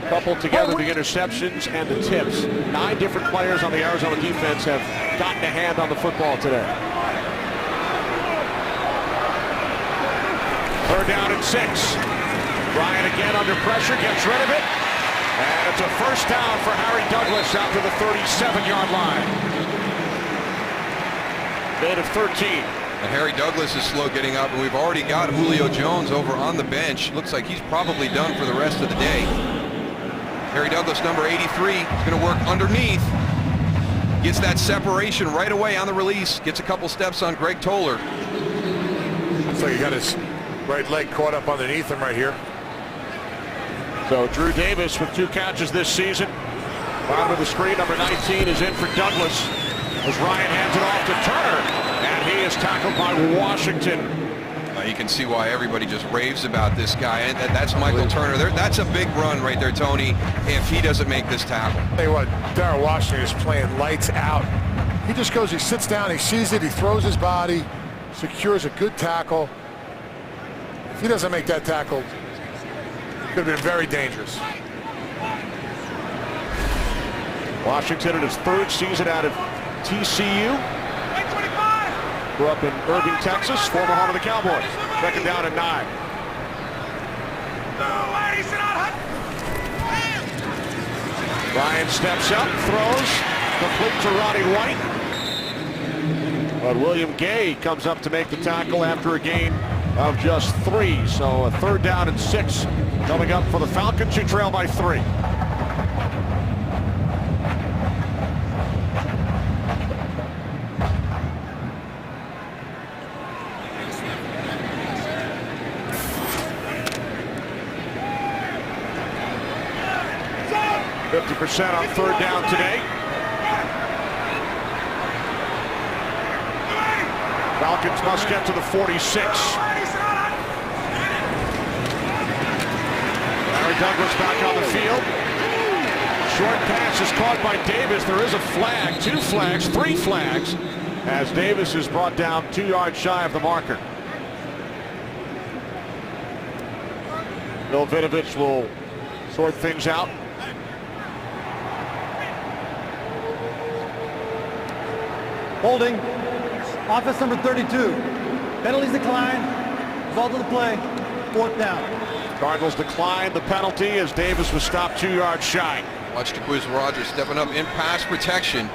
Speaker 2: couple together the interceptions and the tips. 9 different players on the Arizona defense have gotten a hand on the football today. Third down and 6. Bryant again under pressure, gets rid of it. And it's a first down for Harry Douglas out to the 37-yard line. Gain of 13.
Speaker 3: And Harry Douglas is slow getting up, and we've already got Julio Jones over on the bench. Looks like he's probably done for the rest of the day. Harry Douglas, number 83, is going to work underneath. Gets that separation right away on the release. Gets a couple steps on Greg Toller.
Speaker 4: Looks like he got his right leg caught up underneath him right here.
Speaker 2: So Drew Davis with 2 catches this season. Bottom of the screen, number 19 is in for Douglas as Ryan hands it off to Turner, and he is tackled by Washington.
Speaker 3: You can see why everybody just raves about this guy. And that's Michael Turner. That's a big run right there, Tony, if he doesn't make this tackle.
Speaker 4: Tell you what, Darrell Washington is playing lights out. He just goes, he sits down, he sees it, he throws his body, secures a good tackle. If he doesn't make that tackle, it could have been very dangerous.
Speaker 2: Washington in his 3rd season out of TCU. Grew up in Irving, Texas, former home of the Cowboys. 2nd down and 9. Ryan steps up, throws, complete to Ronnie White. But William Gay comes up to make the tackle after a gain of just 3. So a 3rd down and 6 coming up for the Falcons, who trail by 3. %, on 3rd down today. Falcons must get to the 46. Harry Douglas back on the field. Short pass is caught by Davis. There is a flag, 2 flags, 3 flags, as Davis is brought down 2 yards shy of the marker. Bill Vinovich will sort things out.
Speaker 6: Holding. Offense number 32. Penalties decline. Result of the play. 4th down.
Speaker 2: Cardinals declined the penalty as Davis was stopped 2 yards shy.
Speaker 3: Watch Jaquiz Rogers stepping up in pass protection.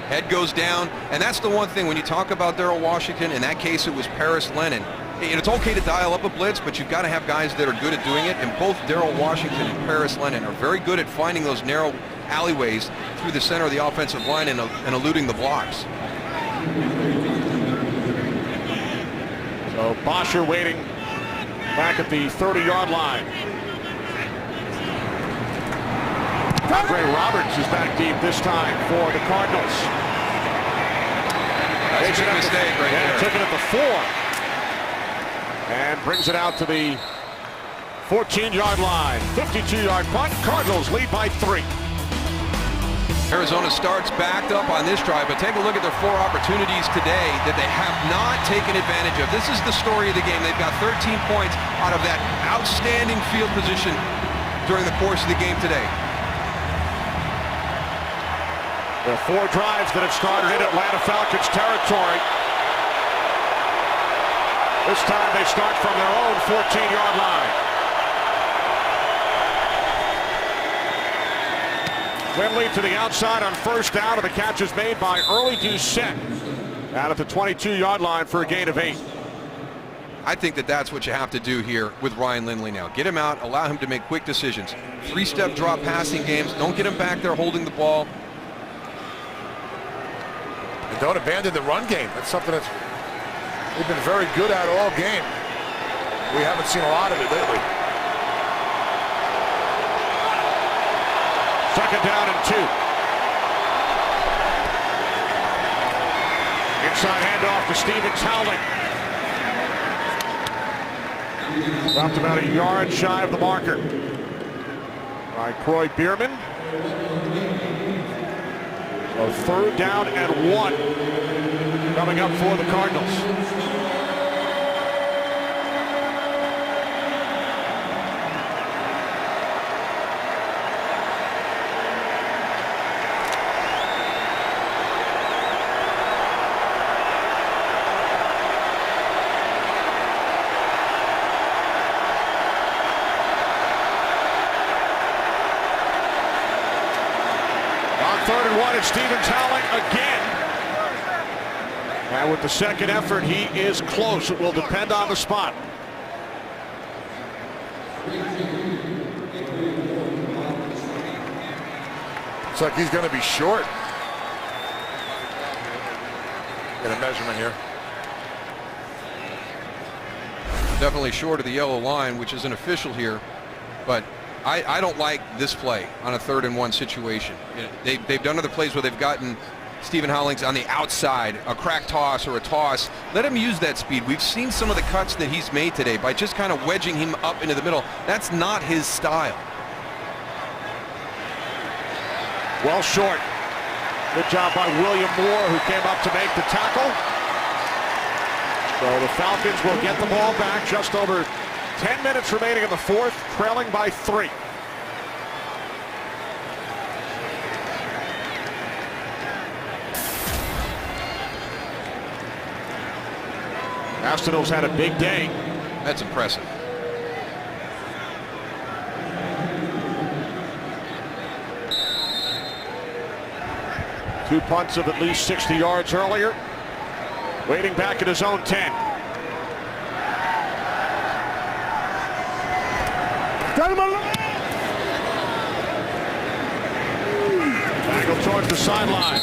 Speaker 3: Head goes down, and that's the one thing when you talk about Darrell Washington. In that case, it was Paris Lennon. And it's okay to dial up a blitz, but you've got to have guys that are good at doing it. And both Darrell Washington and Paris Lennon are very good at finding those narrow alleyways through the center of the offensive line and eluding the blocks.
Speaker 2: So Bosher waiting back at the 30-yard line. Andre Roberts is back deep this time for the Cardinals.
Speaker 3: That's a big mistake right there.
Speaker 2: Took it at the 4. And brings it out to the 14-yard line. 52-yard punt. Cardinals lead by 3.
Speaker 3: Arizona starts backed up on this drive, but take a look at their 4 opportunities today that they have not taken advantage of. This is the story of the game. They've got 13 points out of that outstanding field position during the course of the game today.
Speaker 2: The 4 drives that have started in Atlanta Falcons territory. This time they start from their own 14-yard line. Finley to the outside on 1st down, and the catch is made by Early Doucette out at the 22-yard line for a gain of 8.
Speaker 3: I think that that's what you have to do here with Ryan Lindley now. Get him out, allow him to make quick decisions. 3-step drop passing games. Don't get him back there holding the ball.
Speaker 4: And don't abandon the run game. That's something that's they've been very good at all game. We haven't seen a lot of it lately.
Speaker 2: Second down and 2. Inside handoff to Stevens Howling. Dropped about a yard shy of the marker by Croy Bierman. So third down and 1 coming up for the Cardinals. Third and 1, it's Stevens Howling again. And with the second effort, he is close. It will depend on the spot.
Speaker 4: Looks like he's going to be short. Get a measurement here.
Speaker 3: Definitely short of the yellow line, which is an official here, but I don't like this play on a 3rd and 1 situation. They've done other plays where they've gotten Stephen Howlings on the outside, a crack toss or a toss. Let him use that speed. We've seen some of the cuts that he's made today by just kind of wedging him up into the middle. That's not his style.
Speaker 2: Well short. Good job by William Moore, who came up to make the tackle. So the Falcons will get the ball back. Just over 10 minutes remaining in the 4th, trailing by 3. Astrodil's had a big day.
Speaker 3: That's impressive.
Speaker 2: Two punts of at least 60 yards earlier. Waiting back at his own 10. Tackle towards the sideline.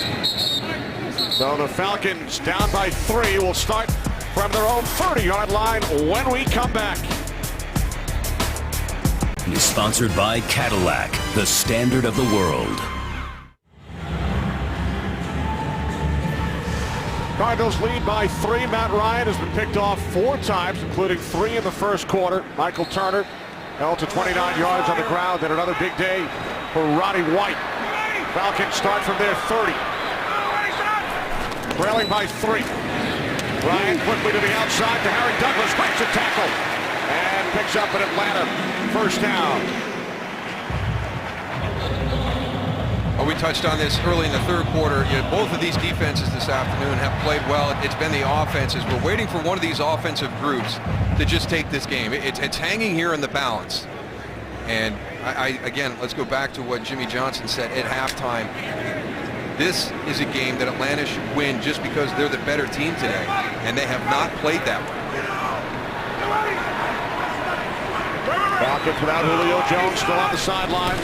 Speaker 2: So the Falcons down by 3 will start from their own 30-yard line when we come back.
Speaker 1: Is sponsored by Cadillac, the standard of the world.
Speaker 2: Cardinals lead by 3. Matt Ryan has been picked off 4 times, including 3 in the first quarter. Michael Turner held to 29 yards on the ground, and another big day for Roddy White. Falcons start from their 30. Trailing by 3. Ryan quickly to the outside to Harry Douglas, breaks a tackle, and picks up an Atlanta first down.
Speaker 3: Well, we touched on this early in the 3rd quarter. Both of these defenses this afternoon have played well. It's been the offenses. We're waiting for one of these offensive groups to just take this game. It's hanging here in the balance. And again, let's go back to what Jimmy Johnson said at halftime. This is a game that Atlanta should win just because they're the better team today, and they have not played that way.
Speaker 2: Falcons without Julio Jones, still on the sidelines.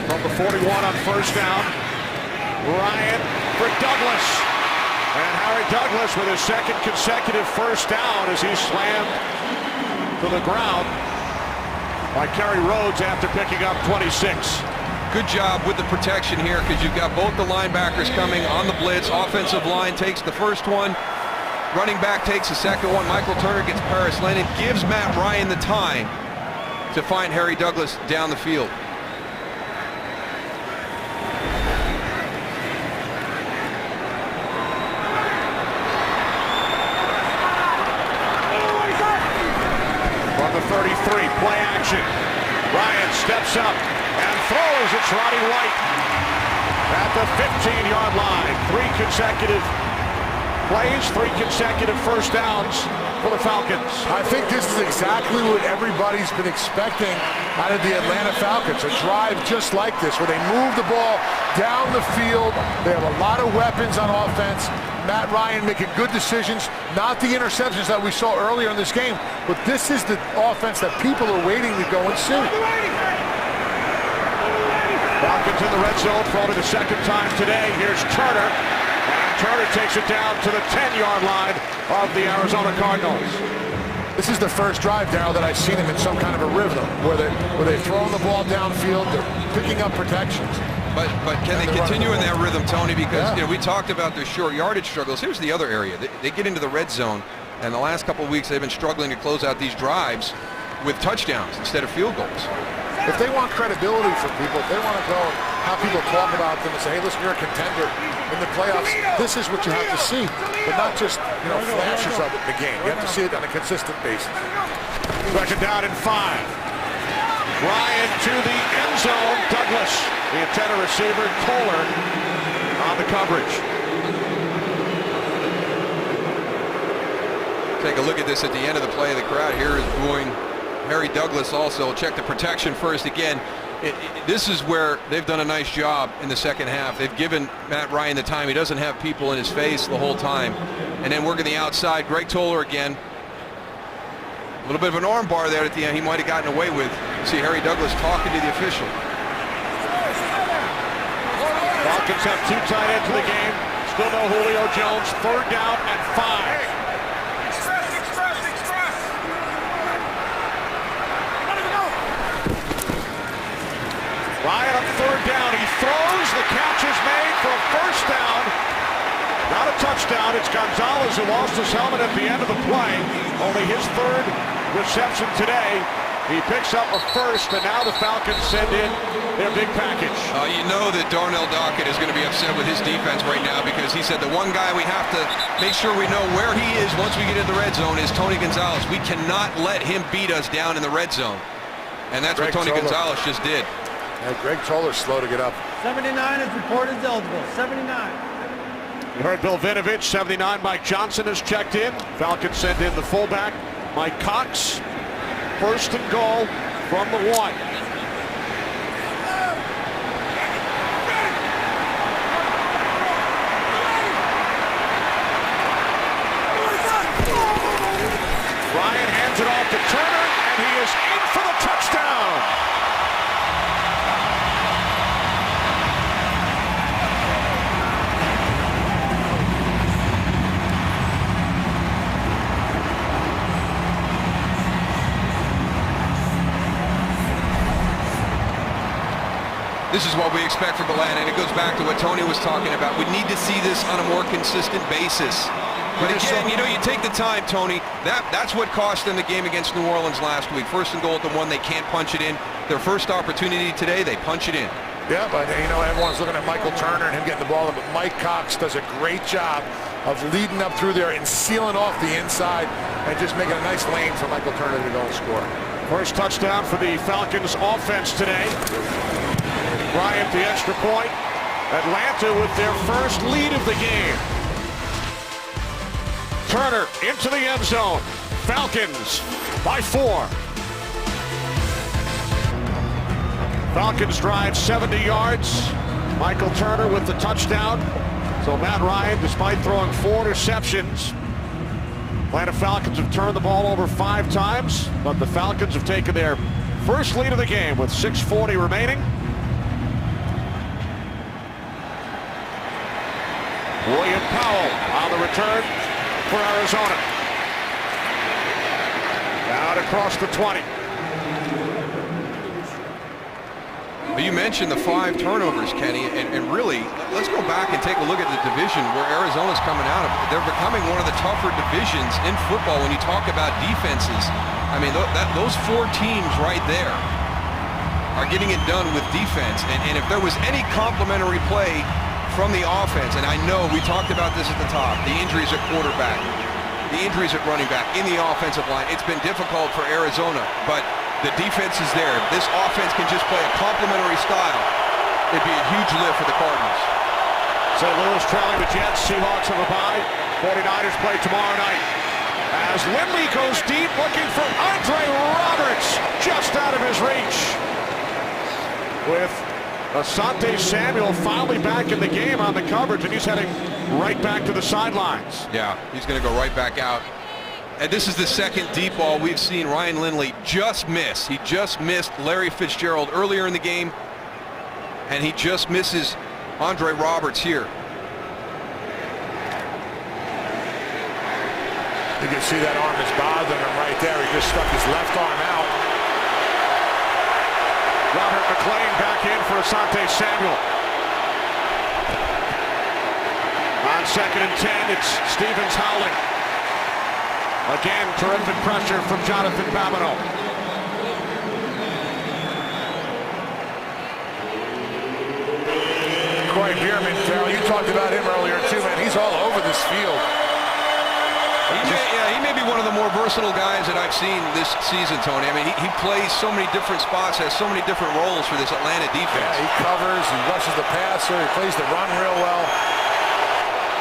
Speaker 2: From the 41 on first down. Ryan for Douglas. And Harry Douglas with his 2nd consecutive first down as he's slammed to the ground by Kerry Rhodes after picking up 26.
Speaker 3: Good job with the protection here because you've got both the linebackers coming on the blitz. Offensive line takes the first one. Running back takes the second one. Michael Turner gets Paris Lennon. Gives Matt Ryan the time to find Harry Douglas down the field.
Speaker 2: From the 33, play action. Ryan steps up and throws. It's Roddy White at the 15-yard line. 3 consecutive plays, 3 consecutive first downs for the Falcons.
Speaker 4: I think this is exactly what everybody's been expecting out of the Atlanta Falcons. A drive just like this, where they move the ball down the field. They have a lot of weapons on offense. Matt Ryan making good decisions, not the interceptions that we saw earlier in this game, but this is the offense that people are waiting to go and see.
Speaker 2: Falcons in the red zone for only the second time today. Here's Turner. And Turner takes it down to the 10-yard line of the Arizona Cardinals.
Speaker 4: This is the first drive, Darryl, that I've seen him in some kind of a rhythm where they're throwing the ball downfield, they're picking up protections.
Speaker 3: But can they continue in that rhythm, Tony? Because we talked about their short yardage struggles. Here's the other area. They get into the red zone, and the last couple of weeks they've been struggling to close out these drives with touchdowns instead of field goals.
Speaker 4: If they want credibility from people, if they want to go and have people talk about them and say, hey, listen, you're a contender in the playoffs, this is what you have to see, but not just, flashes of it in the game. You have to see it on a consistent basis.
Speaker 2: Second down and 5. Ryan to the end zone. Douglas, the intended receiver, Kohler on the coverage.
Speaker 3: Take a look at this at the end of the play. The crowd here is booing Harry Douglas also. Check the protection first. Again, this is where they've done a nice job in the second half. They've given Matt Ryan the time. He doesn't have people in his face the whole time. And then working the outside. Greg Toller again. A little bit of an arm bar there at the end he might have gotten away with. See Harry Douglas talking to the official.
Speaker 2: Falcons have 2 tight ends in the game. Still no Julio Jones. Third down and 5. Ryan on third down. He throws. The catch is made for a first down. Not a touchdown. It's Gonzalez who lost his helmet at the end of the play. Only his third reception today. He picks up a first, and now the Falcons send in their big package.
Speaker 3: You know that Darnell Dockett is going to be upset with his defense right now because he said the one guy we have to make sure we know where he is once we get in the red zone is Tony Gonzalez. We cannot let him beat us down in the red zone. And that's what Tony Gonzalez just did.
Speaker 4: Yeah, Greg Toller's slow to get up.
Speaker 6: 79 is reported as eligible. 79.
Speaker 2: You heard Bill Vinovich. 79, Mike Johnson has checked in. Falcons send in the fullback, Mike Cox. First and goal from the 1. Ryan hands it off to Turner, and he is in for the touchdown.
Speaker 3: This is what we expect from Atlanta, and it goes back to what Tony was talking about. We need to see this on a more consistent basis. But again, you take the time, Tony. That's what cost them the game against New Orleans last week. First and goal at the 1, they can't punch it in. Their first opportunity today, they punch it in.
Speaker 4: Yeah, but everyone's looking at Michael Turner and him getting the ball in, but Mike Cox does a great job of leading up through there and sealing off the inside and just making a nice lane for Michael Turner to go and score.
Speaker 2: First touchdown for the Falcons offense today. Bryant the extra point. Atlanta with their first lead of the game. Turner into the end zone. Falcons by 4. Falcons drive 70 yards. Michael Turner with the touchdown. So Matt Ryan, despite throwing 4 interceptions, Atlanta Falcons have turned the ball over 5 times, but the Falcons have taken their first lead of the game with 6:40 remaining. William Powell on the return for Arizona. Out across the 20.
Speaker 3: Well, you mentioned the 5 turnovers, Kenny, and really, let's go back and take a look at the division where Arizona's coming out of. They're becoming one of the tougher divisions in football when you talk about defenses. I mean, those 4 teams right there are getting it done with defense. And if there was any complimentary play from the offense, and I know we talked about this at the top, the injuries at quarterback, the injuries at running back, in the offensive line, it's been difficult for Arizona, but the defense is there. This offense can just play a complementary style. It'd be a huge lift for the Cardinals.
Speaker 2: St. Louis trailing the Jets. Seahawks on the bye. 49ers play tomorrow night. As Lindley goes deep looking for Andre Roberts, just out of his reach. With Asante Samuel finally back in the game on the coverage, and he's heading right back to the sidelines.
Speaker 3: Yeah, he's going to go right back out. And this is the second deep ball we've seen Ryan Lindley just miss. He just missed Larry Fitzgerald earlier in the game, and he just misses Andre Roberts here.
Speaker 4: You can see that arm is bothering him right there. He just stuck his left arm out.
Speaker 2: Robert McLean back in for Asante Samuel. On 2nd and 10, it's Stevens howling. Again, terrific pressure from Jonathan Babineau.
Speaker 4: Corey Bierman, Carol, you talked about him earlier too, man. He's all over this field.
Speaker 3: He may be one of the more versatile guys that I've seen this season, Tony. I mean, he plays so many different spots, has so many different roles for this Atlanta defense.
Speaker 4: Yeah, he covers, he rushes the passer, he plays the run real well.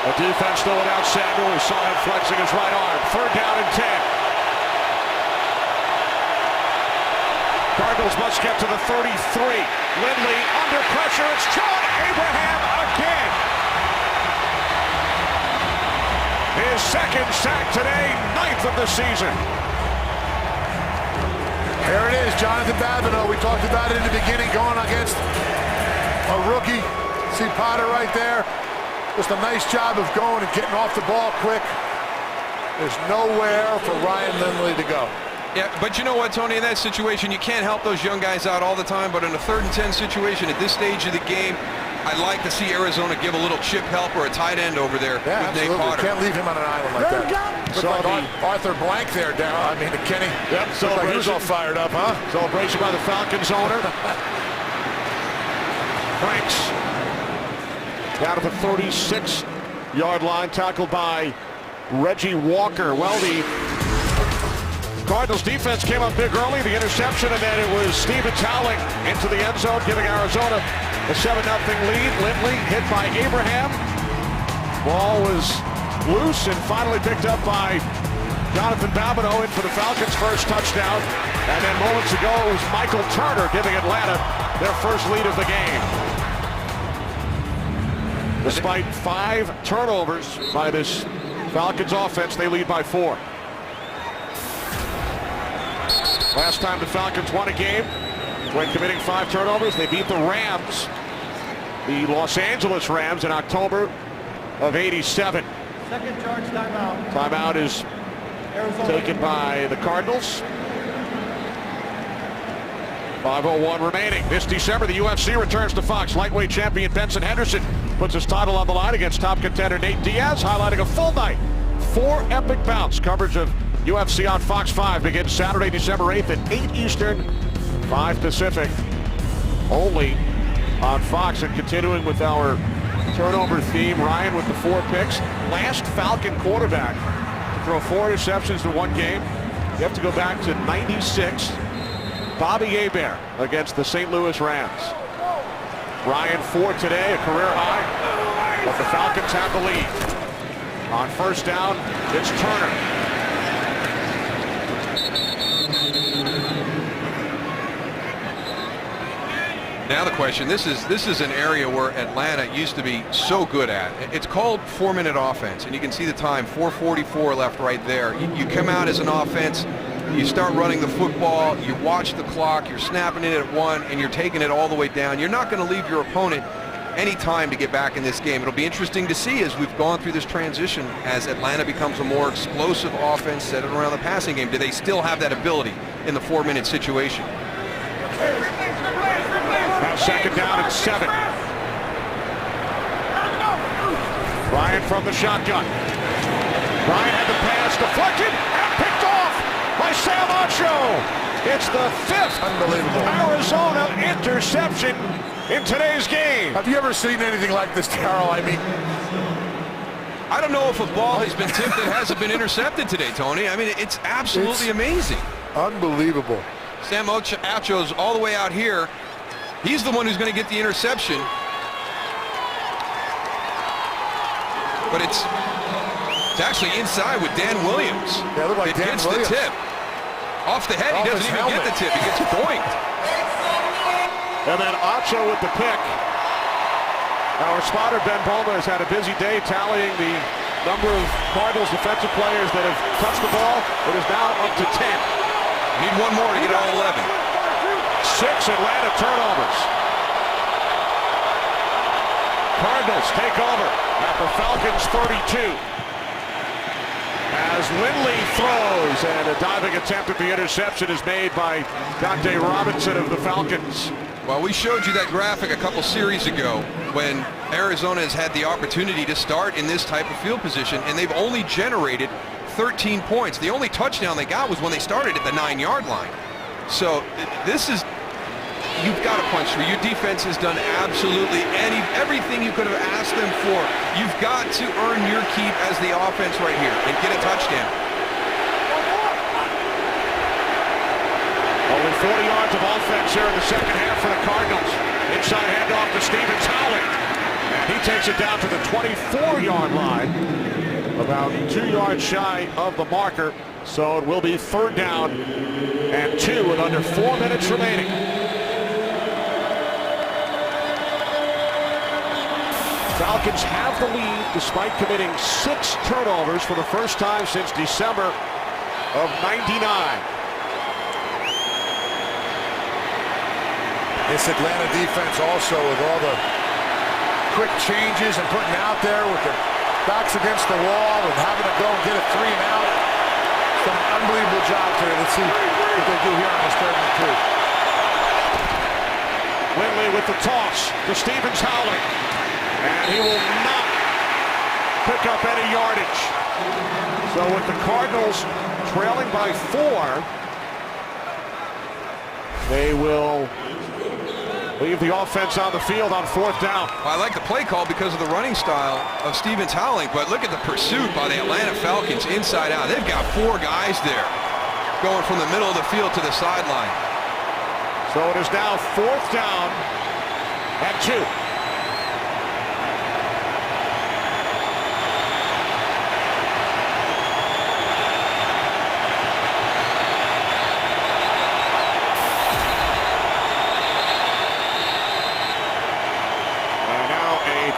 Speaker 2: The defense still without Samuel. We saw him flexing his right arm. 3rd down and 10. Cardinals must get to the 33. Lindley under pressure. It's John Abraham again. His 2nd sack today, 9th of the season.
Speaker 4: Here it is, Jonathan Babineau. We talked about it in the beginning, going against a rookie. See Potter right there. Just a nice job of going and getting off the ball quick. There's nowhere for Ryan Lindley to go.
Speaker 3: Yeah, but you know what, Tony, in that situation, you can't help those young guys out all the time, but in a 3rd and 10 situation at this stage of the game, I'd like to see Arizona give a little chip help or a tight end over there with
Speaker 4: absolutely.
Speaker 3: Nate Potter.
Speaker 4: Can't leave him on an island like that. Looks like Arthur Blank there, Darryl. I mean, Kenny.
Speaker 2: Yep,
Speaker 4: like he's all fired up, huh?
Speaker 2: Celebration by the Falcons owner. Franks down to the 36-yard line, tackled by Reggie Walker. Well, the Cardinals defense came up big early, the interception, and then it was Stevens howling into the end zone, giving Arizona a 7-0 lead. Lindley hit by Abraham. Ball was loose and finally picked up by Jonathan Babineau in for the Falcons' first touchdown. And then moments ago, it was Michael Turner giving Atlanta their first lead of the game. Despite 5 turnovers by this Falcons offense, they lead by 4. Last time the Falcons won a game when committing 5 turnovers, they beat the Rams, the Los Angeles Rams, in October of '87.
Speaker 6: 2nd charge timeout.
Speaker 2: Timeout is taken by the Cardinals. 5:01 remaining. This December, the UFC returns to Fox. Lightweight champion Benson Henderson puts his title on the line against top contender Nate Diaz, highlighting a full night. 4 epic bouts. Coverage of UFC on Fox 5 begins Saturday, December 8th at 8 Eastern, 5 Pacific, only on Fox. And continuing with our turnover theme, Ryan with the 4 picks. Last Falcon quarterback to throw 4 interceptions in one game. You have to go back to '96. Bobby Hebert against the St. Louis Rams. Ryan 4 today, a career high, but the Falcons have the lead. On 1st down, it's Turner.
Speaker 3: Now the question, this is an area where Atlanta used to be so good at. It's called 4-minute offense, and you can see the time, 4:44 left right there. You come out as an offense, you start running the football, you watch the clock, you're snapping it at 1, and you're taking it all the way down. You're not going to leave your opponent any time to get back in this game. It'll be interesting to see as we've gone through this transition, as Atlanta becomes a more explosive offense centered around the passing game. Do they still have that ability in the 4-minute situation?
Speaker 2: Now 2nd down and 7. Ryan from the shotgun. Ryan had the pass deflected and picked off by Sam Ocho. It's the 5th
Speaker 4: Unbelievable
Speaker 2: Arizona interception in today's game.
Speaker 4: Have you ever seen anything like this, Darryl? I mean,
Speaker 3: I don't know if a ball has been tipped that hasn't been intercepted today, Tony. I mean, it's absolutely amazing.
Speaker 4: Unbelievable.
Speaker 3: Sam Ocho's all the way out here. He's the one who's going to get the interception. But it's actually inside with Dan Williams.
Speaker 4: Yeah, it looked like Dan
Speaker 3: gets
Speaker 4: Williams.
Speaker 3: the tip. Off the head,
Speaker 4: Off
Speaker 3: he doesn't
Speaker 4: his
Speaker 3: even
Speaker 4: helmet.
Speaker 3: get the tip. He gets boinked.
Speaker 2: And then Ocho with the pick. Our spotter, Ben Boma, has had a busy day tallying the number of Cardinals defensive players that have touched the ball. It is now up to 10.
Speaker 3: Need one more to get all 11.
Speaker 2: 6 Atlanta turnovers. Cardinals take over at the Falcons 32. As Lindley throws, and a diving attempt at the interception is made by Dante Robinson of the Falcons.
Speaker 3: Well, we showed you that graphic a couple series ago when Arizona has had the opportunity to start in this type of field position, and they've only generated 13 points. The only touchdown they got was when they started at the 9-yard line. So this is, you've got to punch through. Your defense has done absolutely everything you could have asked them for. You've got to earn your keep as the offense right here and get a touchdown.
Speaker 2: Only 40 yards of offense here in the second half for the Cardinals. Inside handoff to Stevens Howling. And he takes it down to the 24-yard line. About 2 yards shy of the marker. So it will be 3rd down and 2 with under 4 minutes remaining. Falcons have the lead despite committing 6 turnovers for the first time since December of '99.
Speaker 4: This Atlanta defense also, with all the quick changes and putting out there with their backs against the wall and having to go and get a 3 and out. It's an unbelievable job today. Let's see what they do here on this 3rd and 2.
Speaker 2: Lindley with the toss to Stevens Howling. And he will not pick up any yardage. So with the Cardinals trailing by 4, they will leave the offense on the field on 4th down.
Speaker 3: Well, I like the play call because of the running style of Stevens Howling, but look at the pursuit by the Atlanta Falcons inside out. They've got 4 guys there going from the middle of the field to the sideline.
Speaker 2: So it is now 4th down and 2.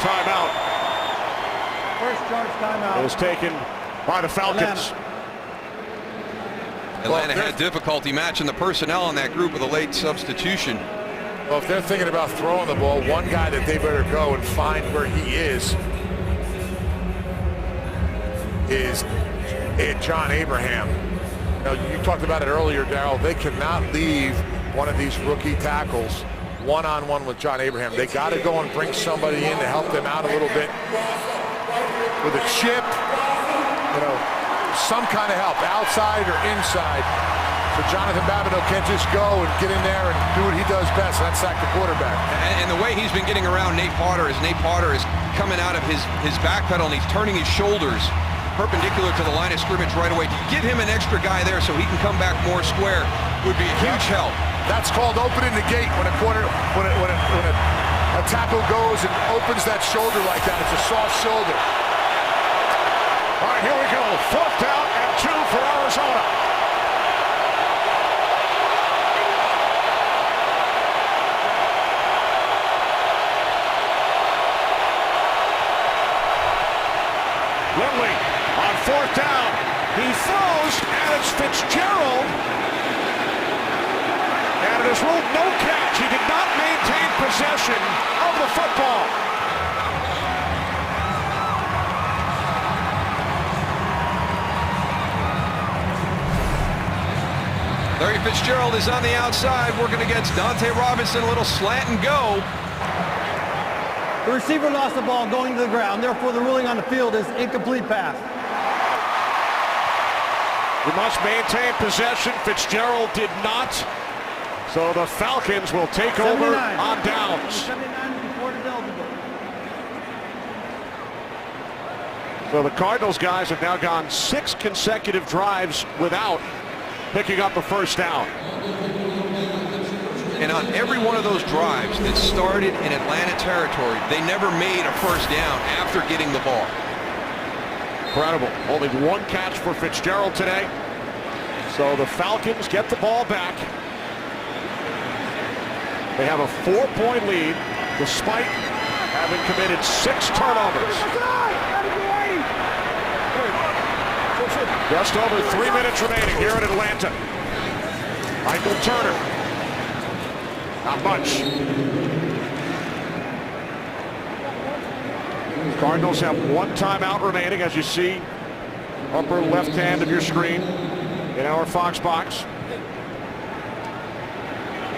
Speaker 2: Timeout.
Speaker 6: First charge timeout
Speaker 2: is taken by the Falcons.
Speaker 3: Atlanta had difficulty matching the personnel in that group with a late substitution.
Speaker 4: Well, if they're thinking about throwing the ball, one guy that they better go and find where he is John Abraham. You know, you talked about it earlier, Darryl. They cannot leave one of these rookie tackles one-on-one with John Abraham. They got to go and bring somebody in to help them out a little bit with a chip, you know, some kind of help, outside or inside. So Jonathan Babineau can't just go and get in there and do what he does best, and that's sack the quarterback.
Speaker 3: And the way he's been getting around Nate Potter is coming out of his back pedal and he's turning his shoulders perpendicular to the line of scrimmage right away. To give him an extra guy there so he can come back more square would be a huge help.
Speaker 4: That's called opening the gate when a tackle goes and opens that shoulder like that. It's a soft shoulder.
Speaker 2: All right, here we go. 4th down and 2 for Arizona. Lindley on 4th down. He throws, and it's Fitzgerald. And it is ruled no catch. He did not maintain possession of the football.
Speaker 3: Larry Fitzgerald is on the outside working against Dante Robinson. A little slant and go.
Speaker 6: The receiver lost the ball going to the ground. Therefore, the ruling on the field is incomplete pass.
Speaker 2: We must maintain possession. Fitzgerald did not. So the Falcons will take over on downs.
Speaker 6: 79 reported eligible.
Speaker 2: So the Cardinals guys have now gone 6 consecutive drives without picking up a 1st down.
Speaker 3: And on every one of those drives that started in Atlanta territory, they never made a 1st down after getting the ball.
Speaker 2: Incredible. Only 1 catch for Fitzgerald today. So the Falcons get the ball back. They have a 4-point lead despite having committed 6 turnovers. Just over 3 minutes remaining here in Atlanta. Michael Turner. Not much. Cardinals have 1 timeout remaining, as you see, upper left hand of your screen in our Fox box.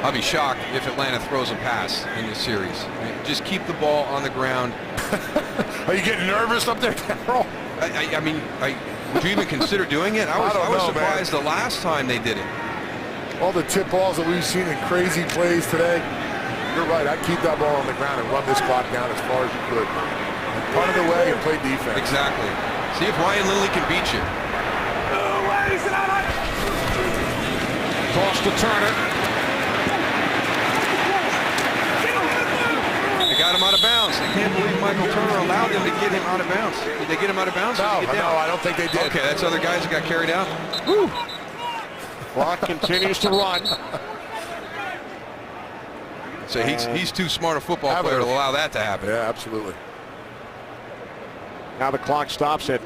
Speaker 3: I'll be shocked if Atlanta throws a pass in this series. Just keep the ball on the ground.
Speaker 4: Are you getting nervous up there, Carol?
Speaker 3: I mean, would you even consider doing it? I was surprised the last time they did it.
Speaker 4: All the tip balls that we've seen in crazy plays today. You're right. I'd keep that ball on the ground and run this clock down as far as you could. And punt it away and play defense.
Speaker 3: Exactly. See if Ryan Lindley can beat you.
Speaker 2: Toss to Turner.
Speaker 3: They got him out of bounds. I can't believe Michael Turner allowed them to get him out of bounds. Did they get him out of bounds?
Speaker 4: No, I don't think they did.
Speaker 3: Okay, that's other guys that got carried out.
Speaker 2: Woo. Clock continues to run.
Speaker 3: So he's too smart a football player to allow that to happen.
Speaker 4: Yeah, absolutely.
Speaker 2: Now the clock stops at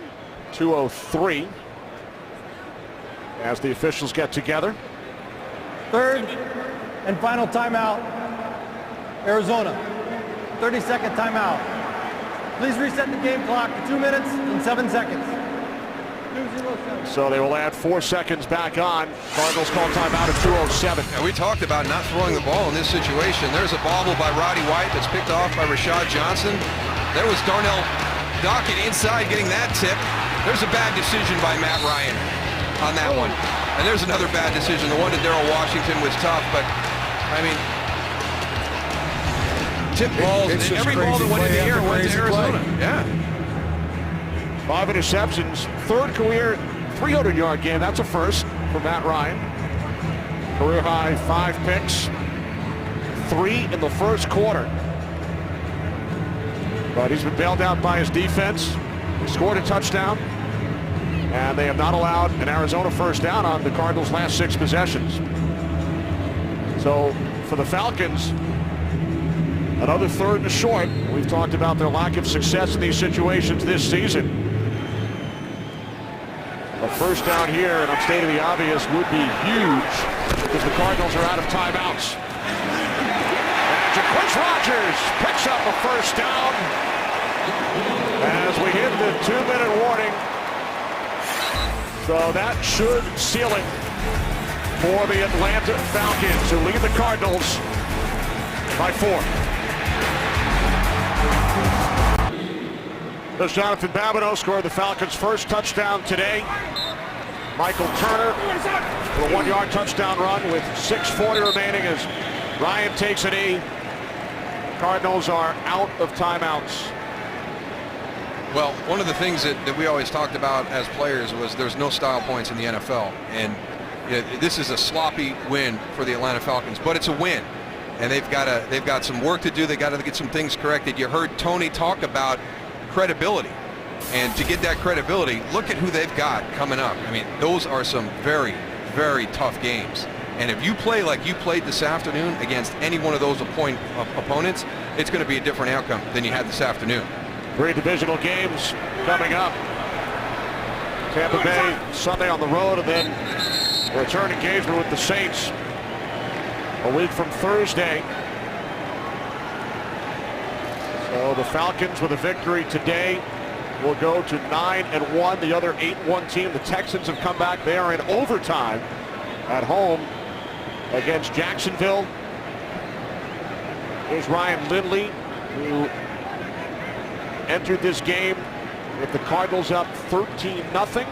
Speaker 2: 2:03 as the officials get together.
Speaker 6: Third and final timeout, Arizona. 30-second timeout. Please reset the game clock to 2 minutes and 7 seconds. 2:07.
Speaker 2: So they will add 4 seconds back on. Cardinals call timeout at 2:07.
Speaker 3: And we talked about not throwing the ball in this situation. There's a bobble by Roddy White that's picked off by Rashad Johnson. There was Darnell Dockett inside getting that tip. There's a bad decision by Matt Ryan on that one. And there's another bad decision. The one to Darrell Washington was tough, but I mean, tip balls, and every ball that went in the air went to Arizona. Yeah.
Speaker 2: 5 interceptions, 3rd career 300-yard game. That's a first for Matt Ryan. Career high 5 picks, 3 in the first quarter. But he's been bailed out by his defense. He scored a touchdown, and they have not allowed an Arizona first down on the Cardinals' last 6 possessions. So for the Falcons, another 3rd and short. We've talked about their lack of success in these situations this season. A first down here, and I'm stating the obvious, would be huge because the Cardinals are out of timeouts. And Jacquizz Rodgers picks up a first down as we hit the 2-minute warning. So that should seal it for the Atlanta Falcons, who lead the Cardinals by 4. There's Jonathan Babineau scored the Falcons' first touchdown today. Michael Turner for a 1-yard touchdown run with 6:40 remaining as Ryan takes a knee. Cardinals are out of timeouts.
Speaker 3: Well, one of the things that we always talked about as players was there's no style points in the NFL. And this is a sloppy win for the Atlanta Falcons, but it's a win. And they've got some work to do. They got to get some things corrected. You heard Tony talk about credibility, and to get that credibility, look at who they've got coming up. I mean, those are some very, very tough games, and if you play like you played this afternoon against any one of those opponents, it's going to be a different outcome than you had this afternoon.
Speaker 2: 3 divisional games coming up. Tampa Bay Sunday on the road, and then return engagement with the Saints a week from Thursday. So the Falcons with a victory today will go to 9-1. The other 8-1 team, the Texans, have come back. They are in overtime at home against Jacksonville. Here's Ryan Lindley, who entered this game with the Cardinals up 13-0.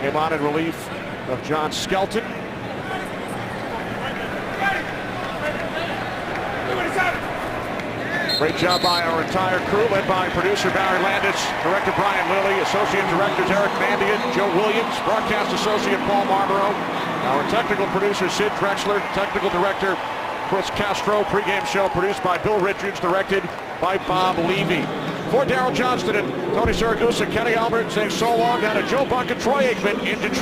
Speaker 2: Came on in relief of John Skelton. Great job by our entire crew, led by producer Barry Landis, director Brian Lilly, associate directors Eric Mandian, Joe Williams, broadcast associate Paul Marlborough, our technical producer Sid Drexler, technical director Chris Castro, pregame show produced by Bill Richards, directed by Bob Levy. For Daryl Johnston and Tony Siragusa, Kenny Albert saying so long down to Joe Buck and Troy Aikman in Detroit.